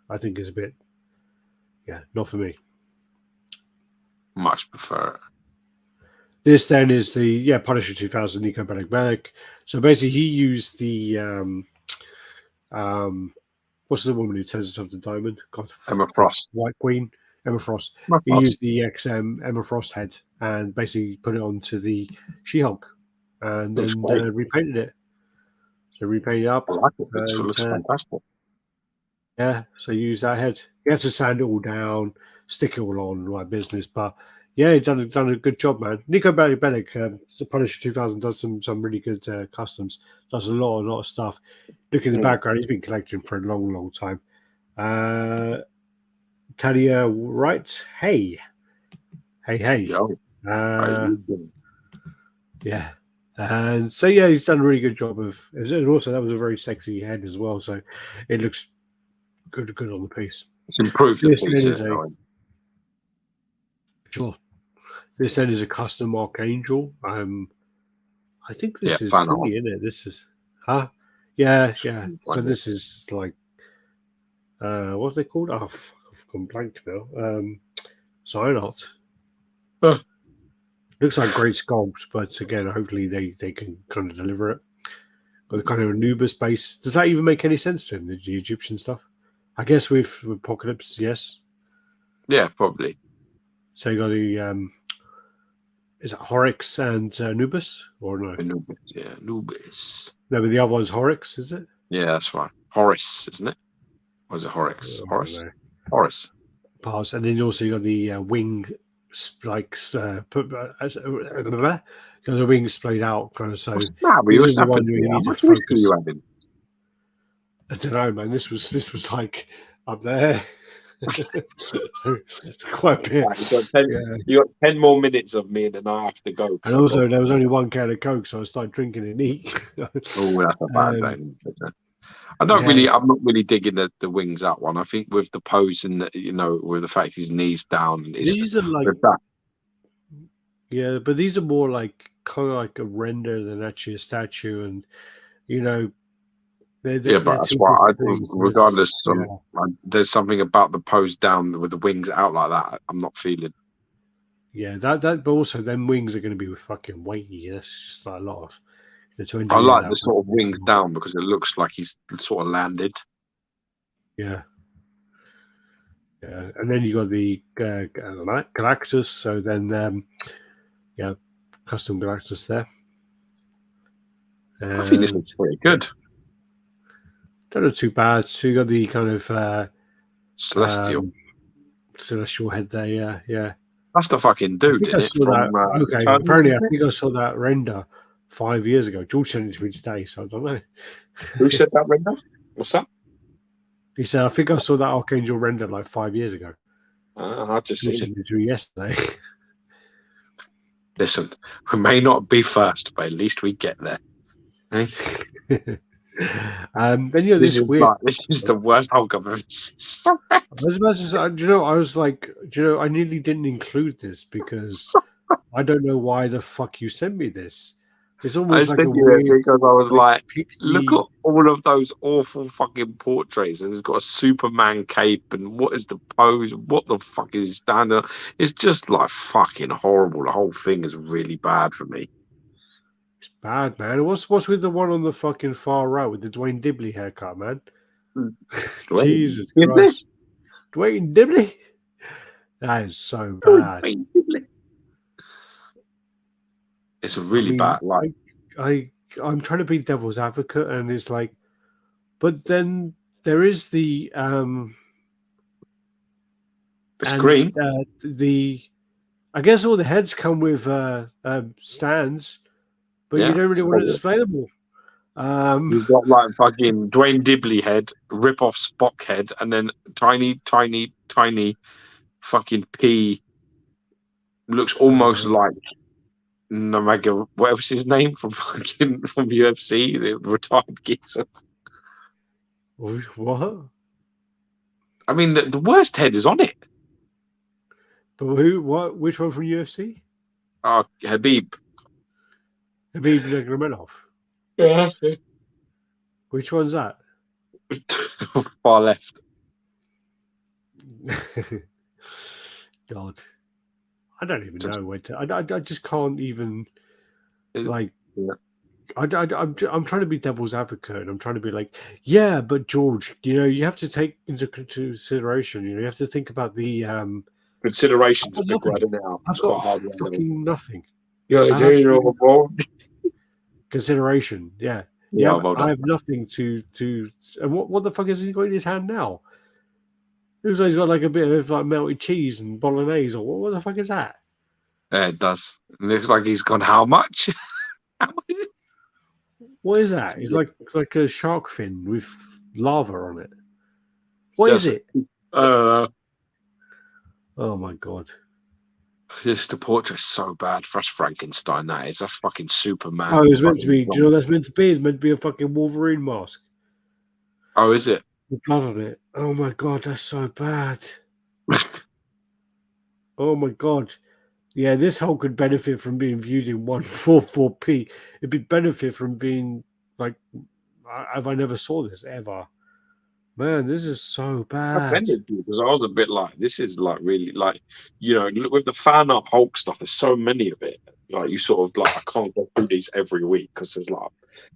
I think is a bit. Yeah, not for me. Much prefer it. This then is the Punisher 2000 Nico Bellic. So basically, he used the what's the woman who turns herself to diamond? God, Emma Frost, White Queen, Emma Frost. He used the XM Emma Frost head and basically put it onto the She-Hulk and then repainted it. So repainted it up. I like it. It looks fantastic. Yeah, so use that head. You have to sand it all down, stick it all on, like business. But yeah, he's done a good job, man. Nico Bellic, the Punisher 2000, does some really good customs. Does a lot of stuff. Look in the background, he's been collecting for a long time. Talia writes, hey. Yo, yeah. And so yeah, he's done a really good job of. And also, that was a very sexy head as well. So it looks good on the piece. It's improved the piece. Sure. This then is a custom Archangel. I think this is thingy, isn't it? This is Yeah. So this is like what's they called? Oh, I've gone blank now. Cyanot. Looks like great sculpt, but again, hopefully they can kind of deliver it. Got the kind of Anubis base. Does that even make any sense to him, the Egyptian stuff? I guess with Apocalypse, yes. Yeah, probably. So you got the is it Horrocks and Anubis or no? Anubis, yeah, Anubis. No, but the other one's Horrocks, is it? Yeah, that's right. Horus, isn't it? Or is it Horrocks? Horus. Pass, and then also you got the wing, got the wings splayed out, kind of. So this is the one you need to focus. I don't know, man. This was like up there. Quite a bit. You got 10 more minutes of me, and then I have to go. And also, there was only one can of Coke, so I started drinking it neat. Oh, that's a bad thing. I'm not really digging the wings out one. I think with the pose and with the fact his knees down. And these are like, yeah, but these are more like kind of like a render than actually a statue, and but that's why regardless, there's something about the pose down with the wings out like that. I'm not feeling. Yeah, but also them wings are going to be fucking weighty. That's just like a lot of. I like the sort of wings down because it looks like he's sort of landed. Yeah. Yeah, and then you got the Galactus. So then, custom Galactus there. I think this looks pretty good. Don't look too bad. So you got the kind of Celestial. celestial head there. Yeah. That's the fucking dude, I isn't it? saw From that. Okay, Eternals, apparently, I isn't it? think I saw that render 5 years ago. George sent it to me today, so I don't know. Who said that, Render? What's that? He said, I think I saw that Archangel render like 5 years ago. I've just George seen sent it to me yesterday. Listen, we may not be first, but at least we get there. Eh? Then this weird. This is the worst Hulk I've ever seen. I was about to say, I was like, I nearly didn't include this because I don't know why the fuck you sent me this. It's almost like a weird, because I was like, pixie. look at all of those awful fucking portraits, and it's got a Superman cape, and what is the pose? What the fuck is he standing up? It's just like fucking horrible. The whole thing is really bad for me. It's bad, man. What's with the one on the fucking far right with the Dwayne Dibley haircut, man? Jesus Christ. Dwayne Dibley? That is so bad. It's a really bad. Like, I'm trying to be devil's advocate, and it's like, but then there is the screen. I guess all the heads come with stands, but you don't really want to display them all. You've got like fucking Dwayne Dibley head, rip off Spock head, and then tiny fucking P. Looks almost like Namaga, whatever's his name from UFC, the retired geezer. What? I mean, the worst head is on it. But who? What? Which one from UFC? Habib Nurmagomedov. Yeah. Which one's that? Far left. God, I don't even know where to. I just can't even like. Yeah. I'm trying to be devil's advocate. I'm trying to be like, yeah, but George, you have to take into consideration. You have to think about the considerations. A big word now. I've got fucking nothing. Consideration, yeah. I have nothing to. And what the fuck has he got in his hand now? It looks like he's got like a bit of like melted cheese and bolognese, or what the fuck is that? Yeah, it does. It looks like he's gone. How much? How much is it? What is that? It's like a shark fin with lava on it. What is it? Oh my god! Just the portrait's so bad. That's Frankenstein. That's fucking Superman. Oh, it's meant to be. Do you know what that's meant to be? It's meant to be a fucking Wolverine mask. Oh, is it? With blood on it. Oh my god, that's so bad. Oh my god. Yeah, this Hulk could benefit from being viewed in 144p. It'd be benefit from being like, I never saw this ever. Man, this is so bad. I offended you because I was a bit like, this is like really like, with the fan art Hulk stuff, there's so many of it. Like you sort of like, I can't go through these every week because there's like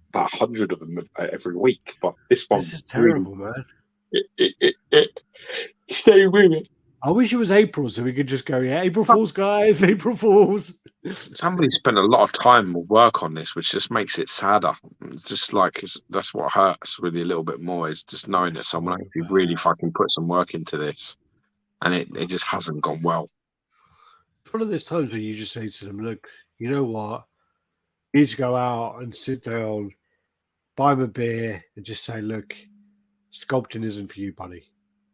about 100 of them every week. But this one, this is terrible, man. Stay with it. I wish it was April so we could just go, yeah, April Fools, guys, April Fools. Somebody spent a lot of time and work on this, which just makes it sadder. It's just like, that's what hurts really a little bit more, is just knowing that someone actually really fucking put some work into this and it just hasn't gone well. It's one of those times where you just say to them, look, you know what? You need to go out and sit down, buy them a beer and just say, look, sculpting isn't for you, buddy.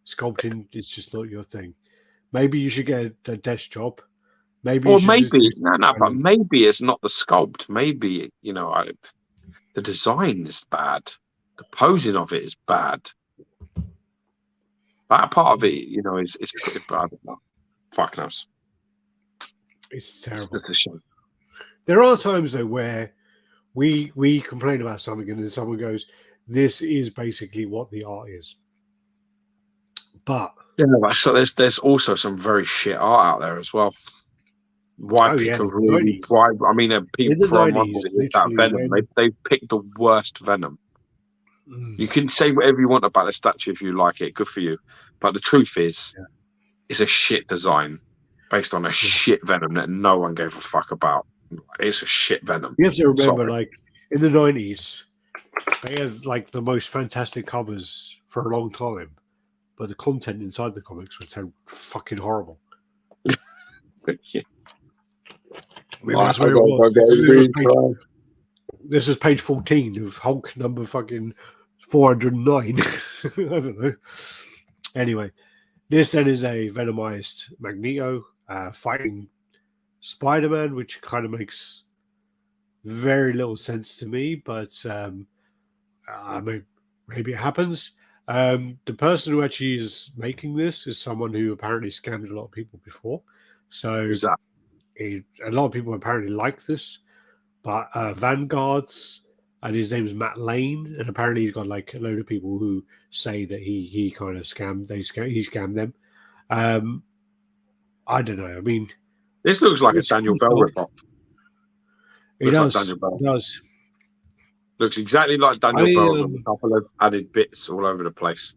Sculpting is just not your thing. Maybe you should get a desk job. But maybe it's not the sculpt. Maybe the design is bad. The posing of it is bad. That part of it, is pretty bad. Fuck knows. It's terrible. There are times though where we complain about something and then someone goes, "This is basically what the art is." But so there's also some very shit art out there as well. Why people really? Why? I mean, people from that Venom. They picked the worst Venom. You can say whatever you want about the statue if you like it. Good for you. But the truth is, it's a shit design based on a shit Venom that no one gave a fuck about. It's a shit Venom. You have to remember, like in the 90s, they had like the most fantastic covers for a long time. but the content inside the comics was so fucking horrible. Yeah. Maybe that's where it was. This is page 14 of Hulk number fucking 409. I don't know. Anyway, this then is a venomized Magneto fighting Spider-Man, which kind of makes very little sense to me, but maybe it happens. The person who actually is making this is someone who apparently scammed a lot of people before. So Who's that? A lot of people apparently like this, but Vanguard's, and his name's Matt Lane, and apparently he's got like a load of people who say that he kind of scammed, he scammed them. I don't know. I mean, this looks like a Daniel Bell ripoff. It does. Like Daniel Bell. It does. Looks exactly like Daniel Bell's with a couple of added bits all over the place.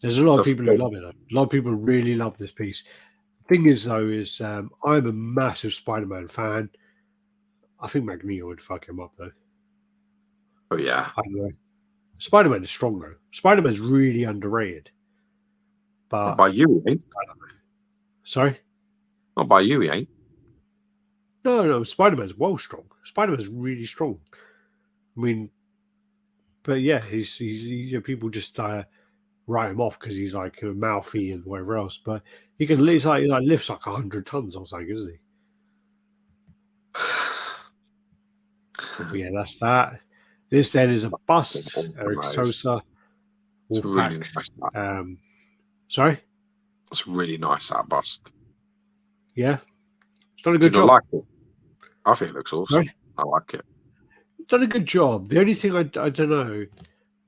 There's a lot of people who love it. Though. A lot of people really love this piece. The thing is, though, is I'm a massive Spider-Man fan. I think Magneto would fuck him up, though. Oh, yeah. I don't know. Spider-Man is strong, though. Spider-Man's really underrated. But not by you, he ain't. Sorry? Not by you, he ain't. No, Spider-Man's well strong. Spider-Man's really strong. I mean, but yeah, he's people just write him off because he's like mouthy and whatever else. But he can lifts like 100 tons or something, isn't he? But yeah, that's that. This then is a bust. Eric Sosa, Wolfpack. Really sorry, it's really nice, that bust. Yeah, it's done a good job. Like it? I think it looks awesome. Sorry? I like it. It's done a good job. The only thing I don't know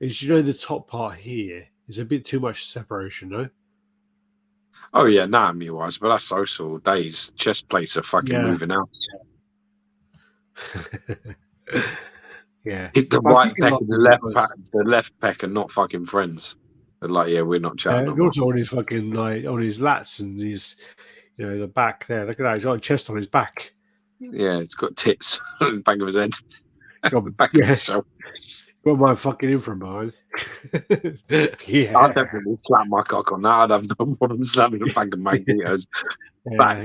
is, the top part here is a bit too much separation, no? Oh yeah, anatomy wise, but that's social days. Chest plates are fucking moving out. Yeah. Hit the right pec and the left pec are not fucking friends. They're like, yeah, we're not chatting. And also on his fucking on his lats and his, the back there. Look at that. He's got a chest on his back. Yeah, it's got tits on the back of his head. Back of himself. Got my fucking in from behind. Yeah. I'd definitely slap my cock on that. I'd have no problem slapping the back of Magneto's back.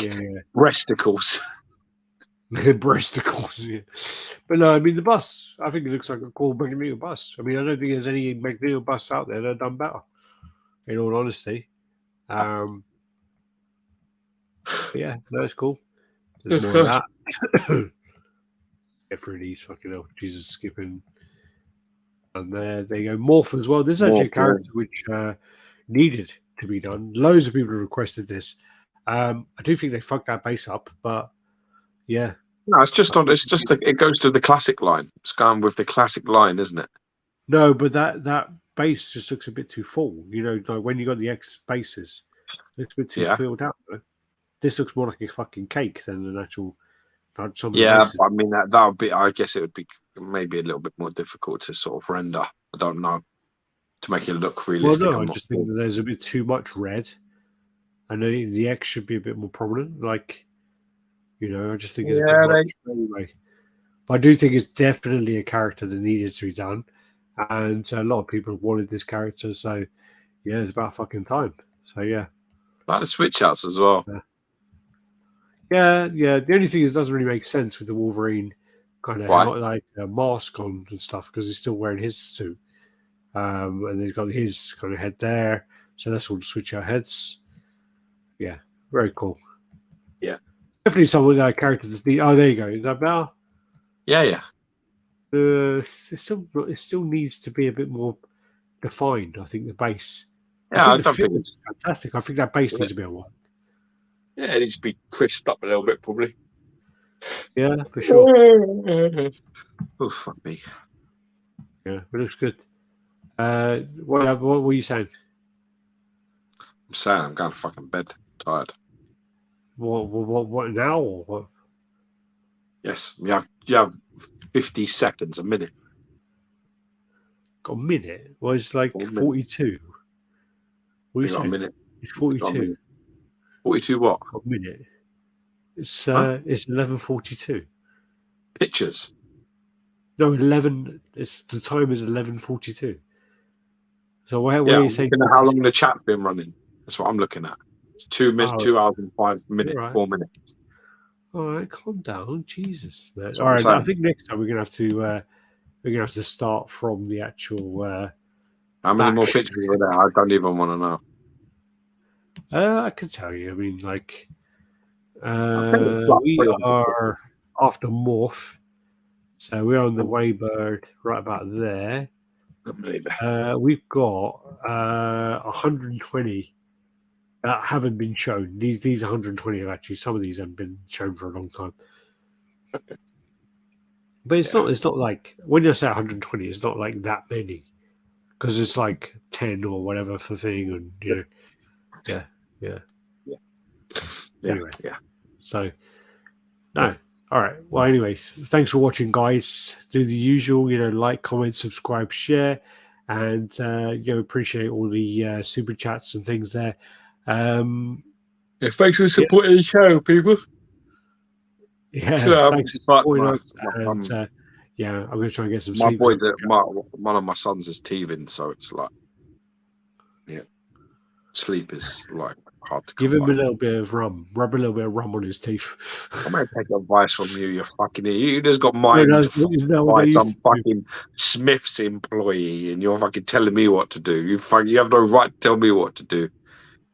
Breasticles. Breasticles, yeah. But no, I mean, the bus, I think it looks like a cool Magneto bus. I mean, I don't think there's any Magneto busts out there that have done better, in all honesty. Yeah, no, it's cool. There's more of that. Get through these fucking hell. Jesus, skipping. And there you go. Morph as well. This is actually a character which needed to be done. Loads of people requested this. I do think they fucked that base up, but yeah. No, it goes to the classic line. It's going with the classic line, isn't it? No, but that base just looks a bit too full. Like when you got the X bases, it looks a bit too filled out. Though. This looks more like a fucking cake than an actual. I mean that would be. I guess it would be maybe a little bit more difficult to sort of render. I don't know, to make it look realistic. Well, no, I just think that there's a bit too much red, and the X should be a bit more prominent. Like, I just think it's a bit much anyway. But I do think it's definitely a character that needed to be done, and a lot of people wanted this character. So yeah, it's about fucking time. So yeah, like the switch outs as well. Yeah. The only thing is, it doesn't really make sense with the Wolverine kind of like a mask on and stuff, because he's still wearing his suit, and he's got his kind of head there. So that's all switch out heads. Yeah, very cool. Yeah, definitely someone that character that's neat. Oh, there you go. Is that better? Yeah. It still needs to be a bit more defined. I think the base. Yeah, I don't think it's fantastic. I think that base needs a bit of work. Yeah, it needs to be crisped up a little bit, probably. Yeah, for sure. Oh, fuck me. Yeah, it looks good. What were you saying? I'm saying I'm going to fucking bed. Tired. What now or what? Yes, you have 50 seconds, a minute. Got a minute? Well, it's like 42. What are you saying? A minute. It's 42. 42 what? A minute. It's 11:42. Pictures? No, 11. The time is 11:42. So where Yeah, you I'm saying? looking at how long the chat's been running. That's what I'm looking at. It's 2 minutes, Oh, 2 hours and 5 minutes, right. 4 minutes. All right, calm down, Jesus, man. That's All what I'm right, I saying. think next time we're gonna have to start from the actual. How many Back. more pictures are there? I don't even want to know. I can tell you. I mean, like, I think it's like we 300 are after Morph, so we're on the pictures. Waybird right about there. I believe it. We've got 120 that haven't been shown. These 120 have actually, some of these haven't been shown for a long time. But it's not like, when you say 120, it's not like that many, because it's like 10 or whatever for thing, and yeah. Anyway, so no. All right. Well, anyway, thanks for watching, guys. Do the usual, like, comment, subscribe, share, and appreciate all the super chats and things there. Thanks for supporting the show, people. Yeah, thanks for supporting us. And I'm going to try and get some sleep. One of my sons is teething, so it's like, sleep is like hard to give him a little bit of rum. Rub a little bit of rum on his teeth. I might take advice from you, you fucking idiot. You just got mine by some fucking Smith's employee, and you're fucking telling me what to do. You have no right to tell me what to do.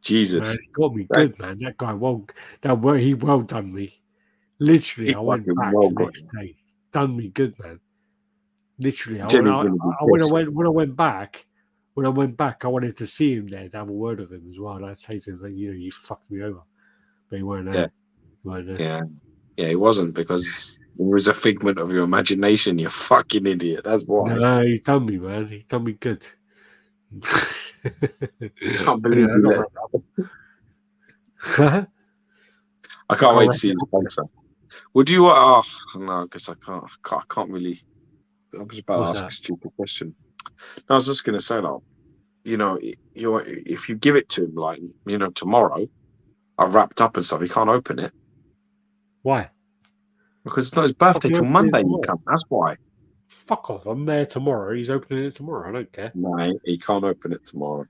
Jesus, man, he got me good, man. That guy, he well done me. Literally, I went back the next day. Done me good, man. Literally, when I went back, I wanted to see him there, to have a word with him as well. And I'd say to him, you fucked me over, but he weren't there. Yeah, he wasn't, because it was a figment of your imagination. You fucking idiot. That's why. No, he done me, man. He done me good. I can't believe you. I can't wait to see the sponsor. Would you? No, I guess I can't. I can't really. I was about to ask a stupid question. No, I was just going to say that, if you give it to him, like, tomorrow, I've wrapped up and stuff, he can't open it. Why? Because it's not his birthday till Monday. You can't. That's why. Fuck off! I'm there tomorrow. He's opening it tomorrow. I don't care. No, he can't open it tomorrow.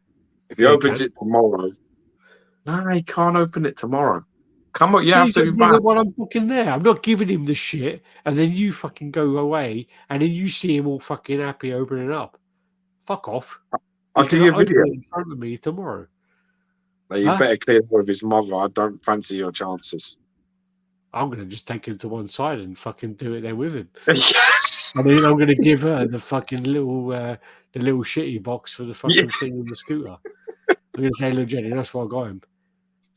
If he opens it tomorrow, no, he can't open it tomorrow. Come on, you have to be back. While I'm fucking there, I'm not giving him the shit, and then you fucking go away, and then you see him all fucking happy opening up. Fuck off! I'll give you a video in front of me tomorrow. No, you better clear with his mother. I don't fancy your chances. I'm gonna just take him to one side and fucking do it there with him. And then I'm gonna give her the fucking little shitty box for the fucking thing on the scooter. I'm gonna say, "Look, Jenny, that's why I got him."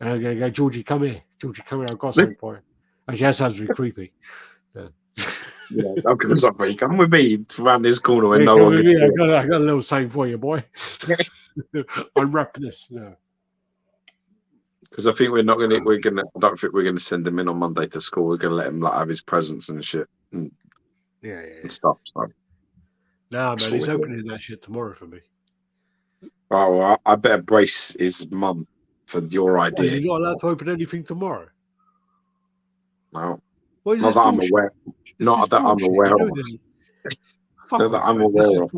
And I'm going to go, Georgie, come here. Georgie, come here. I've got something for you. Actually, that sounds really creepy. I'm going to come with me around this corner when no one can. I got a little something for you, boy. Unwrap this. No. Because I think we're not going to. I don't think we're going to send him in on Monday to school. We're going to let him have his presents and shit. And stuff. So. Nah, man, he's opening that shit tomorrow for me. Oh, well, I better brace his mum for your idea. Is he not allowed to open anything tomorrow? No. What is not that bullshit? I'm aware. Not that I'm aware of. Not that I'm aware of.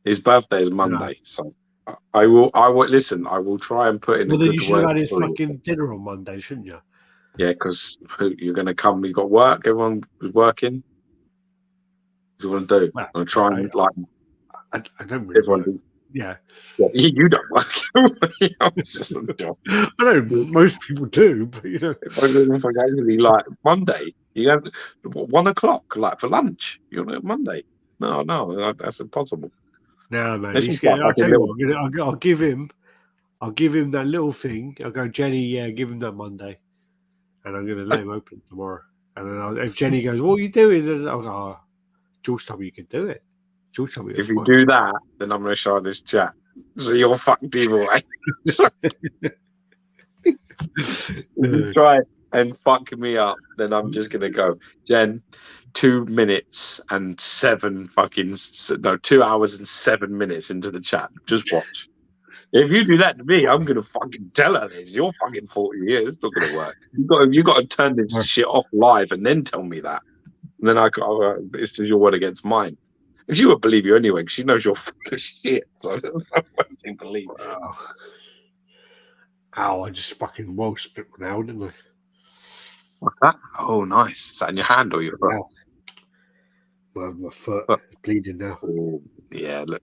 His birthday is Monday, so I will listen. I will try and put in a good word. You should have had his fucking dinner on Monday, shouldn't you? Yeah, because you're going to come. You got work. Everyone was working. What do you want to do? Well, I'm trying I don't really. Yeah, you don't work. I know most people do, but actually, like Monday, you have 1 o'clock, like for lunch. Monday. No, that's impossible. No, man. I'll tell you what. I'll give him that little thing. I'll go, Jenny. Give him that Monday, and I'm going to let him open it tomorrow. And then if Jenny goes, "What are you doing?" I'll go, "Oh, George told me you could do it." If you do that, then I'm going to show this chat. So you're fucked either way. If you try and fuck me up, then I'm just going to go, Jen, 2 minutes and 7 2 hours and 7 minutes into the chat. Just watch. If you do that to me, I'm going to fucking tell her this. You're fucking 40 years. It's not going to work. You got to turn this shit off live and then tell me that. And then it's just your word against mine. If she would believe you anyway, because she knows you're full of shit. So there's no way to believe it. Ow, I just fucking well split one out, didn't I? What's that? Oh, nice. Is that in your hand or your foot? My foot is bleeding now. Oh, yeah, look,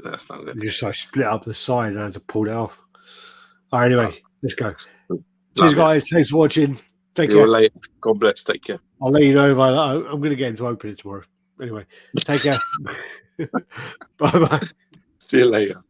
that's not good. Just I split up the side and I had to pull it off. All right, anyway, let's go. Love Cheers, it. guys. Thanks for watching. Take See you care. later. God bless. Take care. I'll let you know if I'm going to get him to open it tomorrow. Anyway, take care. Bye-bye. See you later.